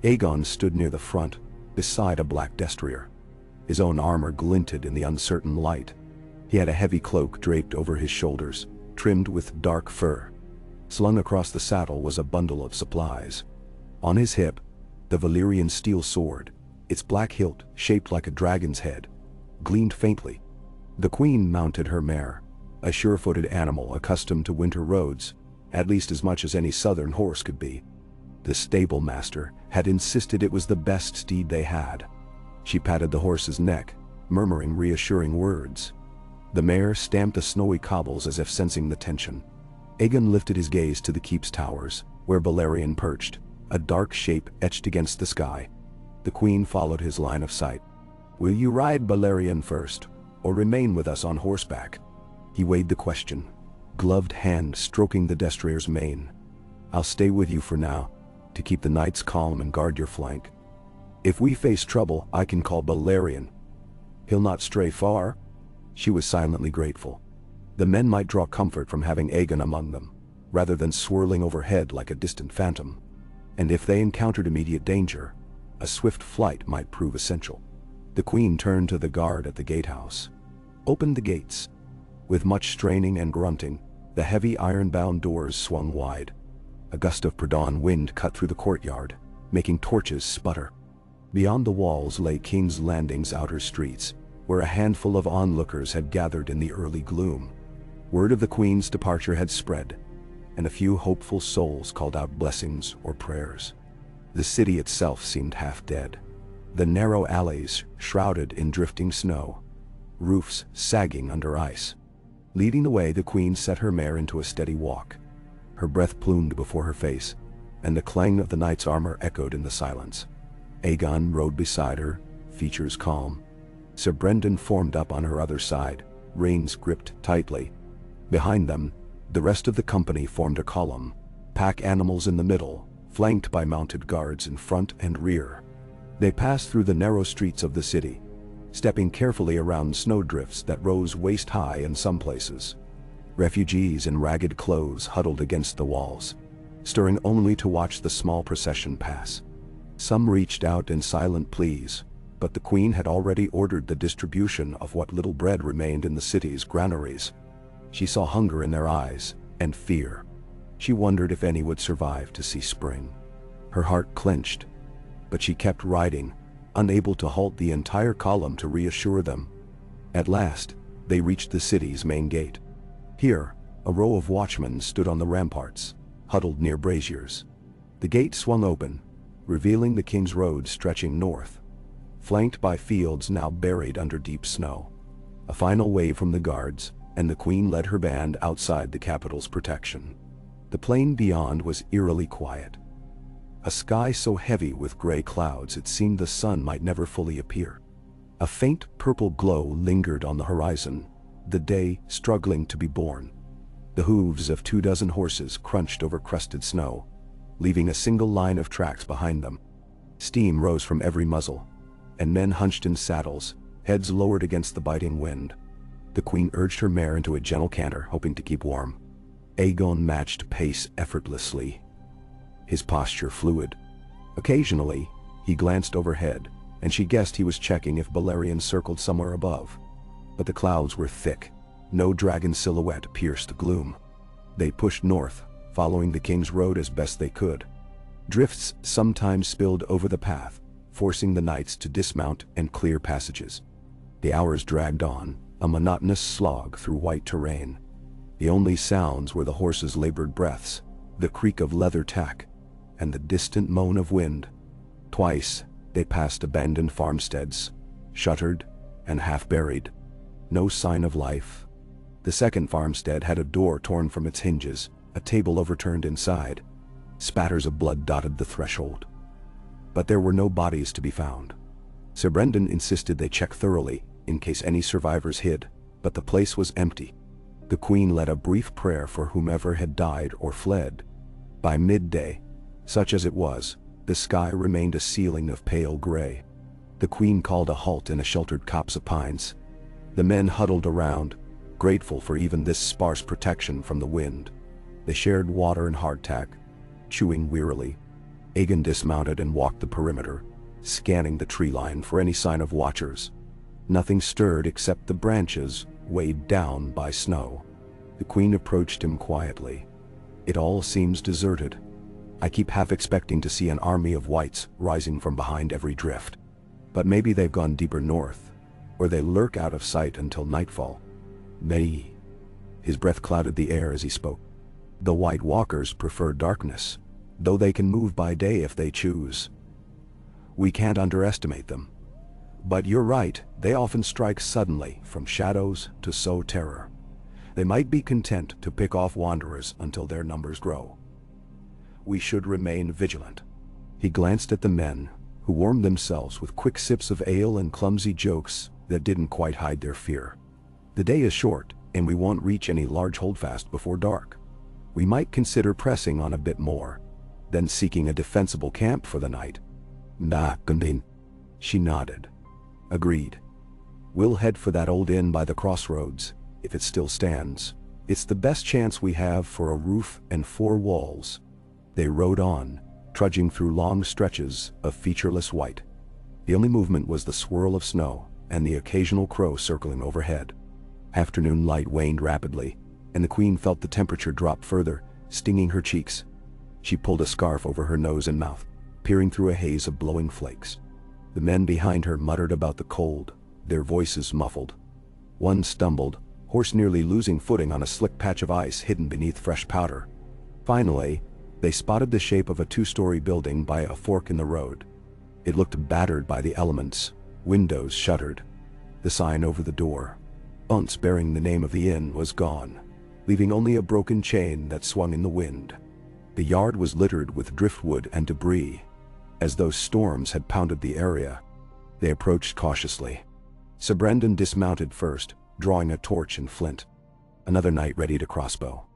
Aegon stood near the front, beside a black destrier. His own armor glinted in the uncertain light. He had a heavy cloak draped over his shoulders, trimmed with dark fur. Slung across the saddle was a bundle of supplies. On his hip, the Valyrian steel sword, its black hilt shaped like a dragon's head, gleamed faintly. The queen mounted her mare, a sure-footed animal accustomed to winter roads, at least as much as any southern horse could be. The stable master had insisted it was the best steed they had. She patted the horse's neck, murmuring reassuring words. The mare stamped the snowy cobbles as if sensing the tension. Aegon lifted his gaze to the keep's towers, where Balerion perched, a dark shape etched against the sky. The queen followed his line of sight. "Will you ride Balerion first, or remain with us on horseback?" He weighed the question, gloved hand stroking the destrier's mane. "I'll stay with you for now, to keep the knights calm and guard your flank. If we face trouble, I can call Balerion. He'll not stray far." She was silently grateful. The men might draw comfort from having Aegon among them, rather than swirling overhead like a distant phantom. And if they encountered immediate danger, a swift flight might prove essential. The queen turned to the guard at the gatehouse. "Open the gates." With much straining and grunting, the heavy iron-bound doors swung wide. A gust of pre-dawn wind cut through the courtyard, making torches sputter. Beyond the walls lay King's Landing's outer streets, where a handful of onlookers had gathered in the early gloom. Word of the queen's departure had spread, and a few hopeful souls called out blessings or prayers. The city itself seemed half dead. The narrow alleys shrouded in drifting snow, roofs sagging under ice. Leading the way, the queen set her mare into a steady walk. Her breath plumed before her face, and the clang of the knight's armor echoed in the silence. Aegon rode beside her, features calm. Sir Brendan formed up on her other side, reins gripped tightly. Behind them, the rest of the company formed a column, pack animals in the middle, flanked by mounted guards in front and rear. They passed through the narrow streets of the city, stepping carefully around snowdrifts that rose waist-high in some places. Refugees in ragged clothes huddled against the walls, stirring only to watch the small procession pass. Some reached out in silent pleas, but the queen had already ordered the distribution of what little bread remained in the city's granaries. She saw hunger in their eyes, and fear. She wondered if any would survive to see spring. Her heart clenched, but she kept riding, unable to halt the entire column to reassure them. At last, they reached the city's main gate. Here, a row of watchmen stood on the ramparts, huddled near braziers. The gate swung open, revealing the King's Road stretching north, flanked by fields now buried under deep snow. A final wave from the guards, and the queen led her band outside the capital's protection. The plain beyond was eerily quiet. A sky so heavy with gray clouds it seemed the sun might never fully appear. A faint purple glow lingered on the horizon, the day struggling to be born. The hooves of 24 horses crunched over crusted snow, leaving a single line of tracks behind them. Steam rose from every muzzle, and men hunched in saddles, heads lowered against the biting wind. The queen urged her mare into a gentle canter, hoping to keep warm. Aegon matched pace effortlessly, his posture fluid. Occasionally, he glanced overhead, and she guessed he was checking if Balerion circled somewhere above. But the clouds were thick. No dragon silhouette pierced the gloom. They pushed north, following the King's Road as best they could. Drifts sometimes spilled over the path, forcing the knights to dismount and clear passages. The hours dragged on, a monotonous slog through white terrain. The only sounds were the horses' labored breaths, the creak of leather tack, and the distant moan of wind. Twice, they passed abandoned farmsteads, shuttered and half-buried. No sign of life. The second farmstead had a door torn from its hinges, a table overturned inside. Spatters of blood dotted the threshold. But there were no bodies to be found. Sir Brendan insisted they check thoroughly, in case any survivors hid, but the place was empty. The queen led a brief prayer for whomever had died or fled. By midday, such as it was, the sky remained a ceiling of pale gray. The queen called a halt in a sheltered copse of pines. The men huddled around, grateful for even this sparse protection from the wind. They shared water and hardtack, chewing wearily. Aegon dismounted and walked the perimeter, scanning the tree line for any sign of watchers. Nothing stirred except the branches, weighed down by snow. The queen approached him quietly. "It all seems deserted. I keep half expecting to see an army of whites rising from behind every drift. But maybe they've gone deeper north, or they lurk out of sight until nightfall. Maybe." His breath clouded the air as he spoke. "The White Walkers prefer darkness, though they can move by day if they choose. We can't underestimate them. But you're right, they often strike suddenly from shadows to sow terror. They might be content to pick off wanderers until their numbers grow. We should remain vigilant." He glanced at the men, who warmed themselves with quick sips of ale and clumsy jokes that didn't quite hide their fear. "The day is short, and we won't reach any large holdfast before dark. We might consider pressing on a bit more, then seeking a defensible camp for the night." "Nah, Gundin." She nodded. "Agreed. We'll head for that old inn by the crossroads, if it still stands. It's the best chance we have for a roof and 4 walls." They rode on, trudging through long stretches of featureless white. The only movement was the swirl of snow and the occasional crow circling overhead. Afternoon light waned rapidly, and the queen felt the temperature drop further, stinging her cheeks. She pulled a scarf over her nose and mouth, peering through a haze of blowing flakes. The men behind her muttered about the cold, their voices muffled. One stumbled, horse nearly losing footing on a slick patch of ice hidden beneath fresh powder. Finally, they spotted the shape of a 2-story building by a fork in the road. It looked battered by the elements, windows shuttered. The sign over the door, Once bearing the name of the inn was gone, leaving only a broken chain that swung in the wind. The yard was littered with driftwood and debris, as though storms had pounded the area. They approached cautiously. Sir Brendan dismounted first, drawing a torch and flint. Another knight readied a crossbow.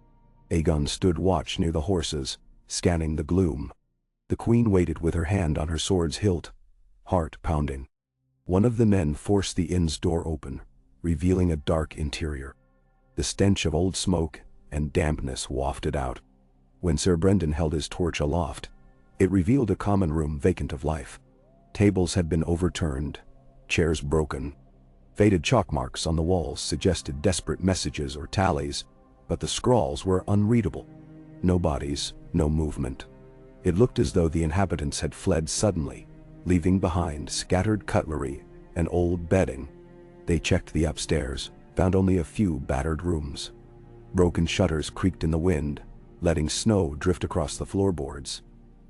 Aegon stood watch near the horses, scanning the gloom. The queen waited with her hand on her sword's hilt, heart pounding. One of the men forced the inn's door open, revealing a dark interior. The stench of old smoke and dampness wafted out. When Sir Brendan held his torch aloft, it revealed a common room vacant of life. Tables had been overturned, chairs broken. Faded chalk marks on the walls suggested desperate messages or tallies, but the scrawls were unreadable. No bodies, no movement. It looked as though the inhabitants had fled suddenly, leaving behind scattered cutlery and old bedding. They checked the upstairs, found only a few battered rooms. Broken shutters creaked in the wind, letting snow drift across the floorboards.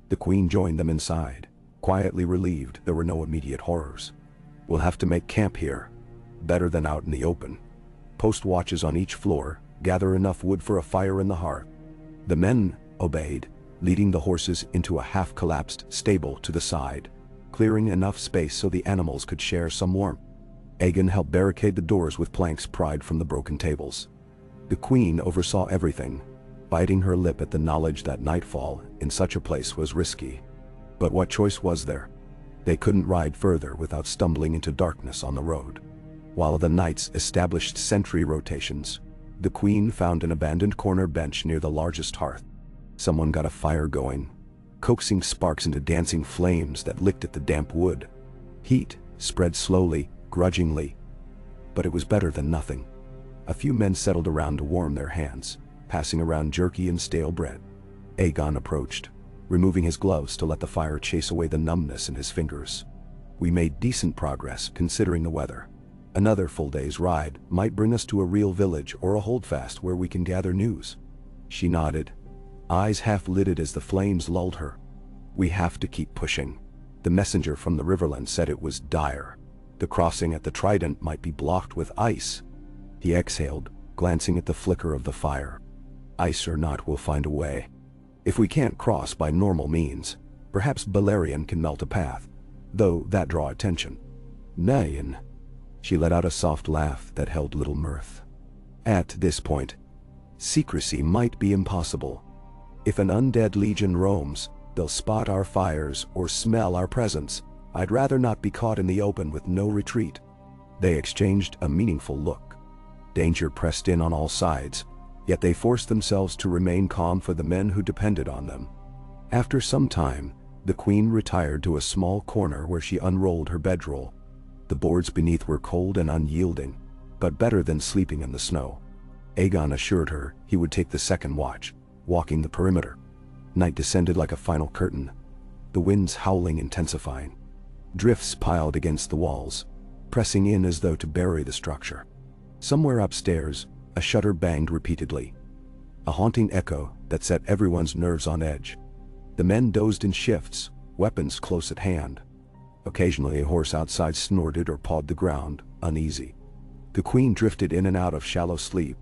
The queen joined them inside, quietly relieved there were no immediate horrors. "We'll have to make camp here. Better than out in the open. Post watches on each floor, gather enough wood for a fire in the hearth." The men obeyed, leading the horses into a half-collapsed stable to the side, clearing enough space so the animals could share some warmth. Aegon helped barricade the doors with planks pried from the broken tables. The queen oversaw everything, biting her lip at the knowledge that nightfall in such a place was risky. But what choice was there? They couldn't ride further without stumbling into darkness on the road. While the knights established sentry rotations, the queen found an abandoned corner bench near the largest hearth. Someone got a fire going, coaxing sparks into dancing flames that licked at the damp wood. Heat spread slowly, grudgingly, but it was better than nothing. A few men settled around to warm their hands, passing around jerky and stale bread. Aegon approached, removing his gloves to let the fire chase away the numbness in his fingers. "We made decent progress considering the weather. Another full day's ride might bring us to a real village or a holdfast where we can gather news." She nodded, eyes half-lidded as the flames lulled her. "We have to keep pushing. The messenger from the Riverland said it was dire. The crossing at the Trident might be blocked with ice." He exhaled, glancing at the flicker of the fire. "Ice or not, we'll find a way. If we can't cross by normal means, perhaps Balerion can melt a path, though that draw attention." "Nain." She let out a soft laugh that held little mirth. "At this point, secrecy might be impossible. If an undead legion roams, they'll spot our fires or smell our presence. I'd rather not be caught in the open with no retreat." They exchanged a meaningful look. Danger pressed in on all sides, yet they forced themselves to remain calm for the men who depended on them. After some time, the queen retired to a small corner where she unrolled her bedroll. The boards beneath were cold and unyielding, but better than sleeping in the snow. Aegon assured her he would take the second watch, walking the perimeter. Night descended like a final curtain, the winds howling intensifying. Drifts piled against the walls, pressing in as though to bury the structure. Somewhere upstairs, a shutter banged repeatedly, a haunting echo that set everyone's nerves on edge. The men dozed in shifts, weapons close at hand. Occasionally a horse outside snorted or pawed the ground, uneasy. The queen drifted in and out of shallow sleep.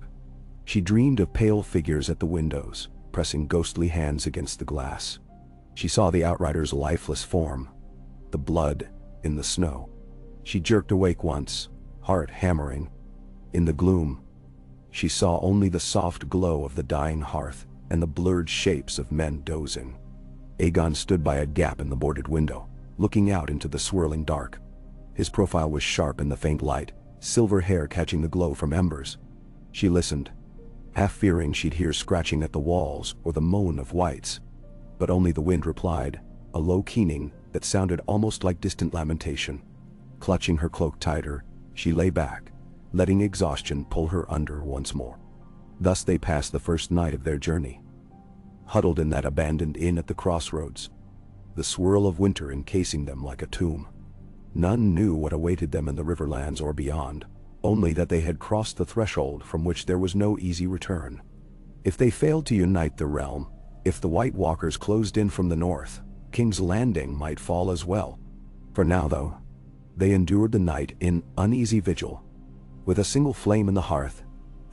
She dreamed of pale figures at the windows, pressing ghostly hands against the glass. She saw the outrider's lifeless form, the blood in the snow. She jerked awake once, heart hammering. In the gloom, she saw only the soft glow of the dying hearth and the blurred shapes of men dozing. Aegon stood by a gap in the boarded window, looking out into the swirling dark. His profile was sharp in the faint light, silver hair catching the glow from embers. She listened, half fearing she'd hear scratching at the walls or the moan of wights. But only the wind replied, a low keening that sounded almost like distant lamentation. Clutching her cloak tighter, she lay back, letting exhaustion pull her under once more. Thus they passed the first night of their journey. Huddled in that abandoned inn at the crossroads, the swirl of winter encasing them like a tomb. None knew what awaited them in the Riverlands or beyond, only that they had crossed the threshold from which there was no easy return. If they failed to unite the realm, if the White Walkers closed in from the north, King's Landing might fall as well. For now, though, they endured the night in uneasy vigil, with a single flame in the hearth,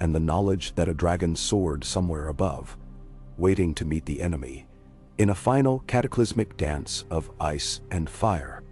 and the knowledge that a dragon soared somewhere above, waiting to meet the enemy, in a final cataclysmic dance of ice and fire.